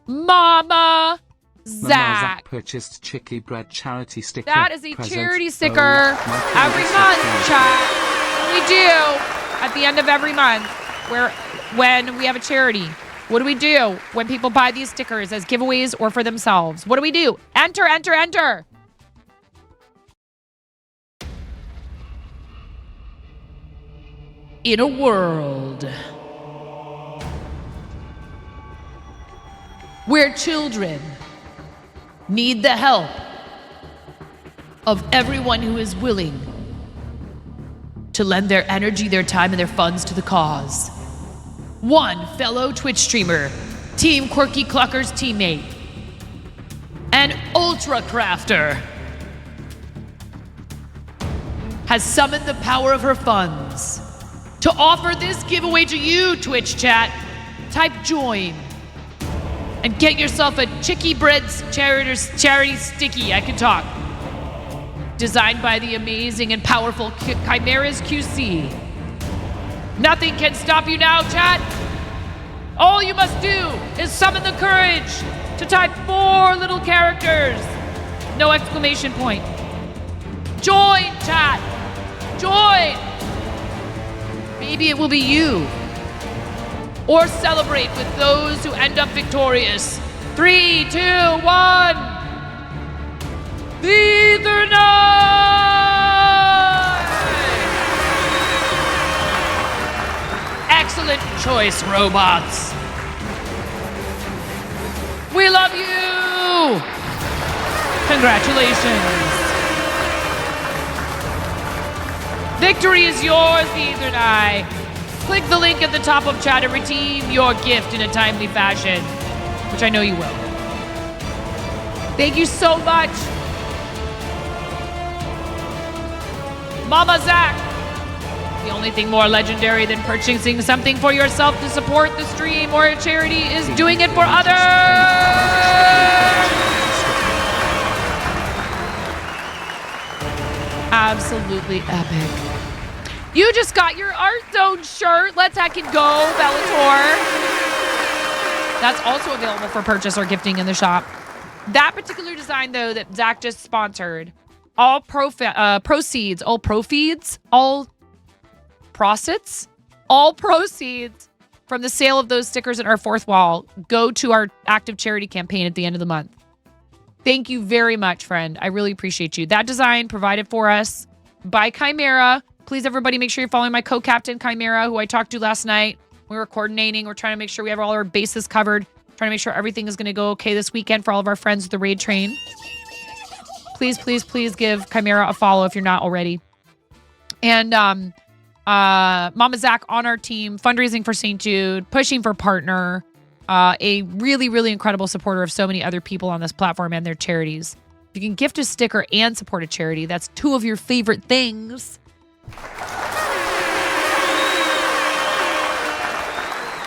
Mama Mama Zach. Zach purchased Chicky Bread charity sticker. That is a present. charity Oh, sticker my every goodness, month, it's chat. We do at the end of every month when we have a charity. What do we do when people buy these stickers as giveaways or for themselves? What do we do? Enter, enter, enter. In a world where children need the help of everyone who is willing to lend their energy, their time, and their funds to the cause. One fellow Twitch streamer, Team Quirky Clucker's teammate, an ultra crafter, has summoned the power of her funds to offer this giveaway to you, Twitch chat. Type join and get yourself a Chicky Bread's charity sticky. I can talk. Designed by the amazing and powerful Chimera's QC. Nothing can stop you now, chat. All you must do is summon the courage to type 4 little characters. No exclamation point. Join, chat. Join. Maybe it will be you. Or celebrate with those who end up victorious. 3, 2, 1. The Ethernight! Excellent choice, robots. We love you! Congratulations. Victory is yours, the Ethernight. Click the link at the top of chat and redeem your gift in a timely fashion, which I know you will. Thank you so much. Mama Zach. The only thing more legendary than purchasing something for yourself to support the stream or a charity is doing it for others. Absolutely epic. You just got your Art Zone shirt. Let's heckin' go, Bellator. That's also available for purchase or gifting in the shop. That particular design, though, that Zach just sponsored, all proceeds from the sale of those stickers at our fourth wall go to our active charity campaign at the end of the month. Thank you very much, friend. I really appreciate you. That design provided for us by Chimera. Please, everybody, make sure you're following my co-captain, Chimera, who I talked to last night. We were coordinating. We're trying to make sure we have all our bases covered. Trying to make sure everything is going to go okay this weekend for all of our friends with the raid train. Please, please, please give Chimera a follow if you're not already. And Mama Zach on our team, fundraising for St. Jude, pushing for partner, a really, really incredible supporter of so many other people on this platform and their charities. If you can gift a sticker and support a charity, that's 2 of your favorite things.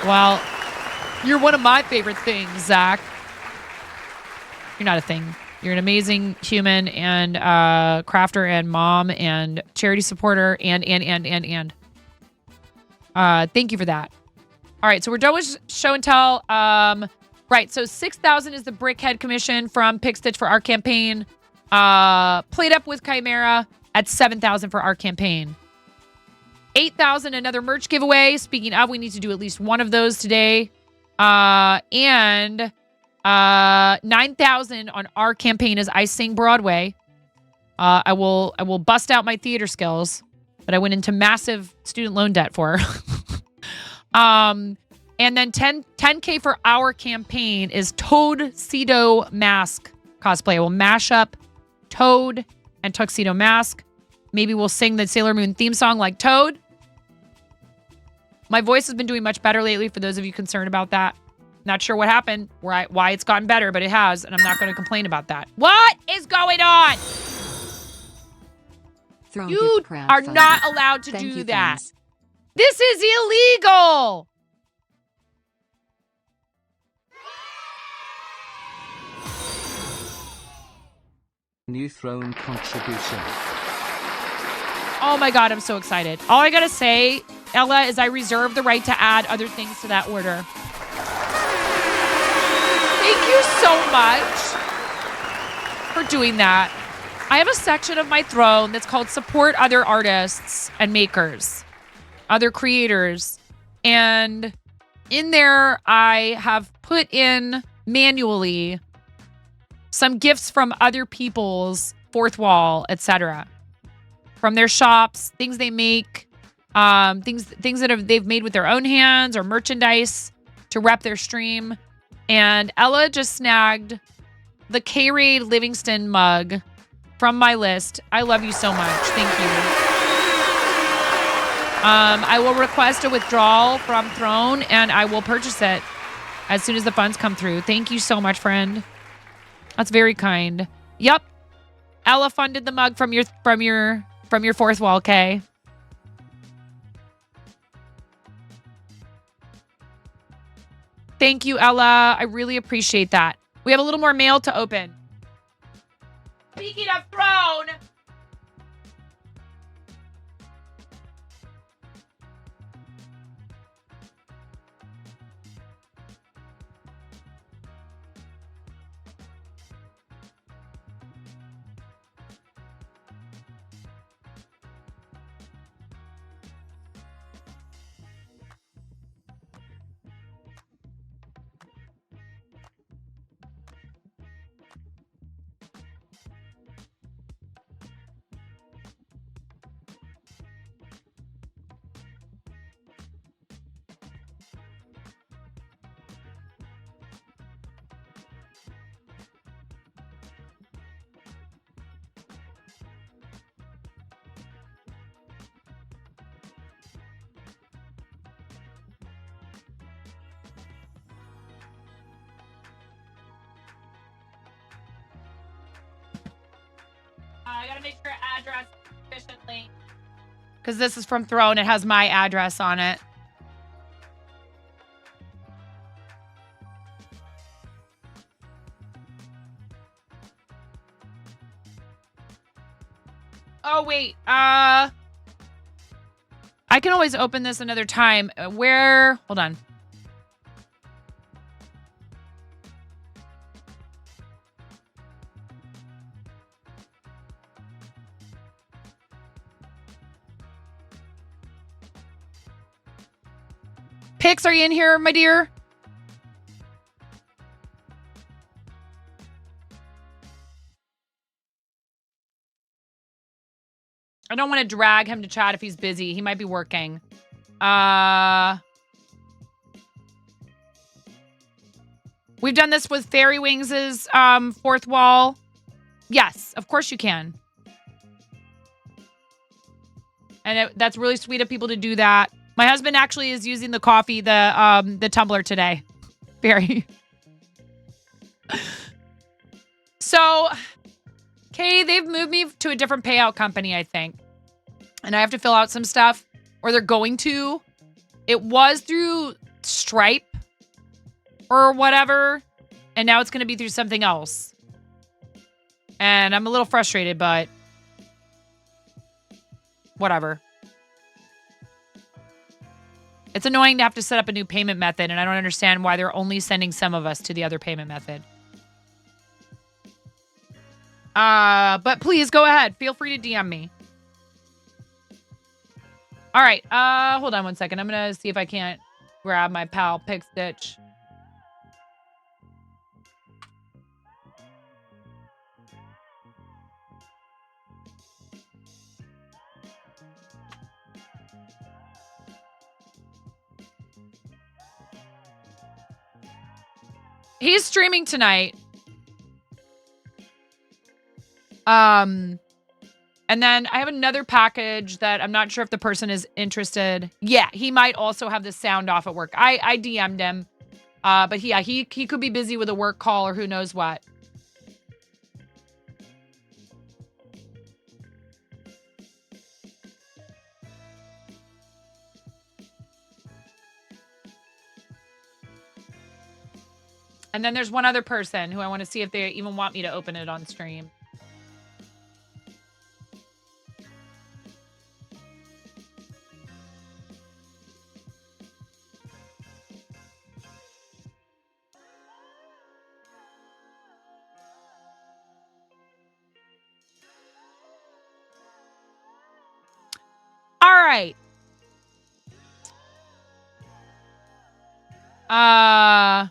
Well, you're one of my favorite things, Zach. You're not a thing. You're an amazing human and crafter and mom and charity supporter and. Thank you for that. All right, so we're done with show and tell. Right, so 6,000 is the Brickhead commission from Pickstitch for our campaign. Played up with Chimera at 7,000 for our campaign. 8,000 another merch giveaway. Speaking of, we need to do at least one of those today. And 9,000 on our campaign as I Sing Broadway. I will bust out my theater skills, but I went into massive student loan debt for. And then 10K for our campaign is Tuxedo Mask cosplay. I will mash up Toad and Tuxedo Mask. Maybe we'll sing the Sailor Moon theme song like Toad. My voice has been doing much better lately for those of you concerned about that. Not sure what happened, why it's gotten better, but it has, and I'm not going to complain about that. What is going on? You are not allowed to do that. Thanks. This is illegal. New throne contribution. Oh my God, I'm so excited. All I gotta say, Ella, is I reserve the right to add other things to that order. Thank you so much for doing that. I have a section of my throne that's called Support Other Artists and Makers, Other Creators. And in there, I have put in manually some gifts from other people's fourth wall, etc. From their shops, things they make, things that they've made with their own hands or merchandise to rep their stream. And Ella just snagged the K-Ray Livingston mug from my list. I love you so much. Thank you. I will request a withdrawal from Throne, and I will purchase it as soon as the funds come through. Thank you so much, friend. That's very kind. Yep. Ella funded the mug from your fourth wall, Kay. Thank you, Ella. I really appreciate that. We have a little more mail to open. Speaking of Throne. I gotta make sure address efficiently. Because this is from Throne. It has my address on it. Oh, wait. I can always open this another time. Hold on. Pix, are you in here, my dear? I don't want to drag him to chat if he's busy. He might be working. We've done this with Fairy Wings' fourth wall. Yes, of course you can. And that's really sweet of people to do that. My husband actually is using the coffee, the tumbler today. Very. So, Kay, they've moved me to a different payout company, I think. And I have to fill out some stuff, or they're going to. It was through Stripe or whatever, and now it's going to be through something else. And I'm a little frustrated, but whatever. It's annoying to have to set up a new payment method, and I don't understand why they're only sending some of us to the other payment method. But please go ahead. Feel free to DM me. All right. Hold on one second. I'm going to see if I can't grab my pal Pick Stitch. He's streaming tonight. And then I have another package that I'm not sure if the person is interested. Yeah, he might also have the sound off at work. I DM'd him. But yeah, he could be busy with a work call or who knows what. And then there's one other person who I want to see if they even want me to open it on stream. right. I'm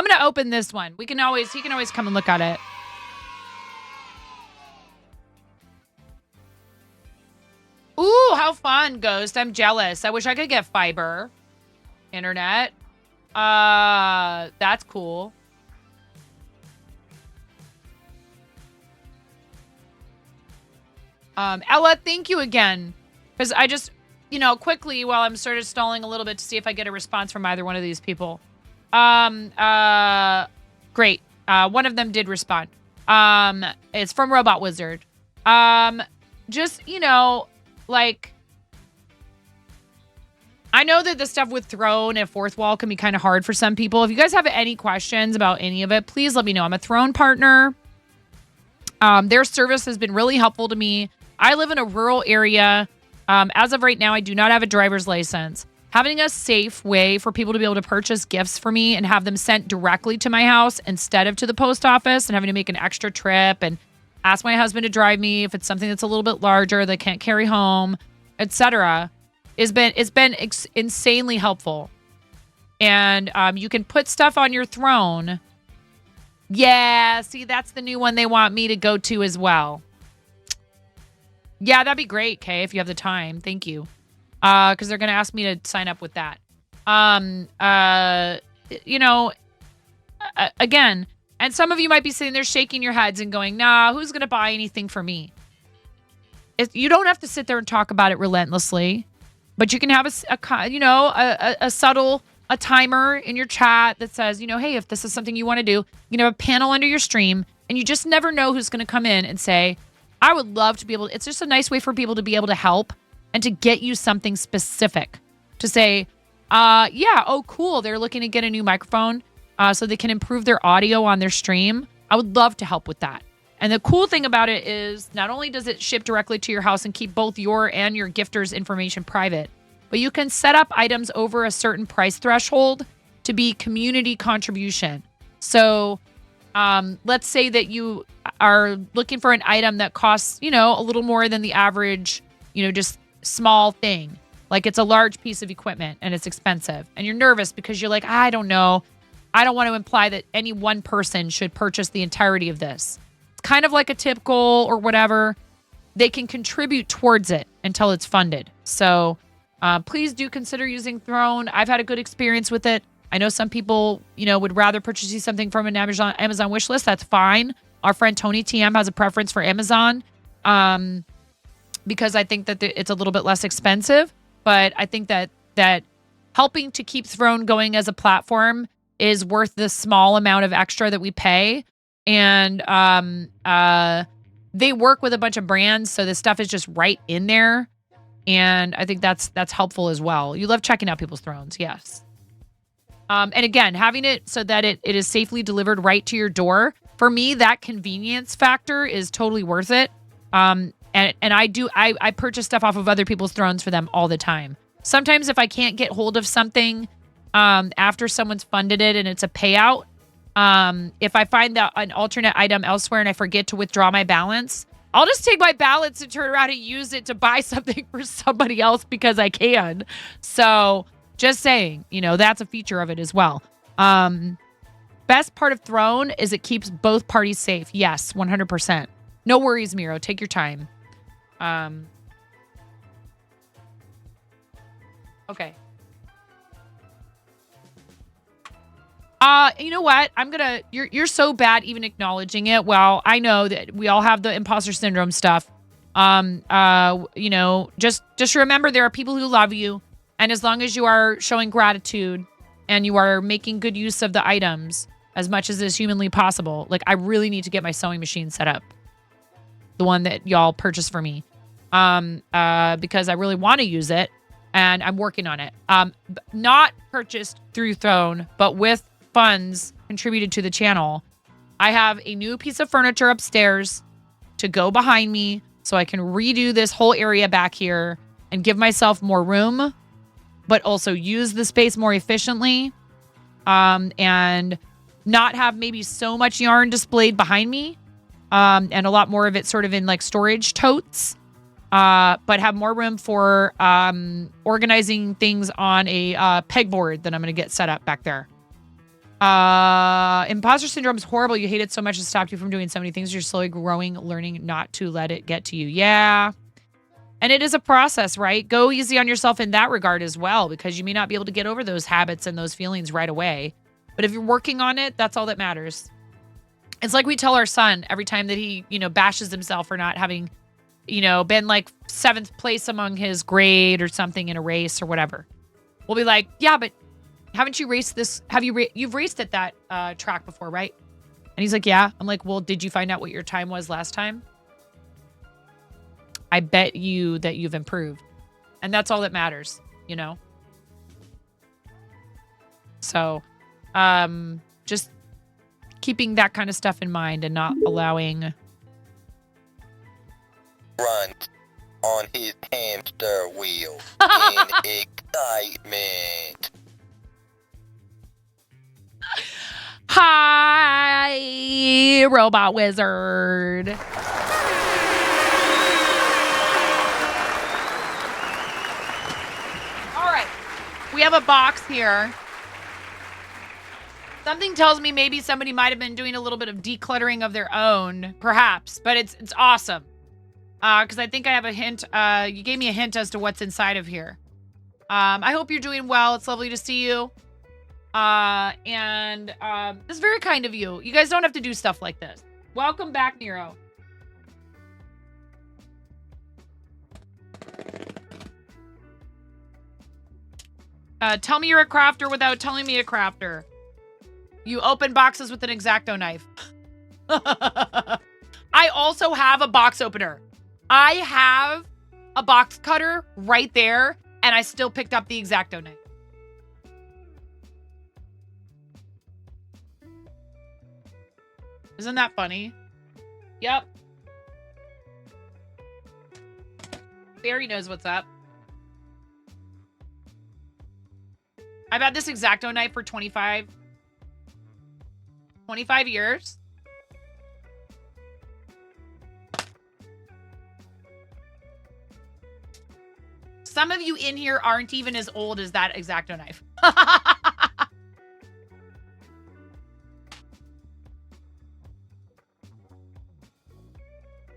gonna open this one. He can always come and look at it. Ooh, how fun, Ghost. I'm jealous. I wish I could get fiber internet. That's cool. Ella, thank you again. Because I just, quickly, while I'm sort of stalling a little bit to see if I get a response from either one of these people. Great. One of them did respond. It's from Robot Wizard. Just, like, I know that the stuff with Throne and Fourth Wall can be kind of hard for some people. If you guys have any questions about any of it, please let me know. I'm a Throne partner. Their service has been really helpful to me. I live in a rural area. As of right now, I do not have a driver's license. Having a safe way for people to be able to purchase gifts for me and have them sent directly to my house instead of to the post office and having to make an extra trip and ask my husband to drive me if it's something that's a little bit larger that I can't carry home, etc. It's been insanely helpful. And you can put stuff on your Throne. Yeah, see, that's the new one they want me to go to as well. Yeah, that'd be great, Kay, if you have the time. Thank you. Because they're going to ask me to sign up with that. Again, and some of you might be sitting there shaking your heads and going, nah, who's going to buy anything for me? You don't have to sit there and talk about it relentlessly, but you can have a subtle timer in your chat that says, hey, if this is something you want to do, you can have a panel under your stream, and you just never know who's going to come in and say, I would love to be able to, it's just a nice way for people to be able to help and to get you something specific to say, cool, they're looking to get a new microphone so they can improve their audio on their stream. I would love to help with that. And the cool thing about it is not only does it ship directly to your house and keep both your and your gifter's information private, but you can set up items over a certain price threshold to be community contribution. So let's say that you are looking for an item that costs, a little more than the average, just small thing. Like it's a large piece of equipment and it's expensive. And you're nervous because you're like, I don't know. I don't want to imply that any one person should purchase the entirety of this. It's kind of like a tip goal or whatever. They can contribute towards it until it's funded. So please do consider using Throne. I've had a good experience with it. I know some people, would rather purchase you something from an Amazon wish list. That's fine. Our friend Tony TM has a preference for Amazon because I think that it's a little bit less expensive. But I think that helping to keep Throne going as a platform is worth the small amount of extra that we pay. And they work with a bunch of brands, so this stuff is just right in there. And I think that's helpful as well. You love checking out people's Thrones, yes. And again, having it so that it is safely delivered right to your door. For me, that convenience factor is totally worth it. And I purchase stuff off of other people's Thrones for them all the time. Sometimes if I can't get hold of something after someone's funded it and it's a payout, if I find that an alternate item elsewhere and I forget to withdraw my balance, I'll just take my balance and turn around and use it to buy something for somebody else because I can. So just saying, that's a feature of it as well. Best part of Throne is it keeps both parties safe. Yes, 100%. No worries, Miro. Take your time. Okay. You know what? You're so bad even acknowledging it. Well, I know that we all have the imposter syndrome stuff. Just remember there are people who love you. And as long as you are showing gratitude and you are making good use of the items as much as is humanly possible, like I really need to get my sewing machine set up. The one that y'all purchased for me. Because I really want to use it and I'm working on it. Not purchased through Throne, but with funds contributed to the channel. I have a new piece of furniture upstairs to go behind me so I can redo this whole area back here and give myself more room, but also use the space more efficiently, and not have maybe so much yarn displayed behind me and a lot more of it sort of in like storage totes, but have more room for organizing things on a pegboard that I'm going to get set up back there. Imposter syndrome is horrible. You hate it so much it stopped you from doing so many things. You're slowly growing, learning not to let it get to you. Yeah. And it is a process, right? Go easy on yourself in that regard as well, because you may not be able to get over those habits and those feelings right away. But if you're working on it, that's all that matters. It's like we tell our son every time that he, bashes himself for not having, been like 7th place among his grade or something in a race or whatever. We'll be like, yeah, but haven't you raced this? You've raced at that track before, right? And he's like, yeah. I'm like, well, did you find out what your time was last time? I bet you that you've improved. And that's all that matters, So, just keeping that kind of stuff in mind and not allowing... Run on his hamster wheel in excitement. Hi, Robot Wizard. We have a box here. Something tells me maybe somebody might have been doing a little bit of decluttering of their own, perhaps, but it's awesome. Because I think I have a hint. You gave me a hint as to what's inside of here. I hope you're doing well. It's lovely to see you. And it's very kind of you. You guys don't have to do stuff like this. Welcome back, Nero. Tell me you're a crafter without telling me a crafter. You open boxes with an X-Acto knife. I also have a box opener. I have a box cutter right there, and I still picked up the X-Acto knife. Isn't that funny? Yep. Barry knows what's up. I've had this X-Acto knife for 25 years. Some of you in here aren't even as old as that X-Acto knife.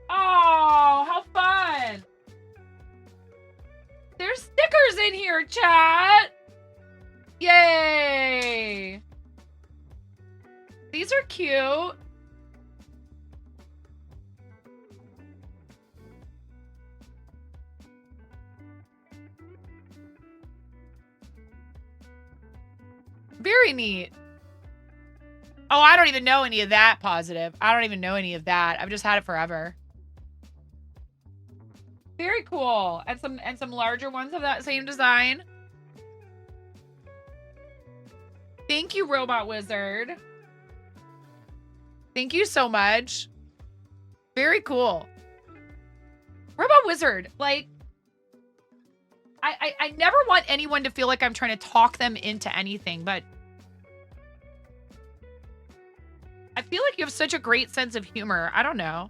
Oh, how fun. There's stickers in here, chat. Yay! These are cute. Very neat. Oh, I don't even know any of that positive. I don't even know any of that. I've just had it forever. Very cool. And some larger ones of that same design. Thank you, Robot Wizard. Thank you so much. Very cool. Robot Wizard, like, I never want anyone to feel like I'm trying to talk them into anything, but I feel like you have such a great sense of humor. I don't know.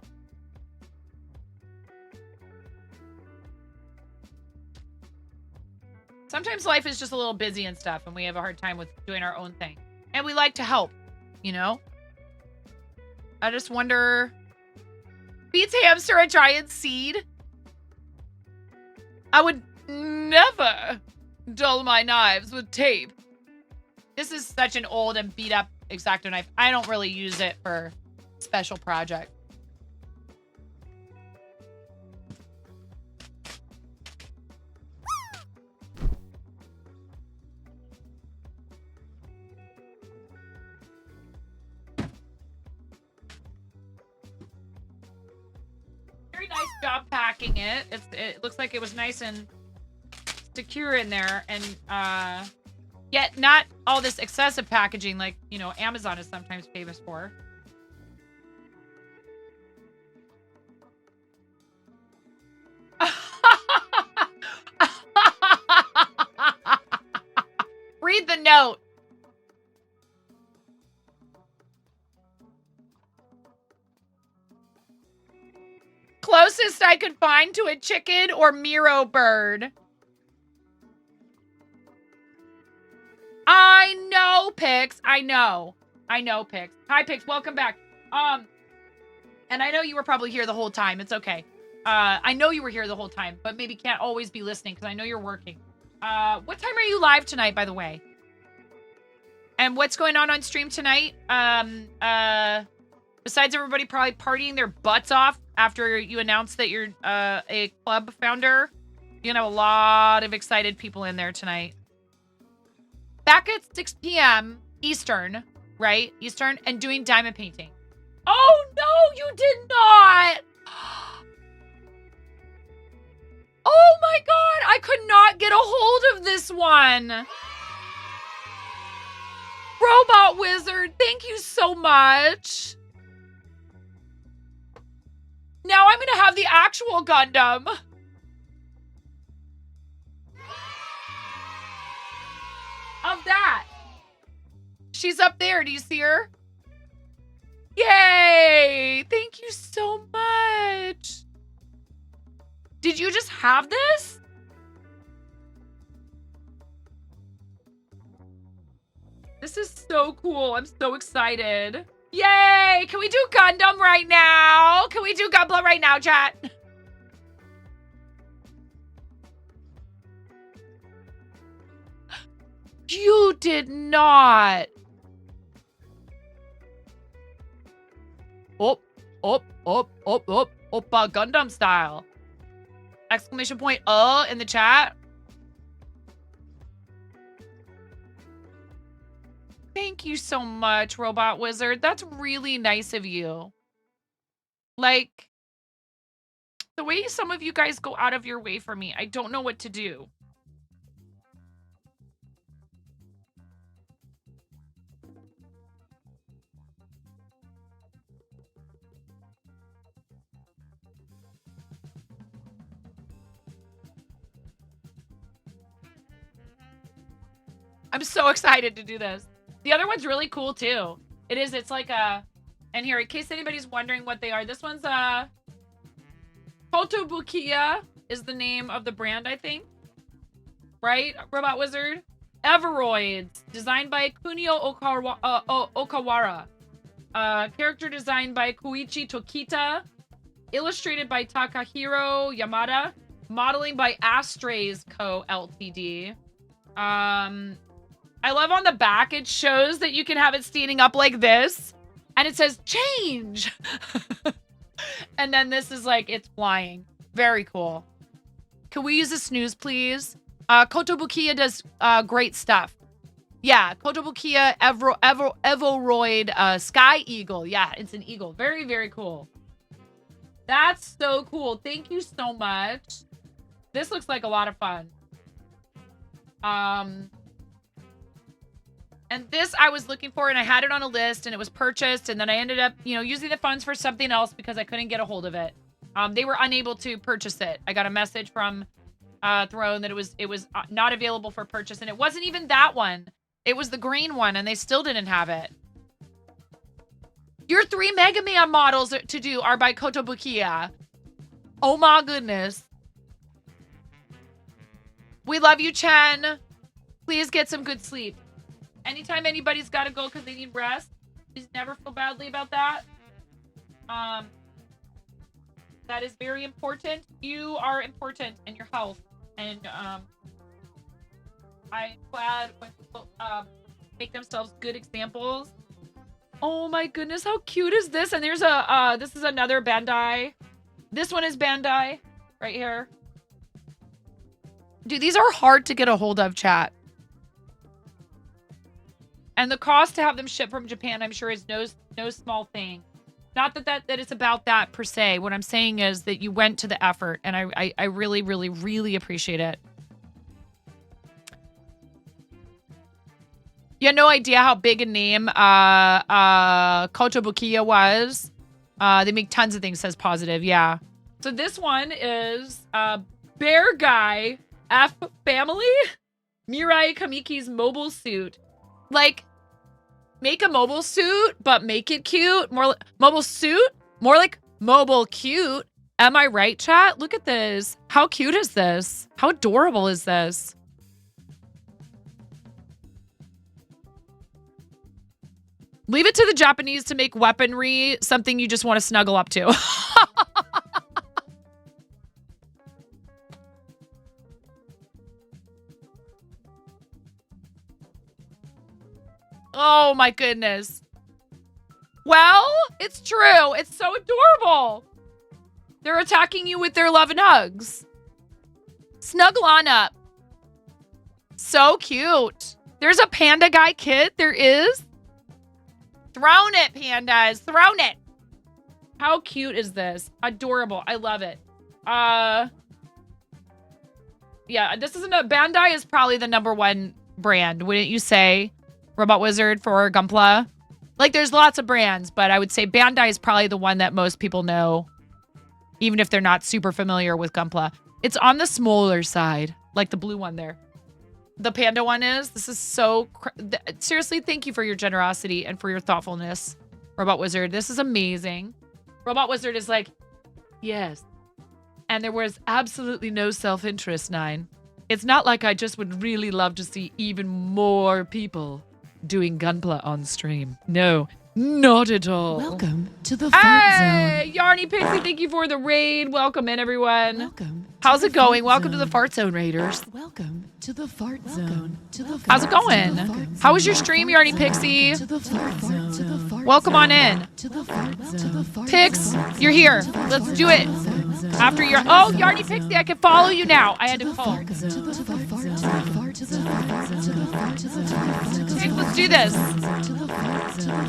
Sometimes life is just a little busy and stuff, and we have a hard time with doing our own thing. And we like to help, I just wonder... Beats hamster a giant seed? I would never dull my knives with tape. This is such an old and beat up X-Acto knife. I don't really use it for special projects. Nice job packing it. It looks like it was nice and secure in there, and yet not all this excessive packaging like Amazon is sometimes famous for. Read the note. closest I could find to a chicken or Miro bird. I know, Pix. I know, Pix. Hi, Pix. Welcome back. And I know you were probably here the whole time. It's okay. I know you were here the whole time, but maybe can't always be listening because I know you're working. What time are you live tonight, by the way? And what's going on stream tonight? Besides everybody probably partying their butts off after you announced that you're a club founder, you're gonna have a lot of excited people in there tonight. Back at 6 p.m. Eastern, right? Eastern, and doing diamond painting. Oh, no, you did not. Oh, my God. I could not get a hold of this one. Robot Wizard, thank you so much. Now I'm going to have the actual Gundam. Of that. She's up there. Do you see her? Yay! Thank you so much. Did you just have this? This is so cool. I'm so excited. Yay! Can we do Gundam right now? Can we do Gunpla right now, chat? You did not. Oppa Gundam style. Exclamation point, in the chat. Thank you so much, Robot Wizard. That's really nice of you. Like, the way some of you guys go out of your way for me, I don't know what to do. I'm so excited to do this. The other one's really cool too. It's like a, and here, in case anybody's wondering what they are, this one's Kotobukiya is the name of the brand, I think. Right, Robot Wizard? Everoids, designed by Kunio Okawara. Character designed by Koichi Tokita. Illustrated by Takahiro Yamada. Modeling by Astrays Co. Ltd. I love on the back, it shows that you can have it standing up like this. And it says, change. And then this is like, it's flying. Very cool. Can we use a snooze, please? Kotobukiya does great stuff. Yeah, Kotobukiya Evoroid Sky Eagle. Yeah, it's an eagle. Very, very cool. That's so cool. Thank you so much. This looks like a lot of fun. And this I was looking for, and I had it on a list, and it was purchased, and then I ended up, using the funds for something else because I couldn't get a hold of it. They were unable to purchase it. I got a message from Throne that it was not available for purchase, and it wasn't even that one. It was the green one, and they still didn't have it. Your 3 Mega Man models to do are by Kotobukiya. Oh my goodness. We love you, Chen. Please get some good sleep. Anytime anybody's got to go because they need rest, please never feel badly about that. That is very important. You are important in your health. And I'm glad when people make themselves good examples. Oh my goodness, how cute is this? And there's this is another Bandai. This one is Bandai right here. Dude, these are hard to get a hold of, chat. And the cost to have them shipped from Japan, I'm sure, is no small thing. Not that it's about that per se. What I'm saying is that you went to the effort, and I really, really, really appreciate it. You had no idea how big a name Kotobukiya was. They make tons of things, says Positive. Yeah. So this one is Bear Guy F Family. Mirai Kamiki's mobile suit. Like, make a mobile suit, but make it cute. Mobile suit, more like mobile cute. Am I right, chat? Look at this. How cute is this? How adorable is this? Leave it to the Japanese to make weaponry something you just want to snuggle up to. Oh my goodness. Well, it's true. It's so adorable. They're attacking you with their love and hugs. Snuggle on up. So cute. There's a panda guy kit. There is. Thrown it, pandas. Thrown it. How cute is this? Adorable. I love it. Yeah, this isn't a... Bandai is probably the #1 brand, wouldn't you say? Robot Wizard for Gunpla. Like, there's lots of brands, but I would say Bandai is probably the one that most people know, even if they're not super familiar with Gunpla. It's on the smaller side, like the blue one there. The panda one is. This is so... Seriously, thank you for your generosity and for your thoughtfulness, Robot Wizard. This is amazing. Robot Wizard is like, yes. And there was absolutely no self-interest, Nine. It's not like I just would really love to see even more people doing Gunpla on stream. No, not at all. Welcome to the Fart Hey, Zone. Yarny Pixie, thank you for the raid. Welcome in, everyone. Welcome. How's to it the going? Fart Welcome to the Zone. Fart Zone Raiders. Welcome to the Fart Zone. How's it going? How was your stream, Yarny Pixie? To the Fart Zone. To the Fart Welcome on in. To the Fart Zone. Pix, you're here. Let's do it. After your... Oh, Yarny Pixie, I can follow you now. I had to call. Pix, let's do this.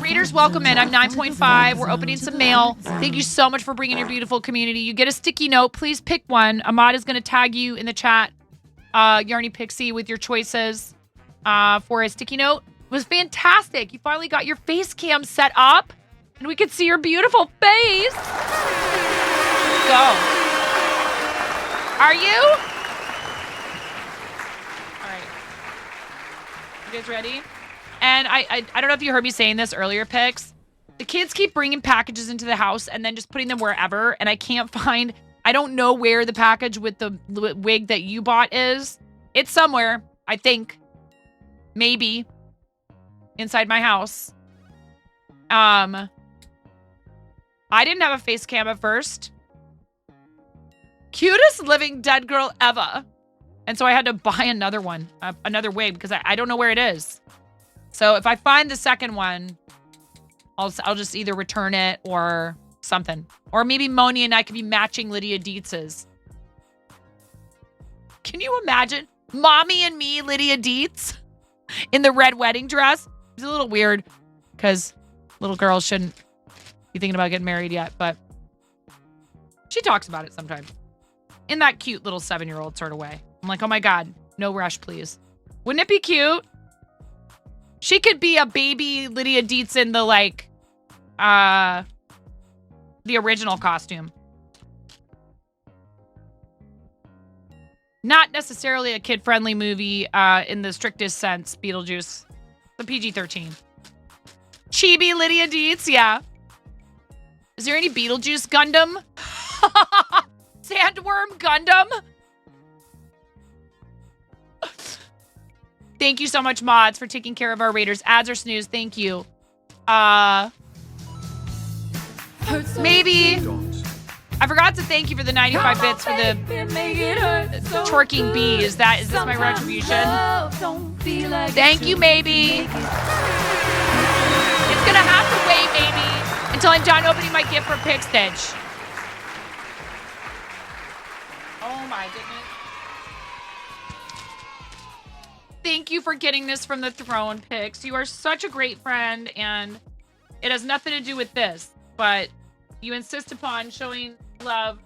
Readers, welcome in. I'm 9.5. We're opening some mail. Thank you so much for bringing your beautiful community. You get a sticky note. Please pick one. Ahmad is going to tag you in the chat, Yarny Pixie, with your choices for a sticky note. It was fantastic. You finally got your face cam set up, and we could see your beautiful face. Go. Are you? All right. You guys ready? And I don't know if you heard me saying this earlier, Pix. The kids keep bringing packages into the house and then just putting them wherever, and I can't find... I don't know where the package with the wig that you bought is. It's somewhere, I think. Maybe. Inside my house. I didn't have a face cam at first. Cutest living dead girl ever. And so I had to buy another one, another wig, because I don't know where it is. So if I find the second one, I'll just either return it or something. Or maybe Moni and I could be matching Lydia Dietz's. Can you imagine? Mommy and me, Lydia Dietz, in the red wedding dress. It's a little weird because little girls shouldn't be thinking about getting married yet, but she talks about it sometimes. In that cute little 7-year-old sort of way. I'm like, oh my God, no rush, please. Wouldn't it be cute? She could be a baby Lydia Dietz in the, like, the original costume. Not necessarily a kid-friendly movie in the strictest sense, Beetlejuice. The PG-13. Chibi Lydia Dietz, yeah. Is there any Beetlejuice Gundam? Sandworm Gundam? Thank you so much, mods, for taking care of our raiders. Ads or snooze, thank you. Maybe. I forgot to thank you for the 95 bits for the twerking bee. Is this my retribution? Thank you, maybe. It's gonna have to wait, maybe, until I'm done opening my gift from Pixstitch. Oh my goodness. Thank you for getting this from the throne, Pix. You are such a great friend, and it has nothing to do with this, but you insist upon showing love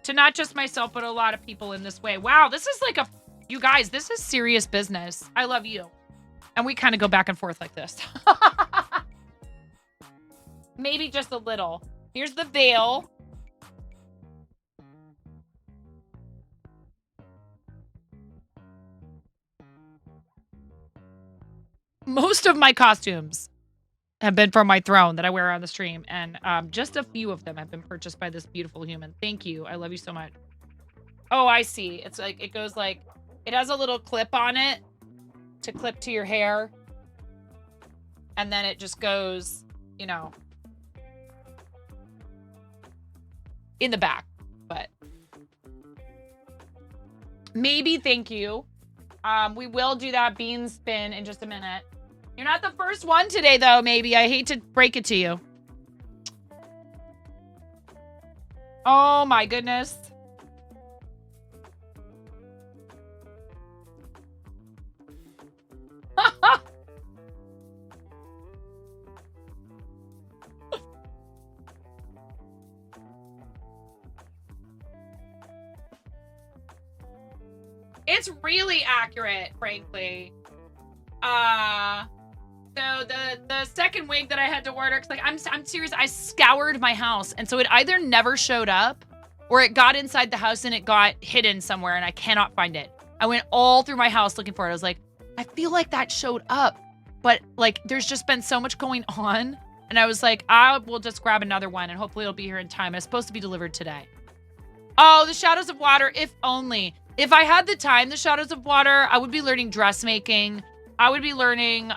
to not just myself, but a lot of people in this way. Wow, this is like you guys, this is serious business. I love you. And we kind of go back and forth like this. Maybe just a little. Here's the veil. Most of my costumes have been from my throne that I wear on the stream. And just a few of them have been purchased by this beautiful human. Thank you. I love you so much. Oh, I see. It's like, it goes like, it has a little clip on it to clip to your hair. And then it just goes, you know, in the back. But maybe, thank you. We will do that bean spin in just a minute. You're not the first one today, though, maybe. I hate to break it to you. Oh, my goodness. It's really accurate, frankly. So the second wig that I had to order, cause like I'm serious, I scoured my house, and so it either never showed up, or it got inside the house and it got hidden somewhere, and I cannot find it. I went all through my house looking for it. I was like, I feel like that showed up, but like there's just been so much going on, and I was like, I will just grab another one, and hopefully it'll be here in time. It's supposed to be delivered today. Oh, the Shadows of Water, if only. If I had the time, the Shadows of Water, I would be learning dressmaking. I would be learning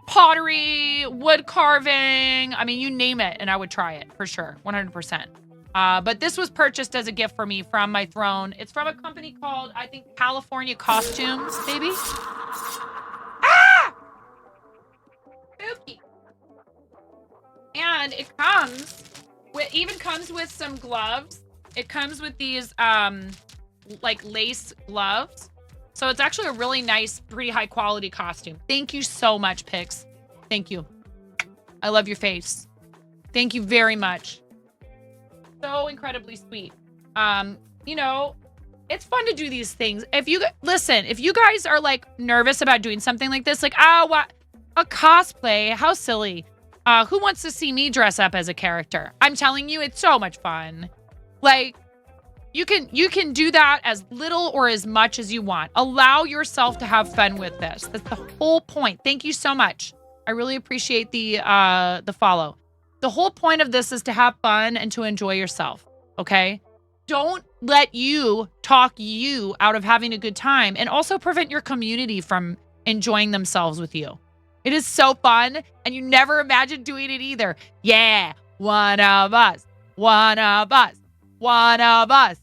pottery, wood carving. I mean, you name it, and I would try it for sure, 100%. But this was purchased as a gift for me from my throne. It's from a company called, I think, California Costumes, baby. Ah! Spooky. And it comes with some gloves. It comes with these like lace gloves. So it's actually a really nice, pretty high quality costume. Thank you so much, Pix. Thank you. I love your face. Thank you very much. So incredibly sweet. You know, it's fun to do these things. If you guys are like nervous about doing something like this, like, oh, what, a cosplay, how silly. Who wants to see me dress up as a character? I'm telling you, it's so much fun. Like, you can do that as little or as much as you want. Allow yourself to have fun with this. That's the whole point. Thank you so much. I really appreciate the follow. The whole point of this is to have fun and to enjoy yourself, okay? Don't let you talk you out of having a good time, and also prevent your community from enjoying themselves with you. It is so fun, and you never imagined doing it either. Yeah, one of us, one of us, one of us.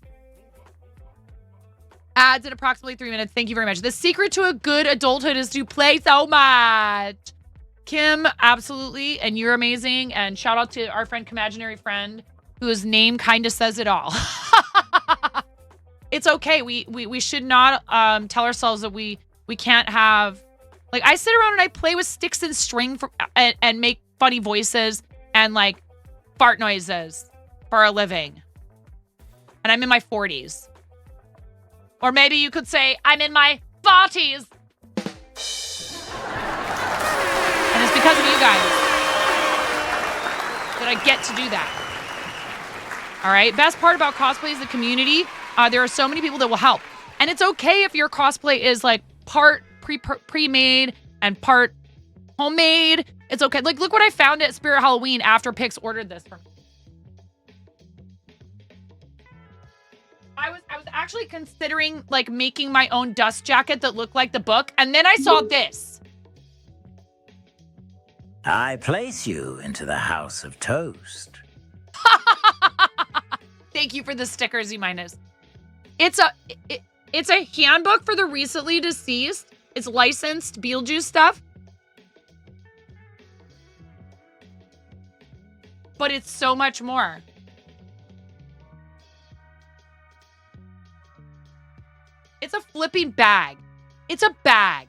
Ads in approximately 3 minutes. Thank you very much. The secret to a good adulthood is to play so much. Kim, absolutely, and you're amazing. And shout out to our friend, Imaginary Friend, whose name kind of says it all. It's okay. We should not tell ourselves that we can't have. Like, I sit around and I play with sticks and string and make funny voices and like fart noises for a living. And I'm in my 40s. Or maybe you could say I'm in my 40s. And it's because of you guys that I get to do that. All right. Best part about cosplay is the community. There are so many people that will help. And it's okay if your cosplay is like part pre-made and part homemade. It's okay. Like, look what I found at Spirit Halloween after Pix ordered this from me. I was actually considering like making my own dust jacket that looked like the book, and then I saw this. I place you into the House of Toast. Thank you for the stickers, E-. It's a handbook for the recently deceased. It's licensed Beetlejuice stuff. But it's so much more. It's a flipping bag. It's a bag.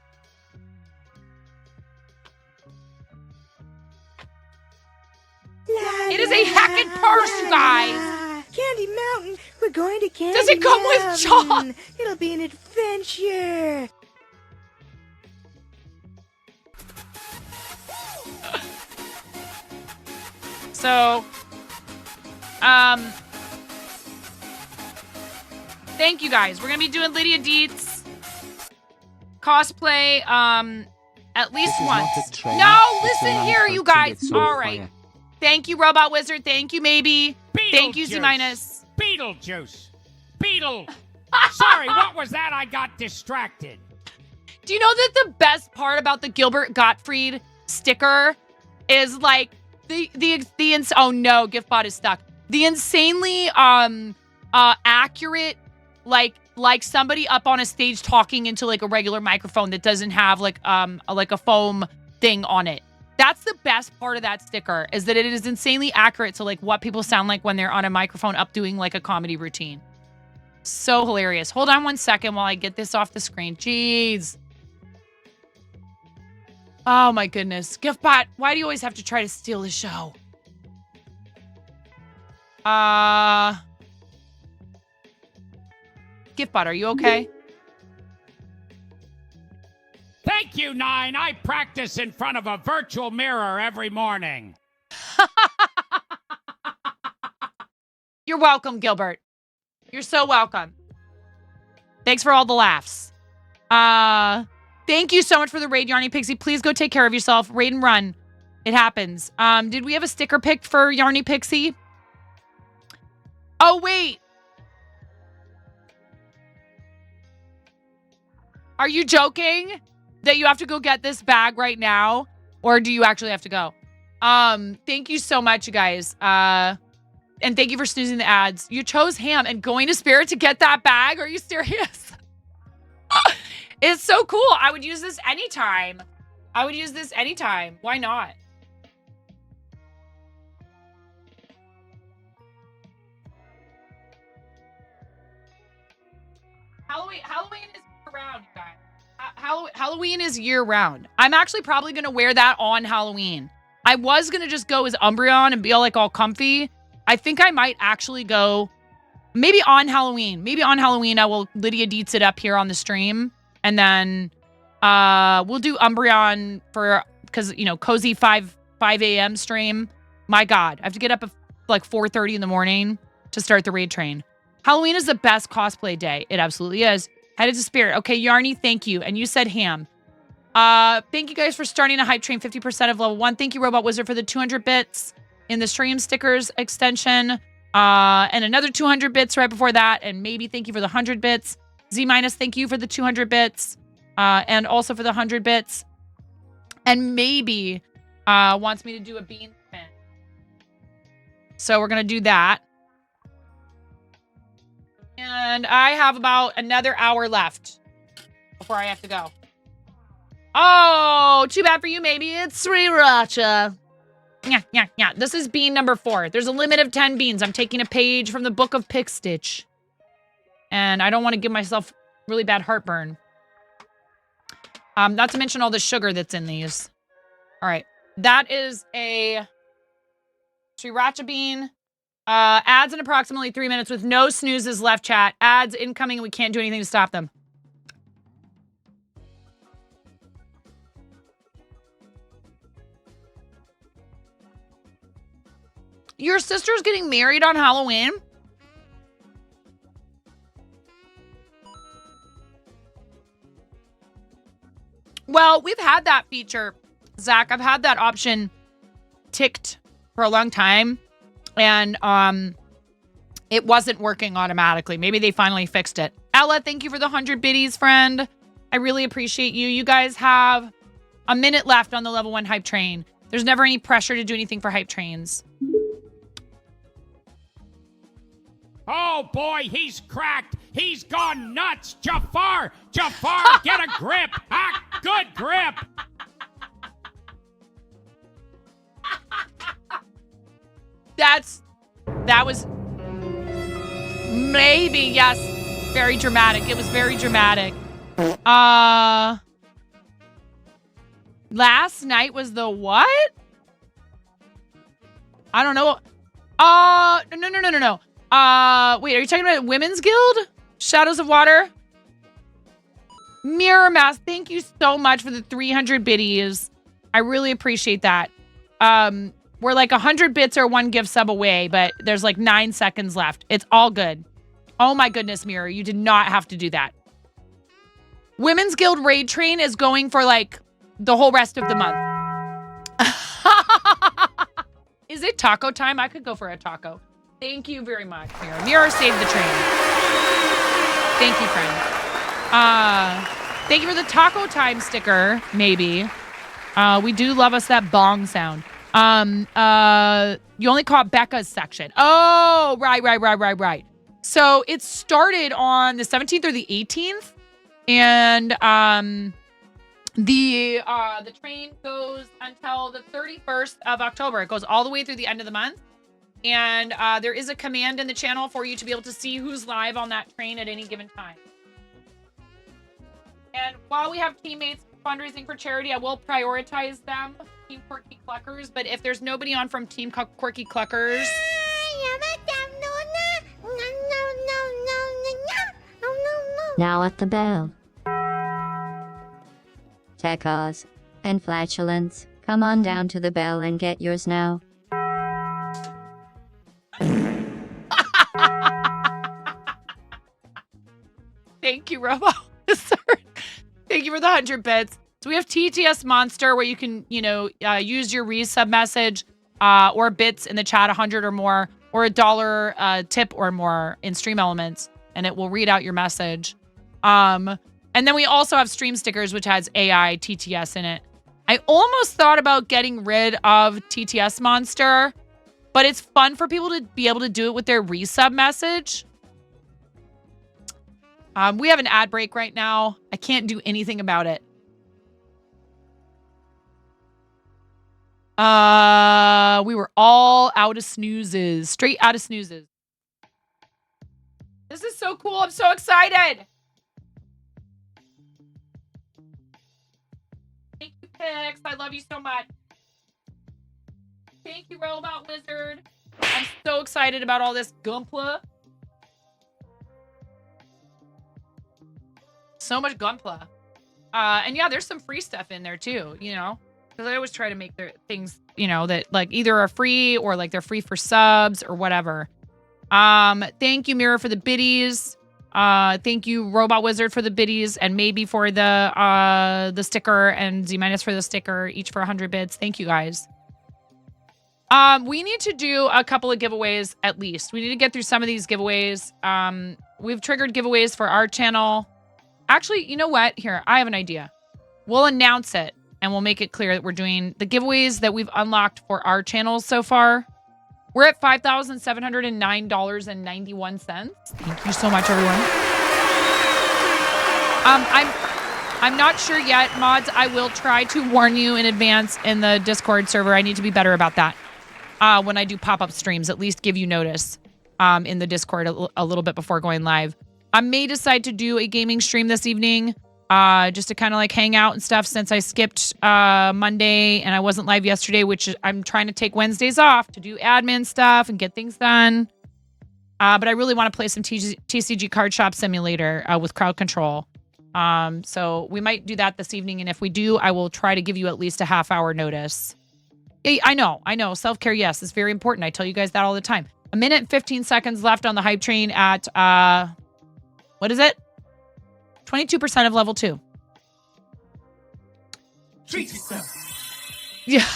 It is a heckin' purse, you guys. Candy Mountain. We're going to Candy Does it come with Mountain. chalk? It'll be an adventure. So, thank you guys. We're going to be doing Lydia Dietz. cosplay at least This is once. not a train, No, it's a listen here, you manufacturing, guys. it's on All right. fire. Thank you, Robot Wizard. Thank you, Maybe. Thank you, Beetlejuice. Z-Minus. Beetlejuice. Beetle. Sorry, what was that? I got distracted. Do you know that the best part about the Gilbert Gottfried sticker is like oh no, GiftBot is stuck. The insanely accurate like somebody up on a stage talking into like a regular microphone that doesn't have like a foam thing on it. That's the best part of that sticker, is that it is insanely accurate to like what people sound like when they're on a microphone up doing like a comedy routine. So hilarious. Hold on 1 second while I get this off the screen. Jeez. Oh my goodness. GiftBot, why do you always have to try to steal the show? GiftBot, are you okay? Thank you, Nine. I practice in front of a virtual mirror every morning. You're welcome, Gilbert. You're so welcome. Thanks for all the laughs. Thank you so much for the raid, Yarny Pixie. Please go take care of yourself. Raid and run. It happens. Did we have a sticker picked for Yarny Pixie? Oh, wait. Are you joking that you have to go get this bag right now? Or do you actually have to go? Thank you so much, you guys. And thank you for snoozing the ads. You chose Ham and going to Spirit to get that bag? Are you serious? It's so cool. I would use this anytime. Why not? Halloween is year-round, you guys. Halloween is year-round. I'm actually probably going to wear that on Halloween. I was going to just go as Umbreon and be all comfy. I think I might actually go maybe on Halloween. I will Lydia Dietz it up here on the stream. And then we'll do Umbreon because, cozy 5 a.m. stream. My God, I have to get up at like 4:30 in the morning to start the raid train. Halloween is the best cosplay day. It absolutely is. Headed to Spirit. Okay, Yarny, thank you. And you said Ham. Thank you guys for starting a hype train, 50% of level 1. Thank you, Robot Wizard, for the 200 bits in the stream stickers extension. And another 200 bits right before that. And maybe thank you for the 100 bits. Z-Minus, thank you for the 200 bits. And also for the 100 bits. And maybe wants me to do a bean spin. So we're going to do that. And I have about another hour left before I have to go. Oh, too bad for you, maybe. It's Sriracha. Yeah. This is bean number 4. There's a limit of 10 beans. I'm taking a page from the Book of Pickstitch. And I don't want to give myself really bad heartburn. Not to mention all the sugar that's in these. All right. That is a Sriracha bean. Ads in approximately 3 minutes with no snoozes left, chat. Ads incoming and we can't do anything to stop them. Your sister's getting married on Halloween? Well, we've had that feature, Zach. I've had that option ticked for a long time. And it wasn't working automatically. Maybe they finally fixed it. Ella, thank you for the 100 biddies, friend. I really appreciate you. You guys have a minute left on the level 1 hype train. There's never any pressure to do anything for hype trains. Oh boy, he's cracked. He's gone nuts. Jafar, get a grip. Good grip. That was maybe, yes, very dramatic. It was very dramatic. Last night was the what? I don't know. No. Wait, are you talking about Women's Guild? Shadows of Water? Mirror Mask, thank you so much for the 300 biddies. I really appreciate that. We're like 100 bits or 1 gift sub away, but there's like 9 seconds left. It's all good. Oh my goodness, Mirror, you did not have to do that. Women's Guild Raid Train is going for like the whole rest of the month. Is it taco time? I could go for a taco. Thank you very much, Mira. Mira saved the train. Thank you, friend. Thank you for the taco time sticker, maybe. We do love us that bong sound. You only caught Becca's section. Oh, right. So it started on the 17th or the 18th. And the train goes until the 31st of October. It goes all the way through the end of the month. And there is a command in the channel for you to be able to see who's live on that train at any given time. And while we have teammates fundraising for charity, I will prioritize them, Team Quirky Cluckers. But if there's nobody on from Team Quirky Cluckers... Now at the bell. Techos and flatulence, come on down to the bell and get yours now. Thank you, Robo. Thank you for the 100 bits. So we have TTS Monster where you can, use your resub message or bits in the chat, 100 or more, or $1 tip or more in Stream Elements, and it will read out your message. And then we also have stream stickers, which has AI TTS in it. I almost thought about getting rid of TTS Monster, but it's fun for people to be able to do it with their resub message. We have an ad break right now. I can't do anything about it. We were all out of snoozes. Straight out of snoozes. This is so cool. I'm so excited. Thank you, Pix. I love you so much. Thank you, Robot Wizard. I'm so excited about all this Gunpla. So much Gunpla. And yeah, there's some free stuff in there too, because I always try to make their things, that like either are free or like they're free for subs or whatever. Thank you, Mira, for the biddies. Thank you, Robot Wizard, for the biddies, and maybe for the sticker, and Z- for the sticker, each for 100 bits. Thank you, guys. We need to do a couple of giveaways at least. We need to get through some of these giveaways. We've triggered giveaways for our channel. Actually, you know what? Here, I have an idea. We'll announce it, and we'll make it clear that we're doing the giveaways that we've unlocked for our channels so far. We're at $5,709.91. Thank you so much, everyone. I'm not sure yet, mods. I will try to warn you in advance in the Discord server. I need to be better about that. When I do pop-up streams, at least give you notice in the Discord a little bit before going live. I may decide to do a gaming stream this evening, just to kind of like hang out and stuff, since I skipped Monday and I wasn't live yesterday, which I'm trying to take Wednesdays off to do admin stuff and get things done. But I really want to play some TCG Card Shop Simulator with crowd control. So we might do that this evening, and if we do, I will try to give you at least a half-hour notice. Yeah, I know. Self-care, yes, is very important. I tell you guys that all the time. 1 minute and 15 seconds left on the hype train at, what is it? 22% of level 2. Treat yourself. Yeah.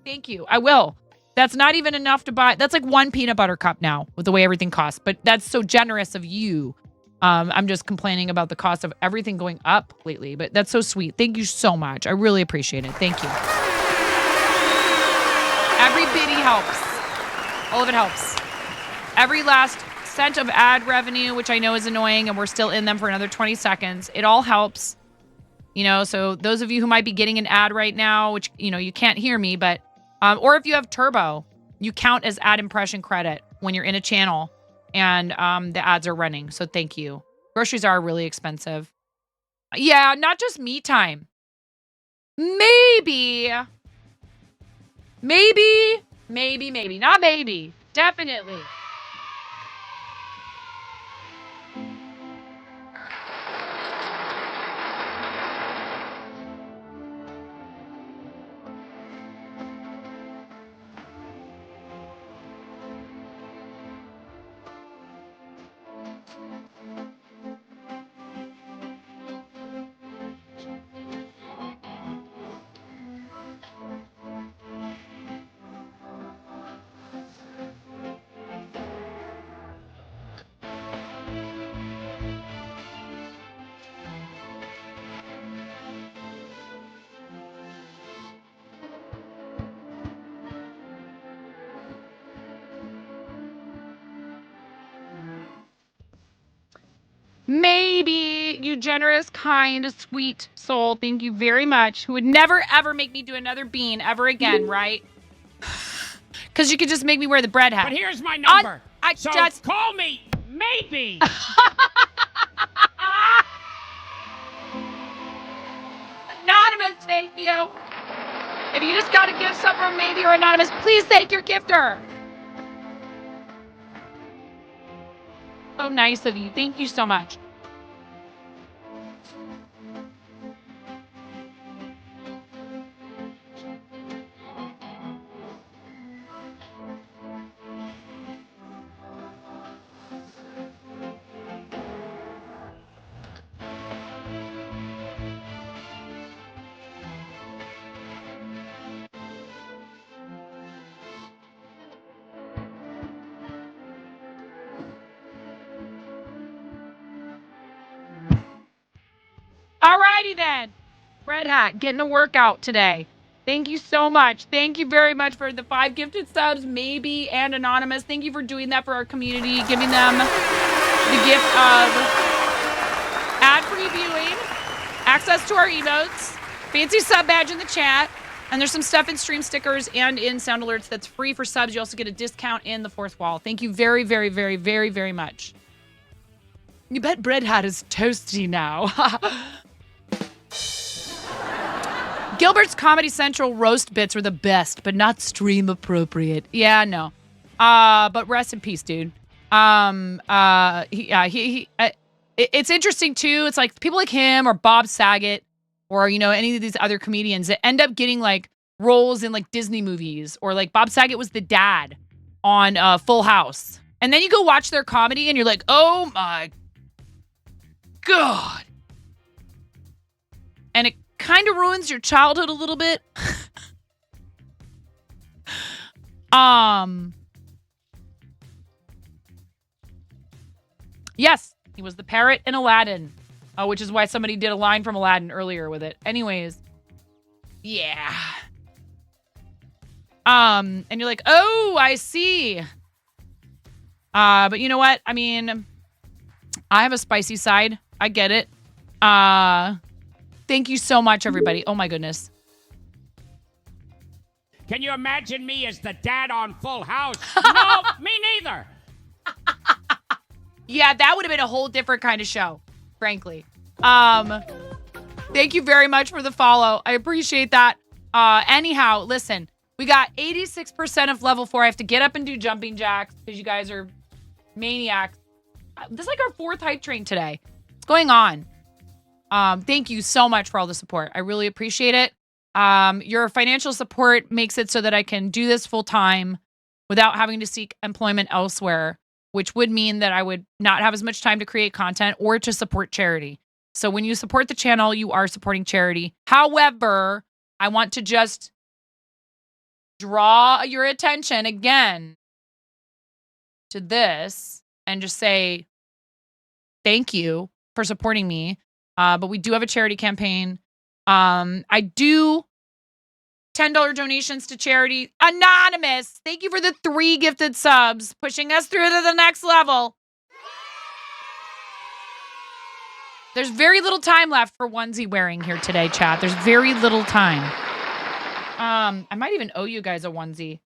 Thank you. I will. That's not even enough to buy. That's like 1 peanut butter cup now with the way everything costs. But that's so generous of you. I'm just complaining about the cost of everything going up lately. But that's so sweet. Thank you so much. I really appreciate it. Thank you. Every biddy helps. All of it helps. Every last cent of ad revenue, which I know is annoying, and we're still in them for another 20 seconds. It all helps. So those of you who might be getting an ad right now, which, you can't hear me, but, or if you have Turbo, you count as ad impression credit when you're in a channel and the ads are running. So thank you. Groceries are really expensive. Yeah, not just me time. Maybe. Not maybe. Definitely. Maybe, you generous, kind, sweet soul. Thank you very much. Who would never, ever make me do another bean ever again, right? Because you could just make me wear the bread hat. But here's my number. So just call me maybe. Anonymous, thank you. If you just got a gift sub from maybe or anonymous, please thank your gifter. So nice of you. Thank you so much. Alrighty then. Red Hat, getting a workout today. Thank you so much. Thank you very much for the 5 gifted subs, maybe, and anonymous. Thank you for doing that for our community, giving them the gift of ad-free viewing, access to our emotes, fancy sub badge in the chat, and there's some stuff in stream stickers and in sound alerts that's free for subs. You also get a discount in the 4th wall. Thank you very, very, very, very, very much. You bet Bread Hat is toasty now. Gilbert's Comedy Central roast bits were the best, but not stream appropriate. Yeah, no. But rest in peace, dude. It's interesting too. It's like people like him or Bob Saget or, you know, any of these other comedians that end up getting like roles in like Disney movies, or like Bob Saget was the dad on Full House. And then you go watch their comedy and you're like, oh my God. And it kind of ruins your childhood a little bit. Yes, he was the parrot in Aladdin, which is why somebody did a line from Aladdin earlier with it. Anyways, yeah. And you're like, oh, I see. But you know what? I mean, I have a spicy side. I get it. Thank you so much, everybody. Oh my goodness. Can you imagine me as the dad on Full House? No, me neither. Yeah, that would have been a whole different kind of show, frankly. Thank you very much for the follow. I appreciate that. Anyhow, listen, we got 86% of level 4. I have to get up and do jumping jacks because you guys are maniacs. This is like our 4th hype train today. What's going on? Thank you so much for all the support. I really appreciate it. Your financial support makes it so that I can do this full time without having to seek employment elsewhere, which would mean that I would not have as much time to create content or to support charity. So when you support the channel, you are supporting charity. However, I want to just draw your attention again to this and just say thank you for supporting me. But we do have a charity campaign. I do $10 donations to charity. Anonymous, thank you for the 3 gifted subs, pushing us through to the next level. There's very little time left for onesie wearing here today, chat. There's very little time. I might even owe you guys a onesie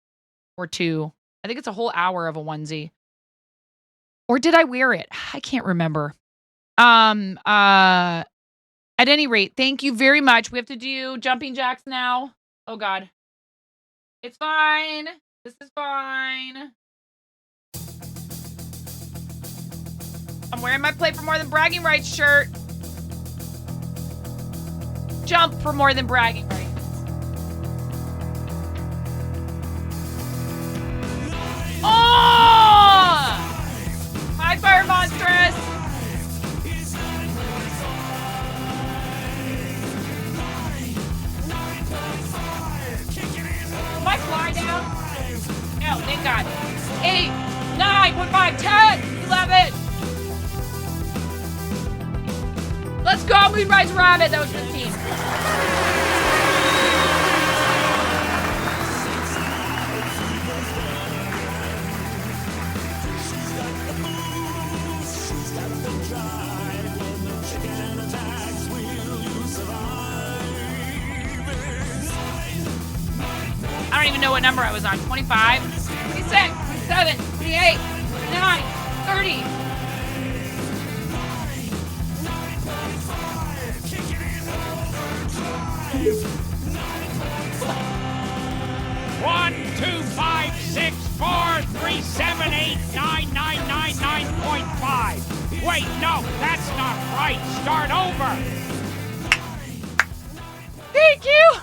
or 2. I think it's a whole hour of a onesie. Or did I wear it? I can't remember. At any rate, thank you very much. We have to do jumping jacks now. Oh God. It's fine. This is fine. I'm wearing my Play for More Than Bragging Rights shirt. Jump for more than bragging rights. Oh! Hi, Fire Monstrous. Am I flying down? No, thank God. 8, 9.5, 10, 11. Let's go, Moonrise Rabbit. That was 15. don't even know what number I was on. 25, 26, 27, 28, 29, 30. One, 2, 5, 6, 4, 3, 7, 8, 9, 9, 9, 9.5. Wait, no, that's not right. Start over. Thank you.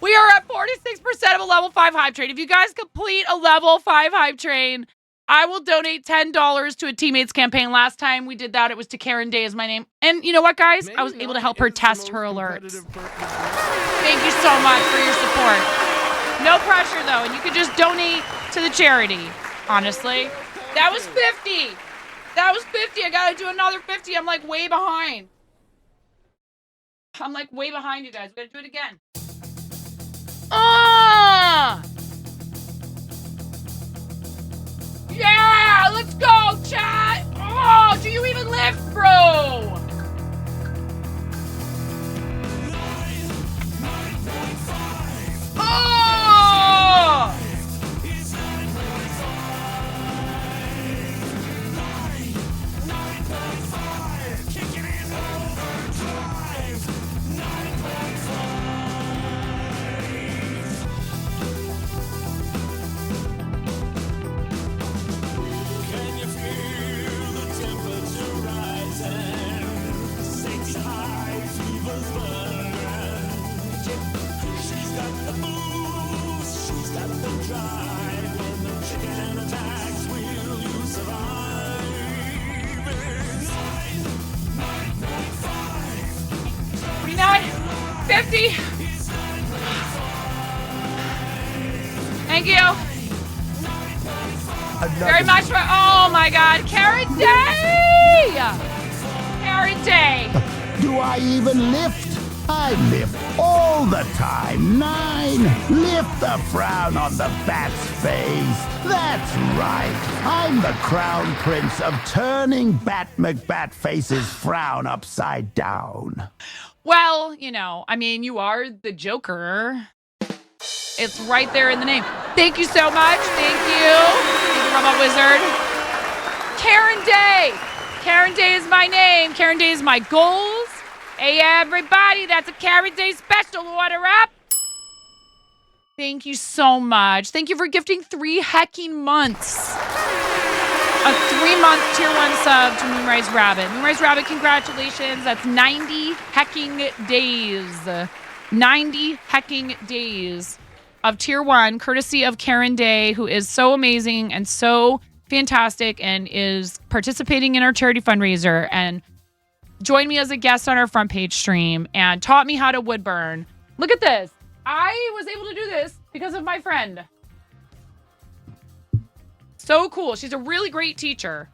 We are at 46% of a level 5 hype train. If you guys complete a level 5 hype train, I will donate $10 to a teammates campaign. Last time we did that, it was to Karen Day is my name. And you know what, guys? I was able to help her test her alerts. Thank you so much for your support. No pressure, though, and you can just donate to the charity, honestly. That was 50. That was 50. I got to do another 50. I'm like way behind. I'm like way behind you guys. We got to do it again. Yeah, let's go, chat. Oh, do you even lift, bro? Oh! Thank you. Very much for, oh my God, Karen Day! Karen Day. Do I even lift? I lift all the time. 9. Lift the frown on the bat's face. That's right. I'm the crown prince of turning Bat McBatface's frown upside down. Well, you know, I mean, you are the Joker. It's right there in the name. Thank you so much. Thank you. Thank you, Robot Wizard. Karen Day. Karen Day is my name. Karen Day is my goals. Hey, everybody, that's a Karen Day special order up. Thank you so much. Thank you for gifting 3 hecking months. A 3-month tier 1 sub to Moonrise Rabbit. Moonrise Rabbit, congratulations. That's 90 hecking days. 90 hecking days of tier 1, courtesy of Karen Day, who is so amazing and so fantastic and is participating in our charity fundraiser and joined me as a guest on our front page stream and taught me how to wood burn. Look at this. I was able to do this because of my friend. So cool. She's a really great teacher.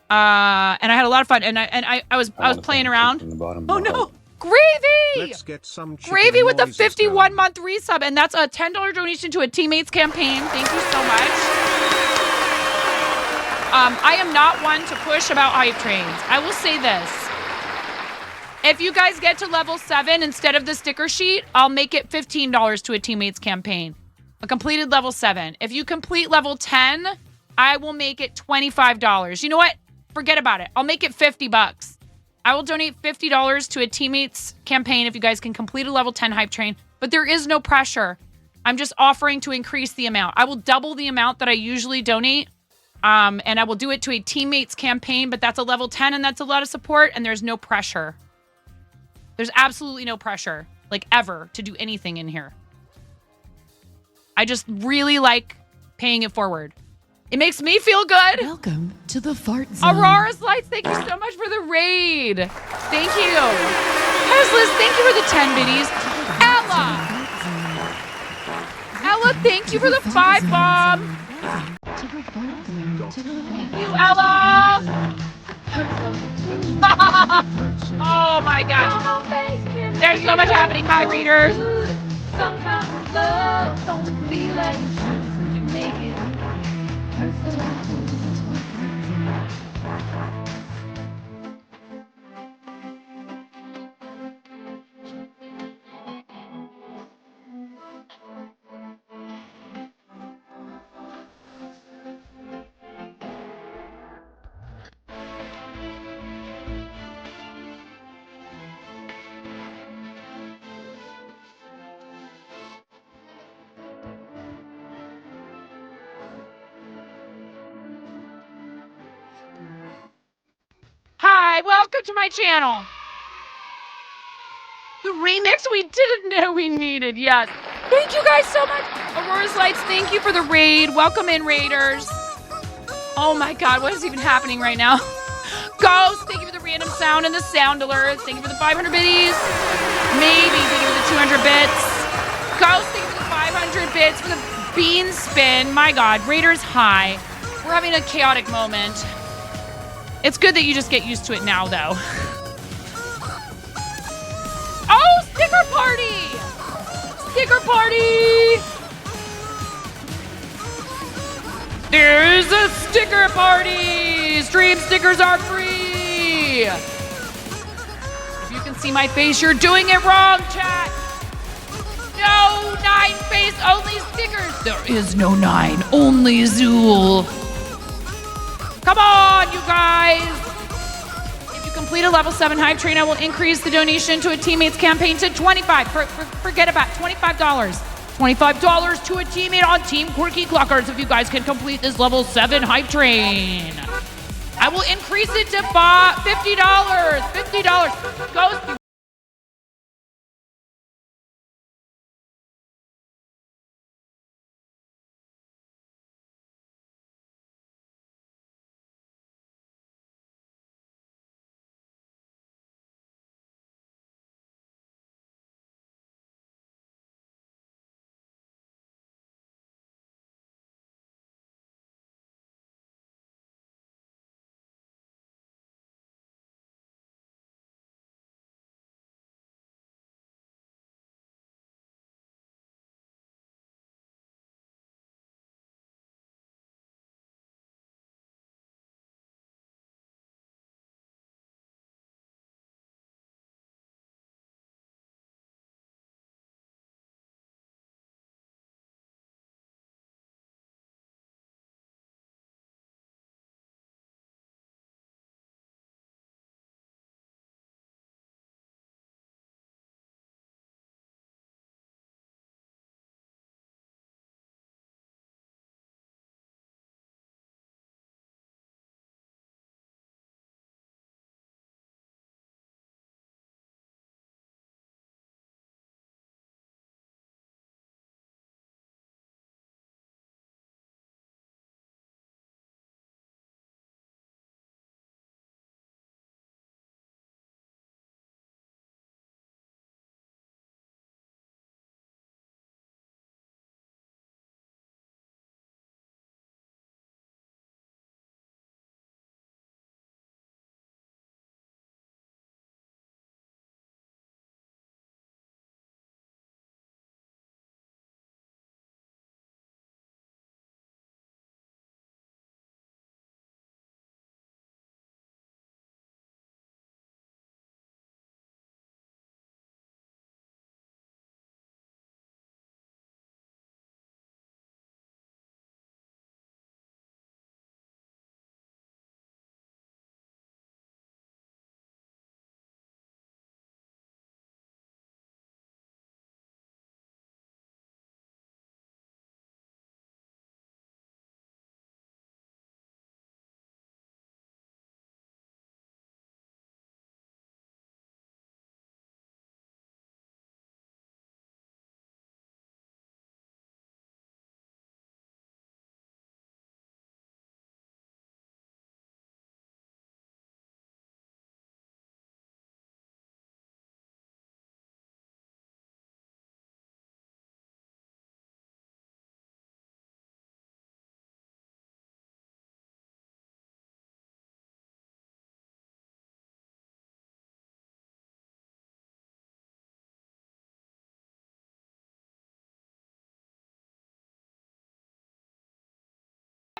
And I had a lot of fun. And I was playing around. Oh no. Gravy! Let's get some Gravy with a 51-month resub. And that's a $10 donation to a teammates campaign. Thank you so much. I am not one to push about hype trains. I will say this. If you guys get to level 7 instead of the sticker sheet, I'll make it $15 to a teammates campaign. A completed level 7. If you complete level 10, I will make it $25. You know what? Forget about it. I'll make it $50. I will donate $50 to a teammates campaign if you guys can complete a level 10 hype train, but there is no pressure. I'm just offering to increase the amount. I will double the amount that I usually donate, and I will do it to a teammates campaign, but that's a level 10 and that's a lot of support, and there's no pressure. There's absolutely no pressure, like ever, to do anything in here. I just really like paying it forward. It makes me feel good. Welcome to the fart zone. Aurora's Lights, thank you so much for the raid. Thank you. Teslas, thank you for the 10 biddies. Ella, thank you for the 5 bomb. Thank you, Ella. Oh my gosh. There's so much happening, hi readers. Sometimes love don't be like you make it. Hi, welcome to my channel. The remix we didn't know we needed, yes. Thank you guys so much. Aurora's Lights, thank you for the raid. Welcome in, raiders. Oh my God, what is even happening right now? Ghost, thank you for the random sound and the sound alert. Thank you for the 500 biddies. Maybe, thank you for the 200 bits. Ghost, thank you for the 500 bits, for the bean spin. My God, raiders, hi. We're having a chaotic moment. It's good that you just get used to it now, though. Oh, sticker party! Sticker party! There's a sticker party! Stream stickers are free! If you can see my face, you're doing it wrong, chat! No 9 face, only stickers! There is no 9, only Zool. Come on, you guys! If you complete a level 7 hype train, I will increase the donation to a teammate's campaign to $25. Forget about $25. $25 to a teammate on Team Quirky Clockers if you guys can complete this level 7 hype train. I will increase it to $50. $50. Ghost.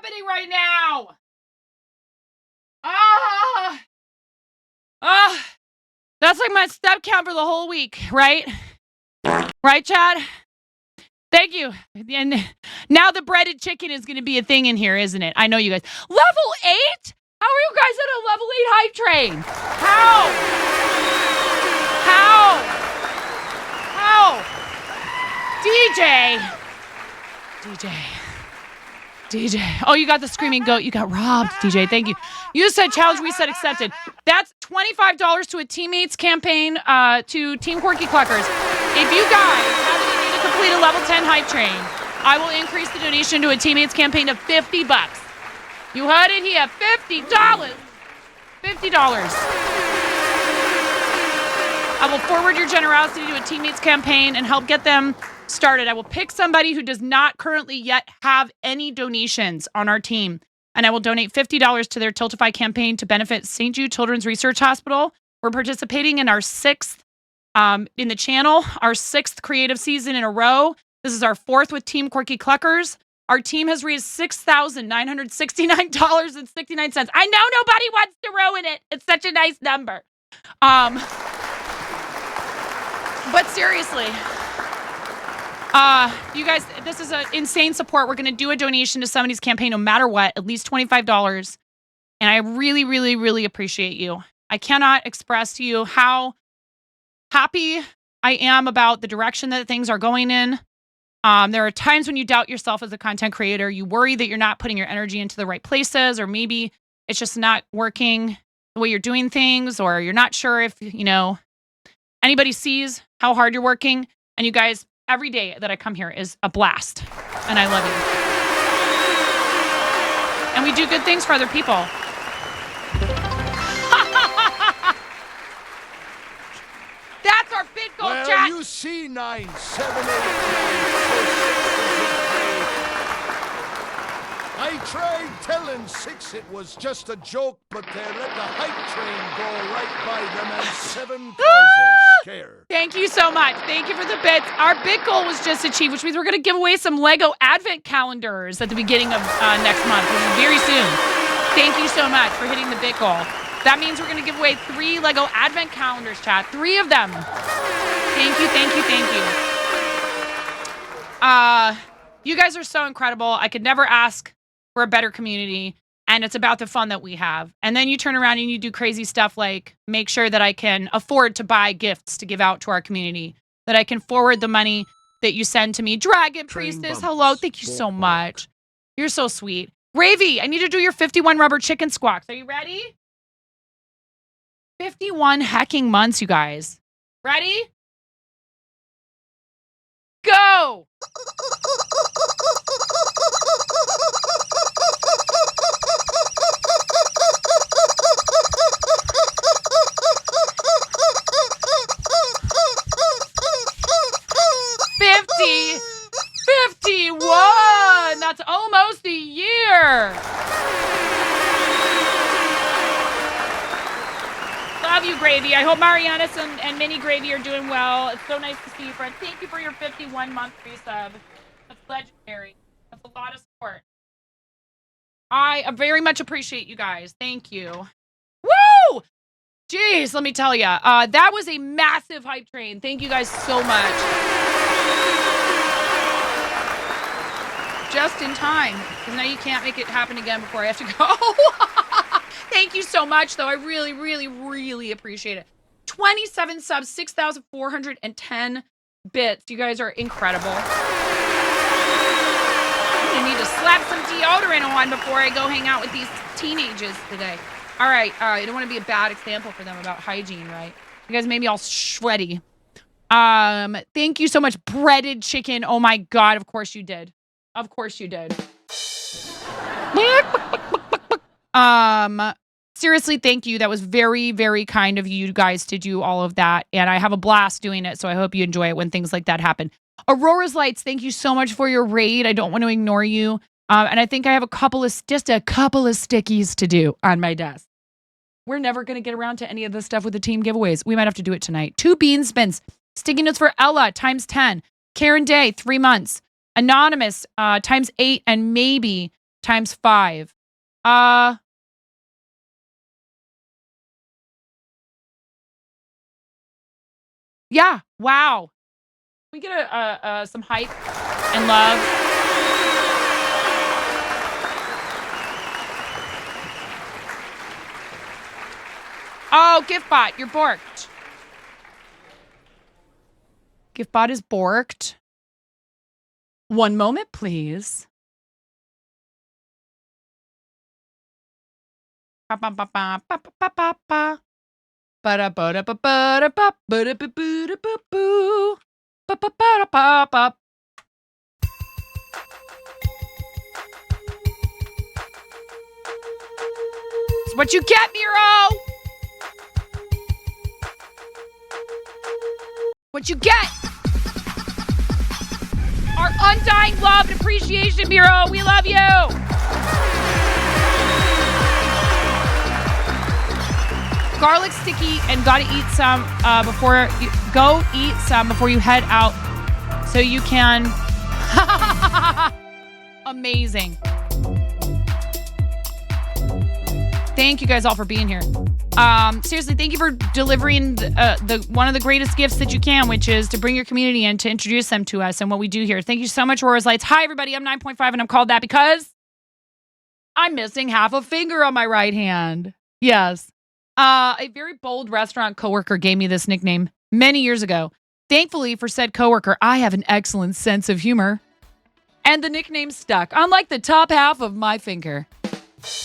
Happening right now. That's like my step count for the whole week, right? Right, Chad? Thank you. And now the breaded chicken is going to be a thing in here, isn't it? I know you guys. Level 8? How are you guys at a level 8 hype train? How? DJ. Oh, you got the screaming goat. You got robbed, DJ. Thank you. You said challenge reset accepted. That's $25 to a teammates campaign to Team Quirky Cluckers. If you guys have what you need to complete a level 10 hype train, I will increase the donation to a teammates campaign of $50. You heard it here, $50. $50. I will forward your generosity to a teammates campaign and help get them started. I will pick somebody who does not currently yet have any donations on our team, and I will donate $50 to their Tiltify campaign to benefit St. Jude Children's Research Hospital. We're participating in our sixth in the channel, our sixth creative season in a row. This is our fourth with Team Quirky Cluckers. Our team has raised $6,969.69. I know nobody wants to ruin it. It's such a nice number. But seriously, you guys, this is an insane support. We're going to do a donation to somebody's campaign no matter what, at least $25. And I really, really, really appreciate you. I cannot express to you how happy I am about the direction that things are going in. There are times when you doubt yourself as a content creator. You worry that you're not putting your energy into the right places, or maybe it's just not working the way you're doing things, or you're not sure if, anybody sees how hard you're working. And you guys, every day that I come here is a blast. And I love you. And we do good things for other people. That's our big goal, well, chat. You see 9, 7, 8, 9, 6, I tried telling 6 it was just a joke, but they let the hype train go right by them, and 7 caused a scare. Thank you so much. Thank you for the bits. Our big goal was just achieved, which means we're going to give away some Lego Advent calendars at the beginning of next month, which is very soon. Thank you so much for hitting the big goal. That means we're going to give away 3 Lego Advent calendars, chat. 3 of them. Thank you, thank you, thank you. You guys are so incredible. I could never ask for a better community, and it's about the fun that we have. And then you turn around and you do crazy stuff like make sure that I can afford to buy gifts to give out to our community, that I can forward the money that you send to me. Dragon Priestess, hello. Thank you so much. You're so sweet. Gravy, I need to do your 51 rubber chicken squawks. Are you ready? 51 hecking months, you guys. Ready? Go! $51! That's almost a year! Love you, Gravy. I hope Marianas and Mini Gravy are doing well. It's so nice to see you, friend. Thank you for your 51-month resub. That's legendary. That's a lot of support. I very much appreciate you guys. Thank you. Woo! Jeez, let me tell you. That was a massive hype train. Thank you guys so much. Just in time, because now you can't make it happen again before I have to go. Thank you so much, though. I really, really, really appreciate it. 27 subs, 6,410 bits. You guys are incredible. I'm going to need to slap some deodorant on before I go hang out with these teenagers today. All right. I don't want to be a bad example for them about hygiene, right? You guys made me all sweaty. Thank you so much. Breaded chicken. Oh, my God. Of course you did. Of course you did. Seriously, thank you. That was very, very kind of you guys to do all of that. And I have a blast doing it. So I hope you enjoy it when things like that happen. Aurora's Lights, thank you so much for your raid. I don't want to ignore you. And I think I have just a couple of stickies to do on my desk. We're never going to get around to any of this stuff with the team giveaways. We might have to do it tonight. 2 bean spins. Sticky notes for Ella, times 10. Karen Day, 3 months. Anonymous, times 8, and maybe times 5. Yeah, wow. Can we get some hype and love? Oh, GiftBot, you're borked. GiftBot is borked. One moment, please. It's what you get, Miro. What you get. Our undying love and appreciation, Miro. We love you. Garlic sticky, and gotta eat some before you go eat some before you head out so you can. Amazing. Thank you guys all for being here. Seriously, thank you for delivering the one of the greatest gifts that you can, which is to bring your community in to introduce them to us and what we do here. Thank you so much, Aurora's Lights. Hi, everybody. I'm 9.5, and I'm called that because I'm missing half a finger on my right hand. Yes. A very bold restaurant coworker gave me this nickname many years ago. Thankfully for said coworker, I have an excellent sense of humor, and the nickname stuck, unlike the top half of my finger.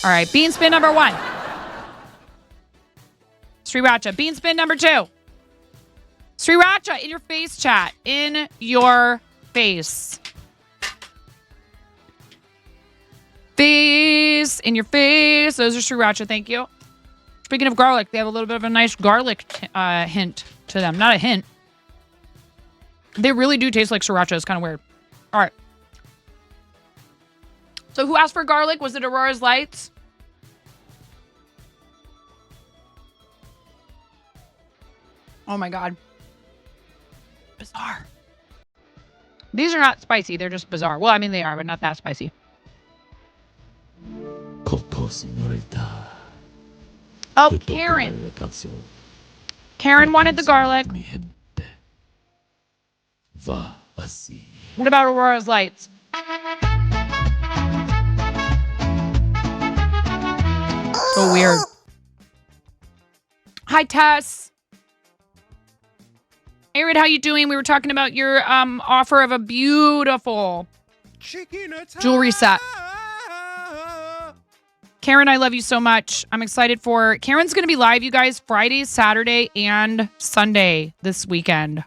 All right, bean spin number 1. Sriracha. Bean spin number 2. Sriracha in your face, chat. In your face. Face. In your face. Those are sriracha. Thank you. Speaking of garlic, they have a little bit of a nice garlic hint to them. Not a hint. They really do taste like sriracha. It's kind of weird. All right. So who asked for garlic? Was it Aurora's Lights? Oh my God. Bizarre. These are not spicy. They're just bizarre. Well, I mean, they are, but not that spicy. Oh, Karen. Karen wanted the garlic. What about Aurora's Lights? So weird. Hi, Tess. Arid, how you doing? We were talking about your offer of a beautiful jewelry set. Karen, I love you so much. I'm excited for... Karen's going to be live, you guys, Friday, Saturday, and Sunday this weekend.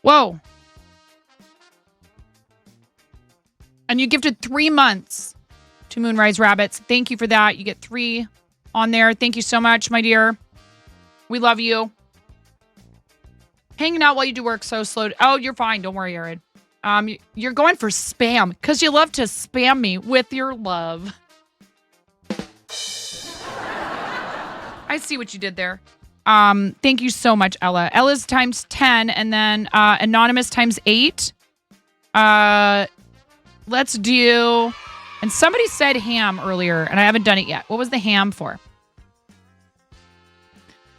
Whoa. And you gifted 3 months to Moonrise Rabbits. Thank you for that. You get 3 on there. Thank you so much, my dear. We love you. Hanging out while you do work so slow. Oh, you're fine. Don't worry, Arid. You're going for spam because you love to spam me with your love. I see what you did there. Thank you so much, Ella. Ella's times 10 and then Anonymous times 8. Let's do... And somebody said ham earlier, and I haven't done it yet. What was the ham for?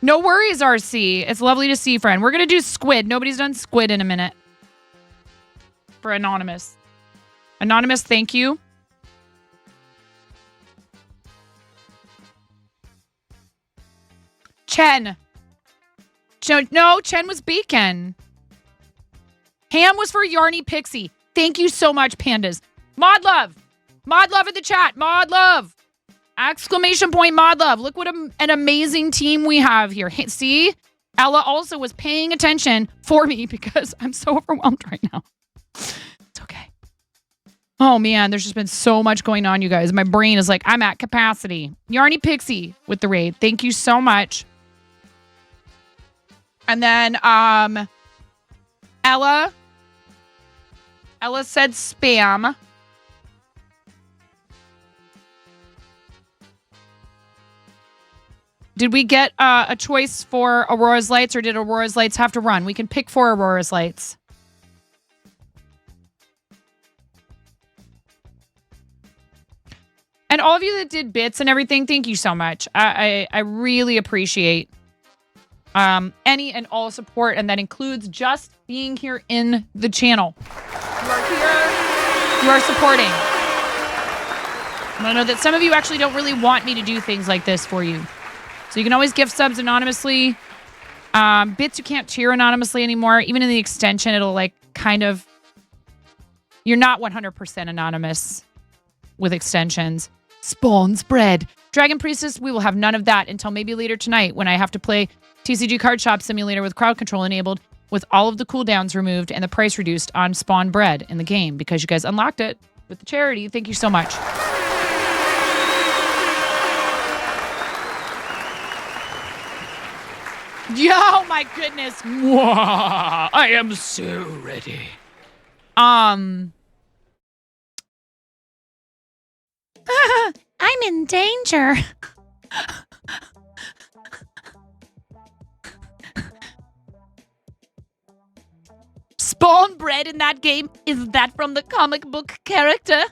No worries, RC. It's lovely to see you, friend. We're going to do squid. Nobody's done squid in a minute. For Anonymous. Anonymous, thank you. Chen. No, Chen was Beacon. Ham was for Yarny Pixie. Thank you so much, pandas. Mod love. Mod love in the chat. Mod love. Exclamation point mod love. Look what an amazing team we have here. Hey, see? Ella also was paying attention for me because I'm so overwhelmed right now. It's okay. Oh, man. There's just been so much going on, you guys. My brain is like, I'm at capacity. Yarny Pixie with the raid. Thank you so much. And then Ella said spam. Did we get a choice for Aurora's Lights, or did Aurora's Lights have to run? We can pick for Aurora's Lights. And all of you that did bits and everything, thank you so much. I really appreciate any and all support, and that includes just being here in the channel. You are here. You are supporting. I know that some of you actually don't really want me to do things like this for you. So you can always gift subs anonymously. Bits you can't cheer anonymously anymore. Even in the extension, it'll like kind of... You're not 100% anonymous with extensions. spawns bread. Dragon Priestess, we will have none of that until maybe later tonight when I have to play TCG Card Shop Simulator with crowd control enabled with all of the cooldowns removed and the price reduced on spawn bread in the game because you guys unlocked it with the charity. Thank you so much. Oh my goodness. Mwah, I am so ready. I'm in danger. Spawn bread in that game? Is that from the comic book character?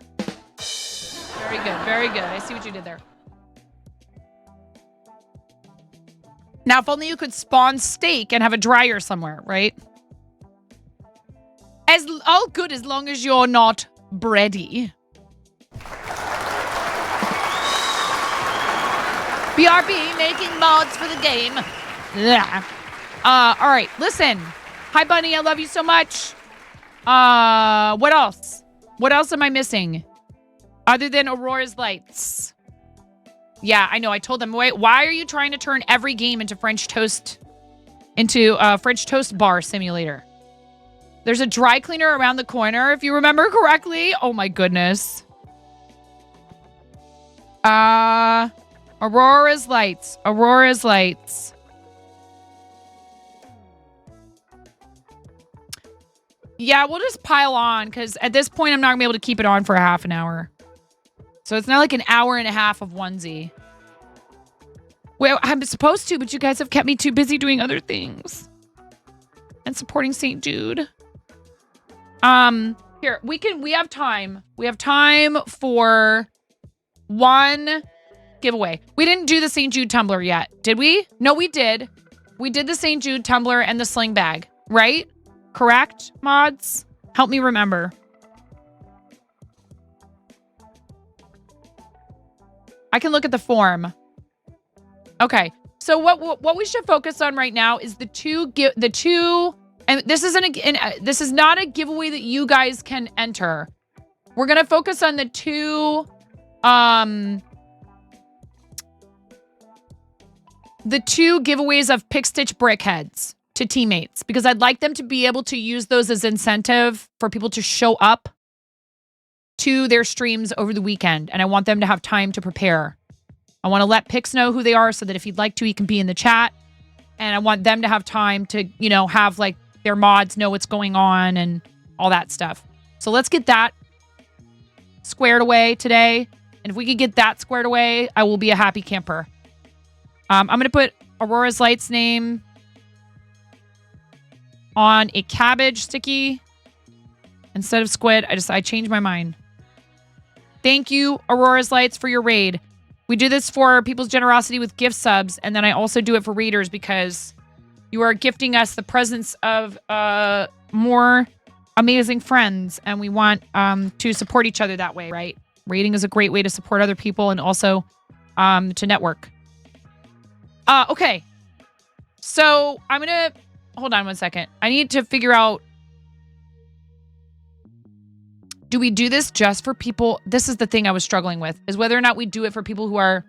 Very good, very good. I see what you did there. Now, if only you could spawn steak and have a dryer somewhere, right? All good as long as you're not bready. BRB making mods for the game. Yeah. All right, listen. Hi, Bunny. I love you so much. What else? What else am I missing? Other than Aurora's Lights. Yeah, I know. I told them, wait, why are you trying to turn every game into French Toast bar simulator? There's a dry cleaner around the corner, if you remember correctly. Oh my goodness. Aurora's Lights. Aurora's Lights. Yeah, we'll just pile on because at this point I'm not gonna be able to keep it on for a half an hour. So it's not like an hour and a half of onesie. Well, I'm supposed to, but you guys have kept me too busy doing other things. And supporting St. Jude. Here, we have time. We have time for one giveaway. We didn't do the St. Jude tumbler yet, did we? No, we did. We did the St. Jude tumbler and the sling bag, right? Correct, mods? Help me remember. I can look at the form. Okay. So what we should focus on right now is the two, and this is not a giveaway that you guys can enter. We're going to focus on the two giveaways of Pick Stitch Brickheads to teammates because I'd like them to be able to use those as incentive for people to show up to their streams over the weekend. And I want them to have time to prepare. I want to let Pix know who they are so that if he'd like to, he can be in the chat. And I want them to have time to, have like their mods know what's going on and all that stuff. So let's get that squared away today. And if we could get that squared away, I will be a happy camper. I'm going to put Aurora's Lights name on a cabbage sticky instead of squid. I changed my mind. Thank you, Aurora's Lights, for your raid. We do this for people's generosity with gift subs, and then I also do it for raiders because you are gifting us the presence of more amazing friends, and we want to support each other that way, right? Raiding is a great way to support other people and also to network. Okay. So I'm going to... Hold on one second. I need to figure out... Do we do this just for people? This is the thing I was struggling with, is whether or not we do it for people who are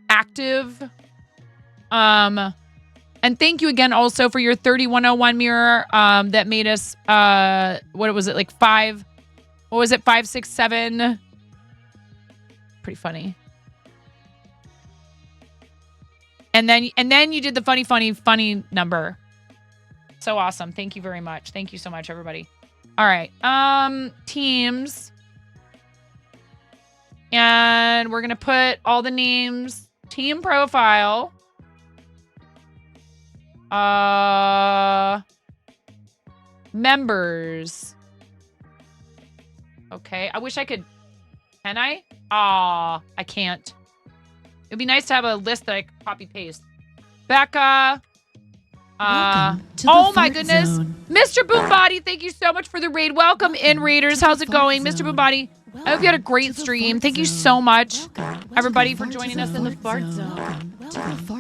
active. And thank you again also for your 3101 mirror that made us, what was it, like 5? What was it, 5, 6, 7? Pretty funny. And then you did the funny number. So awesome. Thank you very much. Thank you so much, everybody. All right. Teams. And we're going to put all the names. Team profile. Members. Okay. I wish I could. Can I? Aw, I can't. It'd be nice to have a list that I could copy paste. Becca. Oh my goodness. Zone. Mr. Boombody, thank you so much for the raid. Welcome in, Raiders. How's it going? Mr. Boombody, I hope you had a great stream. Thank you so much, everybody, for joining us in the fart zone.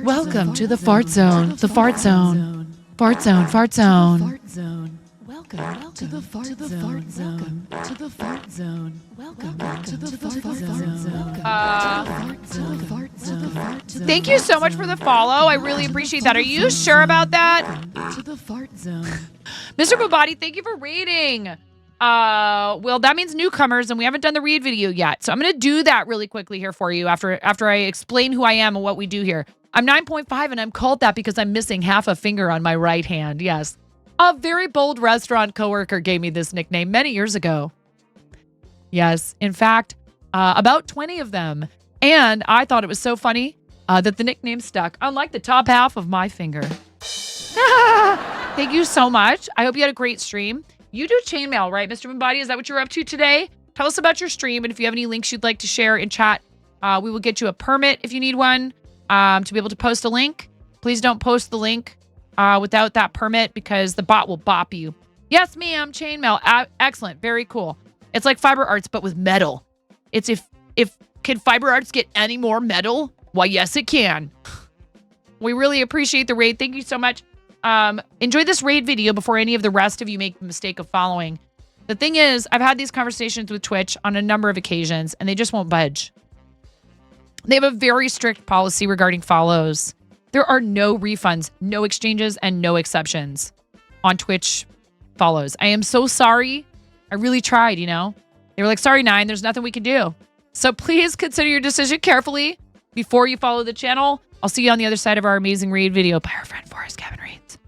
Welcome to the fart zone. The fart zone. Fart zone. Fart zone. Welcome to the fart zone. To the fart zone. Welcome to the fart zone. Thank you so much for the follow. I really appreciate that. Are you sure about that? To the fart zone. Mr. Babadi, thank you for rating. Well, that means newcomers, and we haven't done the read video yet. So I'm going to do that really quickly here for you after I explain who I am and what we do here. I'm 9.5, and I'm called that because I'm missing half a finger on my right hand. Yes. A very bold restaurant coworker gave me this nickname many years ago. Yes. In fact, about 20 of them. And I thought it was so funny that the nickname stuck, unlike the top half of my finger. Thank you so much. I hope you had a great stream. You do chainmail, right, Mr. Mbadi? Is that what you're up to today? Tell us about your stream, and if you have any links you'd like to share in chat, we will get you a permit if you need one to be able to post a link. Please don't post the link without that permit because the bot will bop you. Yes, ma'am, chainmail. Excellent. Very cool. It's like Fiber Arts, but with metal. It's if can Fiber Arts get any more metal? Why, yes, it can. We really appreciate the raid. Thank you so much. Enjoy this raid video before any of the rest of you make the mistake of following. The thing is, I've had these conversations with Twitch on a number of occasions, and they just won't budge. They have a very strict policy regarding follows. There are no refunds, no exchanges, and no exceptions on Twitch follows. I am so sorry. I really tried, you know. They were like, sorry, Nine, there's nothing we can do. So please consider your decision carefully before you follow the channel. I'll see you on the other side of our amazing raid video by our friend Forrest Gavin Reigns.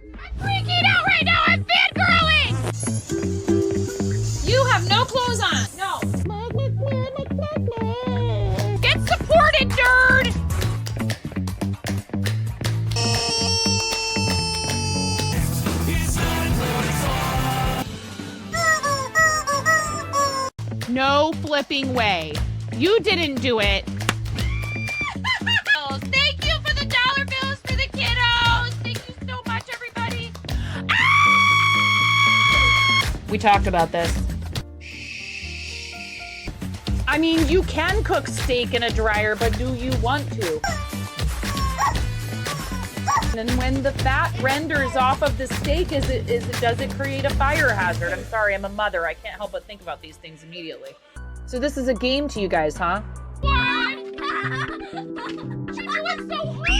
I'm freaking out right now. I'm fangirling. You have no clothes on. No. Get supported, nerd. No flipping way. You didn't do it. Thank you for the dollar bills for the kiddos. Thank you so much, everybody. We talked about this. I mean, you can cook steak in a dryer, but do you want to? And when the fat renders off of the steak, does it create a fire hazard? I'm sorry, I'm a mother. I can't help but think about these things immediately. So this is a game to you guys, huh? What? She do it so hard!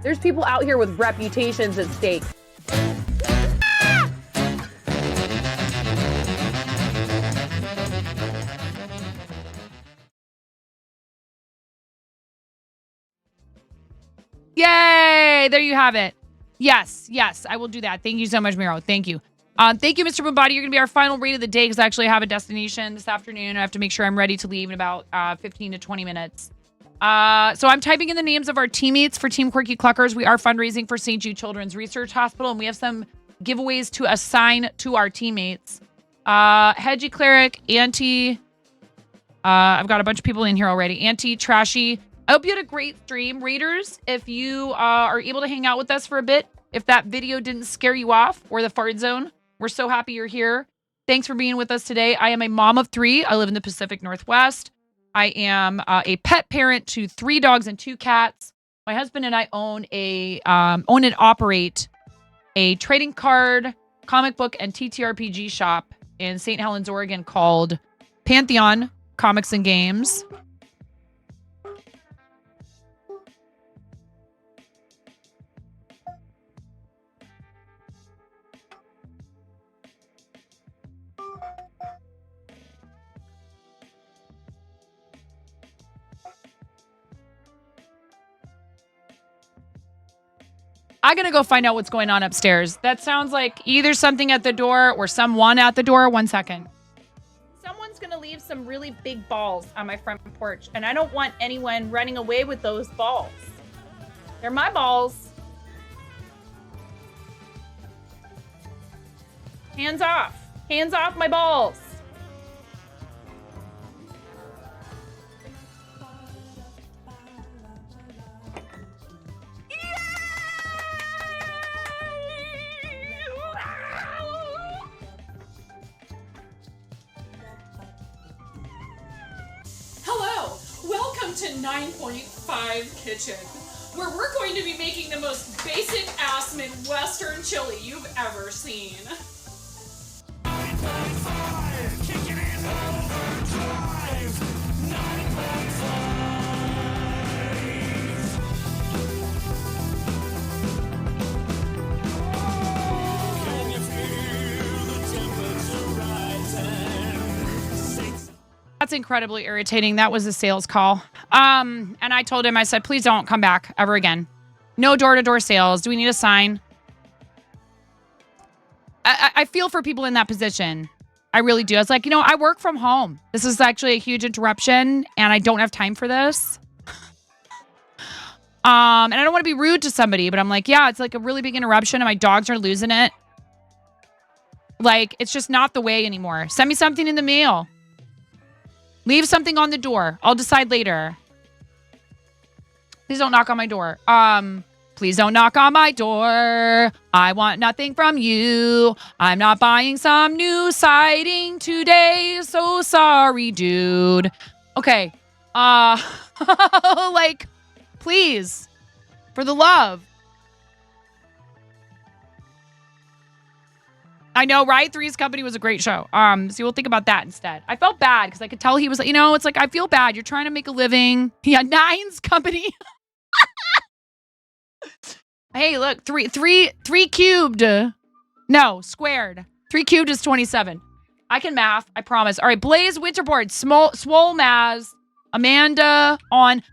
There's people out here with reputations at stake. Yay! There you have it. Yes, I will do that. Thank you so much, Miro. Thank you. Thank you, Mr. Bombadi. You're going to be our final raid of the day because I actually have a destination this afternoon. I have to make sure I'm ready to leave in about 15 to 20 minutes. So I'm typing in the names of our teammates for Team Quirky Cluckers. We are fundraising for St. Jude Children's Research Hospital, and we have some giveaways to assign to our teammates. Hedgie Cleric, Auntie. I've got a bunch of people in here already. Auntie, Trashy. I hope you had a great stream, Raiders. If you are able to hang out with us for a bit, if that video didn't scare you off, or the fart zone, we're so happy you're here. Thanks for being with us today. I am a mom of 3. I live in the Pacific Northwest. I am a pet parent to 3 dogs and 2 cats. My husband and I own and operate a trading card, comic book, and TTRPG shop in St. Helens, Oregon called Pantheon Comics and Games. I'm going to go find out what's going on upstairs. That sounds like either something at the door or someone at the door. 1 second. Someone's going to leave some really big balls on my front porch, and I don't want anyone running away with those balls. They're my balls. Hands off. Hands off my balls. Hello, welcome to 9.5 Kitchen, where we're going to be making the most basic ass Midwestern chili you've ever seen. That's incredibly irritating. That was a sales call. And I told him, I said, please don't come back ever again. No door-to-door sales. Do we need a sign? I feel for people in that position. I really do. I was like, I work from home. This is actually a huge interruption, and I don't have time for this. And I don't want to be rude to somebody, but I'm like, yeah, it's like a really big interruption, and my dogs are losing it. Like, it's just not the way anymore. Send me something in the mail. Leave something on the door. I'll decide later. Please don't knock on my door. Please don't knock on my door. I want nothing from you. I'm not buying some new siding today. So sorry, dude. Okay. Like, please. For the love. I know, right? Three's Company was a great show. So we'll think about that instead. I felt bad because I could tell he was like, it's like, I feel bad. You're trying to make a living. Yeah, Nine's Company. Hey, look, three cubed. No, squared. 3 cubed is 27. I can math, I promise. All right, Blaze Winterboard, Swole Maz, Amanda on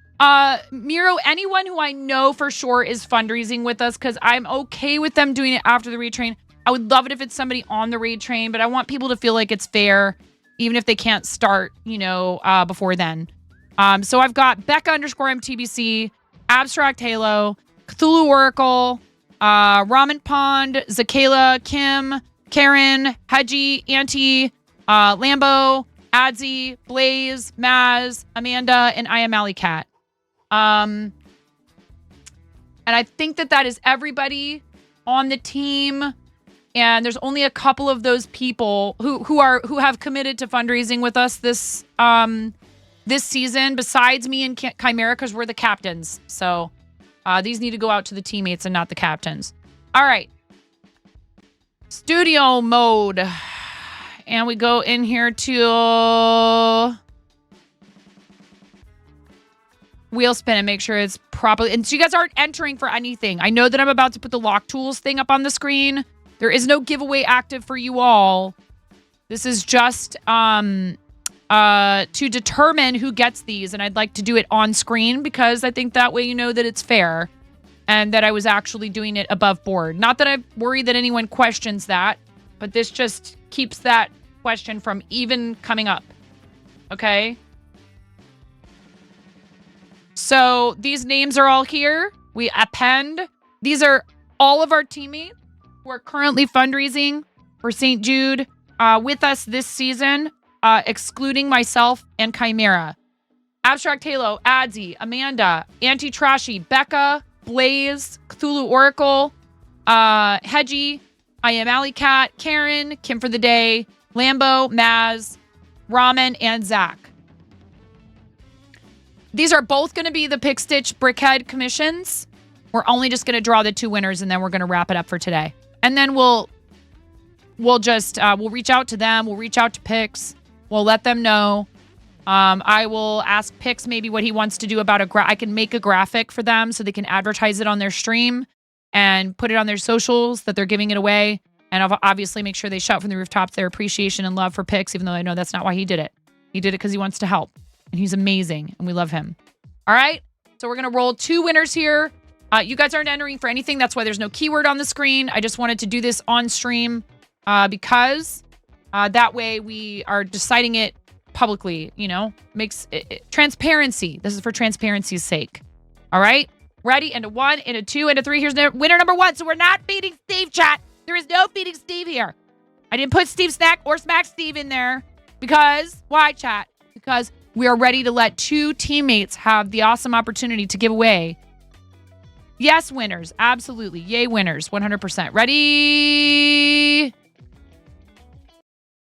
Miro, anyone who I know for sure is fundraising with us, because I'm okay with them doing it after the retrain. I would love it if it's somebody on the raid train, but I want people to feel like it's fair, even if they can't start, before then. So I've got Becca _MTBC, Abstract Halo, Cthulhu Oracle, Ramen Pond, Zakayla, Kim, Karen, Haji, Auntie, Lambo, Adzi, Blaze, Maz, Amanda, and I am Alley Cat. And I think that is everybody on the team. And there's only a couple of those people who have committed to fundraising with us this season, besides me and Chimera, because we're the captains. So these need to go out to the teammates and not the captains. All right. Studio mode. And we go in here to wheel spin and make sure it's properly. And so you guys aren't entering for anything. I know that I'm about to put the lock tools thing up on the screen. There is no giveaway active for you all. This is just to determine who gets these. And I'd like to do it on screen because I think that way you know that it's fair and that I was actually doing it above board. Not that I worry that anyone questions that, but this just keeps that question from even coming up. Okay? So these names are all here. We append. These are all of our teammates who are currently fundraising for St. Jude with us this season, excluding myself and Chimera. Abstract Halo, Adzi, Amanda, Auntie Trashy, Becca, Blaze, Cthulhu Oracle, Hedgie, I am Alley Cat, Karen, Kim for the Day, Lambo, Maz, Ramen, and Zach. These are both going to be the Pick Stitch Brickhead commissions. We're only just going to draw the 2 winners, and then we're going to wrap it up for today. And then we'll just we'll reach out to them. We'll reach out to Pix. We'll let them know. I will ask Pix maybe what he wants to do about I can make a graphic for them so they can advertise it on their stream and put it on their socials that they're giving it away. And I'll obviously make sure they shout from the rooftops their appreciation and love for Pix, even though I know that's not why he did it. He did it because he wants to help. And he's amazing. And we love him. All right. So we're going to roll 2 winners here. You guys aren't entering for anything. That's why there's no keyword on the screen. I just wanted to do this on stream because that way we are deciding it publicly, makes it transparency. This is for transparency's sake. All right. Ready? And a 1, and a 2, and a 3. Here's winner number 1. So we're not beating Steve, chat. There is no beating Steve here. I didn't put Steve Snack or Smack Steve in there because, why, chat? Because we are ready to let 2 teammates have the awesome opportunity to give away. Yes, winners. Absolutely. Yay, winners. 100%. Ready?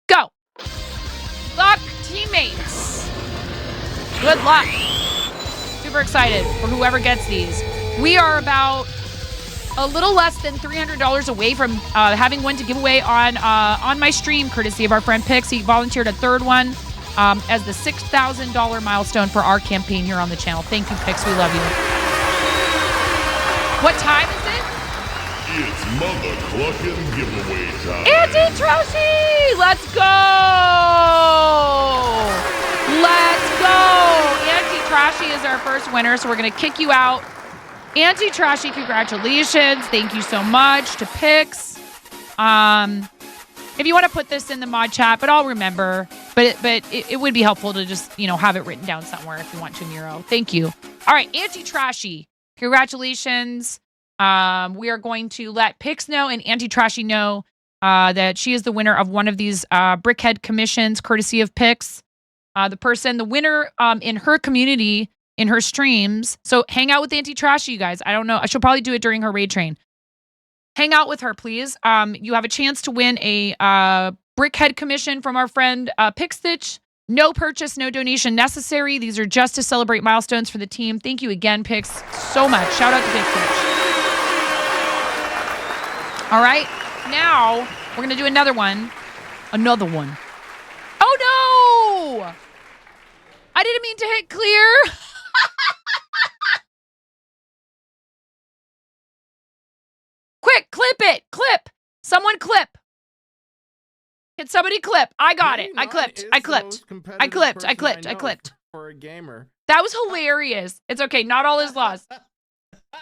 Go. Luck, teammates. Good luck. Super excited for whoever gets these. We are about a little less than $300 away from having one to give away on my stream, courtesy of our friend Pix. He volunteered a third one as the $6,000 milestone for our campaign here on the channel. Thank you, Pix. We love you. What time is it? It's Mother Cluckin' giveaway time. Auntie Trashy! Let's go! Let's go! Auntie Trashy is our first winner, so we're going to kick you out. Auntie Trashy, congratulations. Thank you so much to Pix. If you want to put this in the mod chat, but I'll remember. But it would be helpful to just, have it written down somewhere if you want to, Miro. Thank you. All right, Auntie Trashy, congratulations. We are going to let Pix know and Auntie Trashy know that she is the winner of one of these Brickhead commissions, courtesy of Pix. The winner in her community, in her streams. So hang out with Auntie Trashy, you guys. I don't know. She'll probably do it during her raid train. Hang out with her, please. You have a chance to win a Brickhead commission from our friend Pixstitch. No purchase, no donation necessary. These are just to celebrate milestones for the team. Thank you again, Pix, so much. Shout out to Pixstitch. All right, now we're going to do another one. Another one. Oh, no! I didn't mean to hit clear. Quick, clip it. Clip. Someone clip. Can somebody clip? I got it. I clipped. For a gamer. That was hilarious. It's okay. Not all is lost.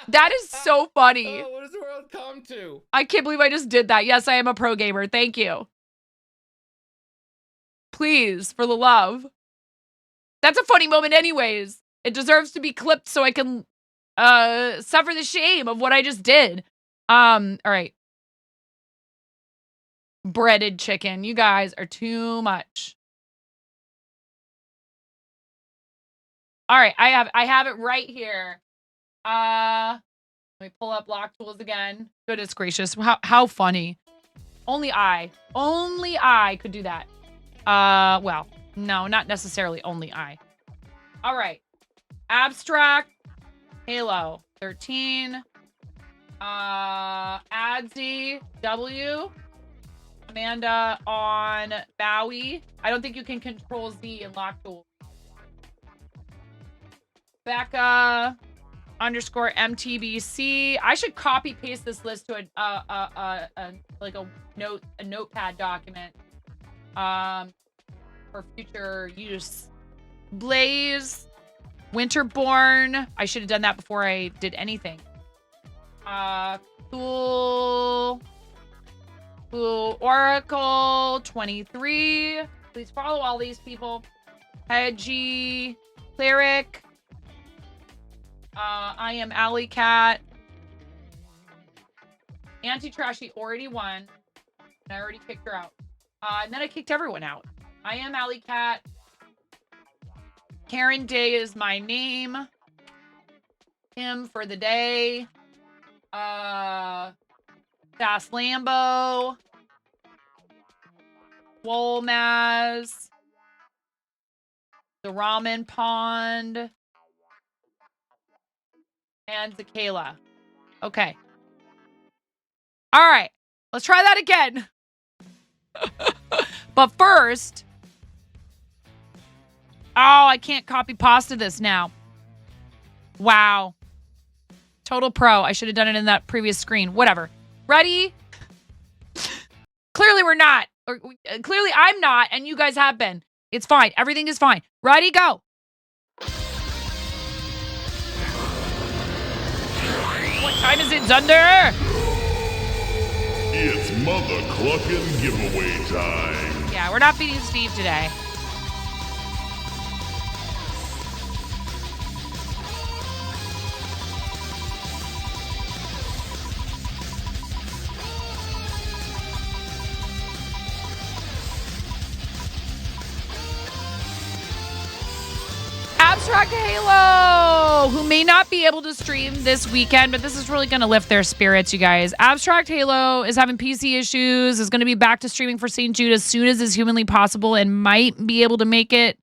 That is so funny. Oh, what does the world come to? I can't believe I just did that. Yes, I am a pro gamer. Thank you. Please, for the love. That's a funny moment anyways. It deserves to be clipped so I can suffer the shame of what I just did. All right. Breaded chicken. You guys are too much. All right, I have it right here. Let me pull up Lock Tools again. Goodness gracious. How funny. Only I could do that. Well, no, not necessarily only I. All right. Abstract Halo 13. Adzi W. Amanda on Bowie. I don't think you can control Z in Lock Tools. Becca _MTBC. I should copy paste this list to a notepad document for future use. Blaze, Winterborn. I should have done that before I did anything. Cool Oracle 23. Please follow all these people. Hedgie, Cleric. I am Alley Cat. Auntie Trashy already won. And I already kicked her out. And then I kicked everyone out. I am Alley Cat. Karen Day is my name. Him for the day. Sass Lambo. Wolmaz. The Ramen Pond. And Zakayla. Okay. All right. Let's try that again. But first. Oh, I can't copy pasta this now. Wow. Total pro. I should have done it in that previous screen. Whatever. Ready? Clearly we're not. Or clearly I'm not, and you guys have been. It's fine. Everything is fine. Ready? Go. What time is it, Zunder? It's Mother Cluckin' giveaway time. Yeah, we're not beating Steve today. Abstract Halo, who may not be able to stream this weekend, but this is really going to lift their spirits, you guys. Abstract Halo is having PC issues, is going to be back to streaming for St. Jude as soon as is humanly possible, and might be able to make it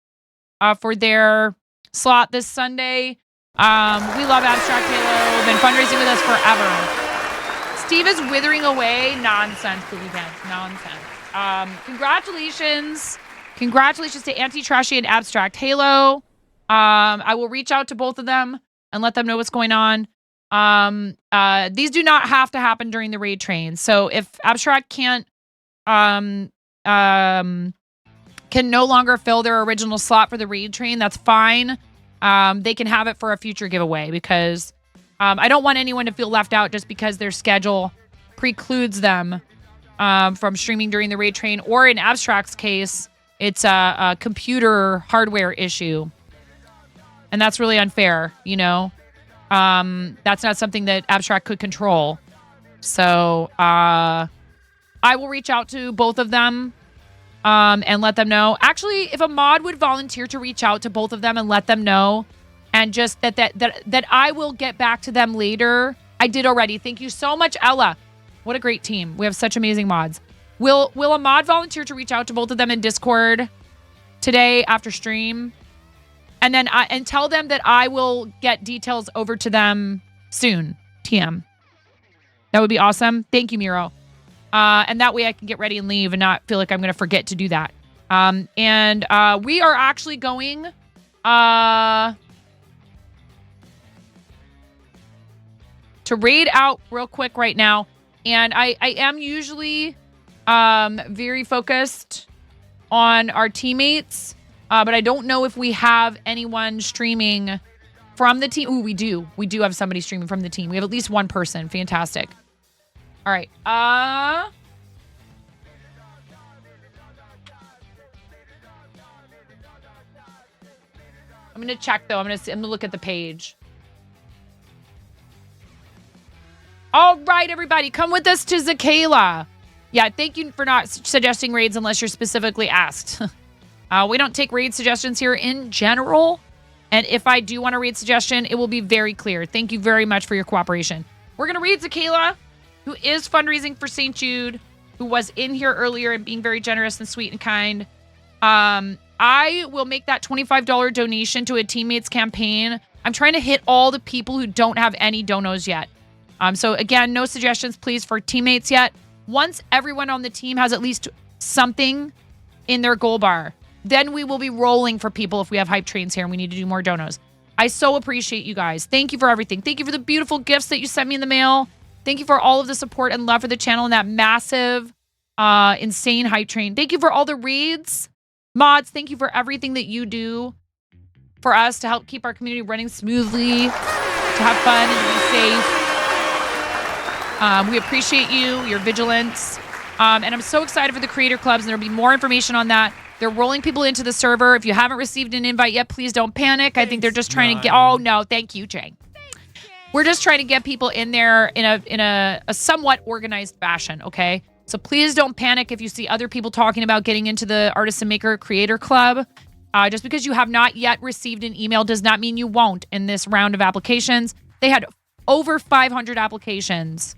for their slot this Sunday. We love Abstract Halo. Been fundraising with us forever. Steve is withering away. Nonsense, Poopy Pants. Nonsense. Congratulations. Congratulations to Anti-Trashy and Abstract Halo. I will reach out to both of them and let them know what's going on. These do not have to happen during the raid train. So if Abstract can no longer fill their original slot for the raid train, that's fine. They can have it for a future giveaway because I don't want anyone to feel left out just because their schedule precludes them from streaming during the raid train, or in Abstract's case, it's a computer hardware issue. And that's really unfair, you know? That's not something that Abstract could control. So I will reach out to both of them and let them know. Actually, if a mod would volunteer to reach out to both of them and let them know, and just that I will get back to them later. I did already. Thank you so much, Ella. What a great team. We have such amazing mods. Will a mod volunteer to reach out to both of them in Discord today after stream? And then and tell them that I will get details over to them soon. TM. That would be awesome. Thank you, Miro. And that way I can get ready and leave and not feel like I'm going to forget to do that. And we are actually going to raid out real quick right now. And I am usually very focused on our teammates. But I don't know if we have anyone streaming from the team. Ooh, we do. We do have somebody streaming from the team. We have at least one person. Fantastic. All right. I'm going to check, though. I'm going to look at the page. All right, everybody. Come with us to Zakayla. Yeah, thank you for not suggesting raids unless you're specifically asked. We don't take raid suggestions here in general. And if I do want a raid suggestion, it will be very clear. Thank you very much for your cooperation. We're going to raid Zakayla, who is fundraising for St. Jude, who was in here earlier and being very generous and sweet and kind. I will make that $25 donation to a teammates campaign. I'm trying to hit all the people who don't have any donos yet. So again, no suggestions, please, for teammates yet. Once everyone on the team has at least something in their goal bar, then we will be rolling for people if we have hype trains here and we need to do more donos. I so appreciate you guys. Thank you for everything. Thank you for the beautiful gifts that you sent me in the mail. Thank you for all of the support and love for the channel and that massive, insane hype train. Thank you for all the raids. Mods, thank you for everything that you do for us to help keep our community running smoothly, to have fun and to be safe. We appreciate you, your vigilance. And I'm so excited for the creator clubs, and there'll be more information on that. They're rolling people into the server. If you haven't received an invite yet, please don't panic. I think they're just trying to get... Oh, no. Thank you, Jay. We're just trying to get people in there in a somewhat organized fashion, okay? So please don't panic if you see other people talking about getting into the Artisan Maker Creator Club. Just because you have not yet received an email does not mean you won't in this round of applications. They had over 500 applications.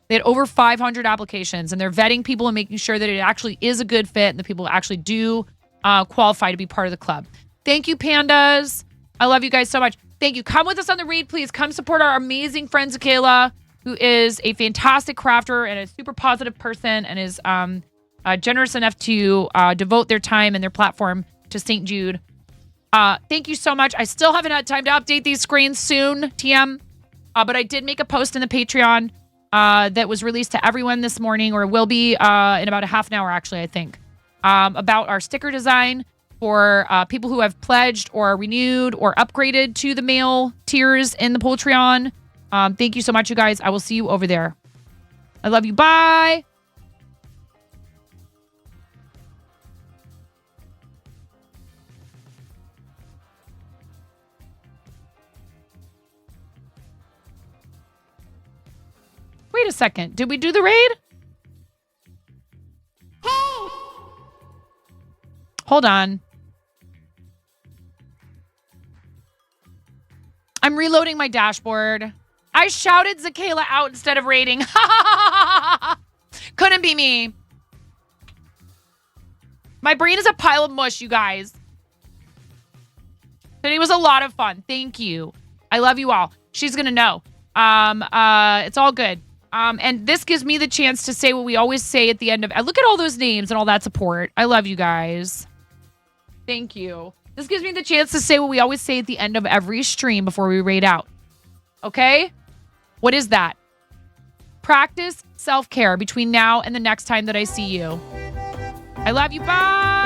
They had over 500 applications, and they're vetting people and making sure that it actually is a good fit and the people actually do qualify to be part of the club. Thank you, pandas. I love you guys so much. Thank you. Come with us on the raid, please. Come support our amazing friend, Zakayla, who is a fantastic crafter and a super positive person and is generous enough to devote their time and their platform to St. Jude. Thank you so much. I still haven't had time to update these screens soon, TM, but I did make a post in the Patreon that was released to everyone this morning, or will be in about a half an hour, actually, I think, about our sticker design for people who have pledged or renewed or upgraded to the mail tiers in the Patreon. Thank you so much, you guys. I will see you over there. I love you. Bye. Wait a second. Did we do the raid? Hey! Hold on. I'm reloading my dashboard. I shouted Zakayla out instead of raiding. Couldn't be me. My brain is a pile of mush, you guys. Today was a lot of fun. Thank you. I love you all. She's going to know. It's all good. And this gives me the chance to say what we always say at the end of... Look at all those names and all that support. I love you guys. Thank you. This gives me the chance to say what we always say at the end of every stream before we raid out. Okay? What is that? Practice self-care between now and the next time that I see you. I love you. Bye.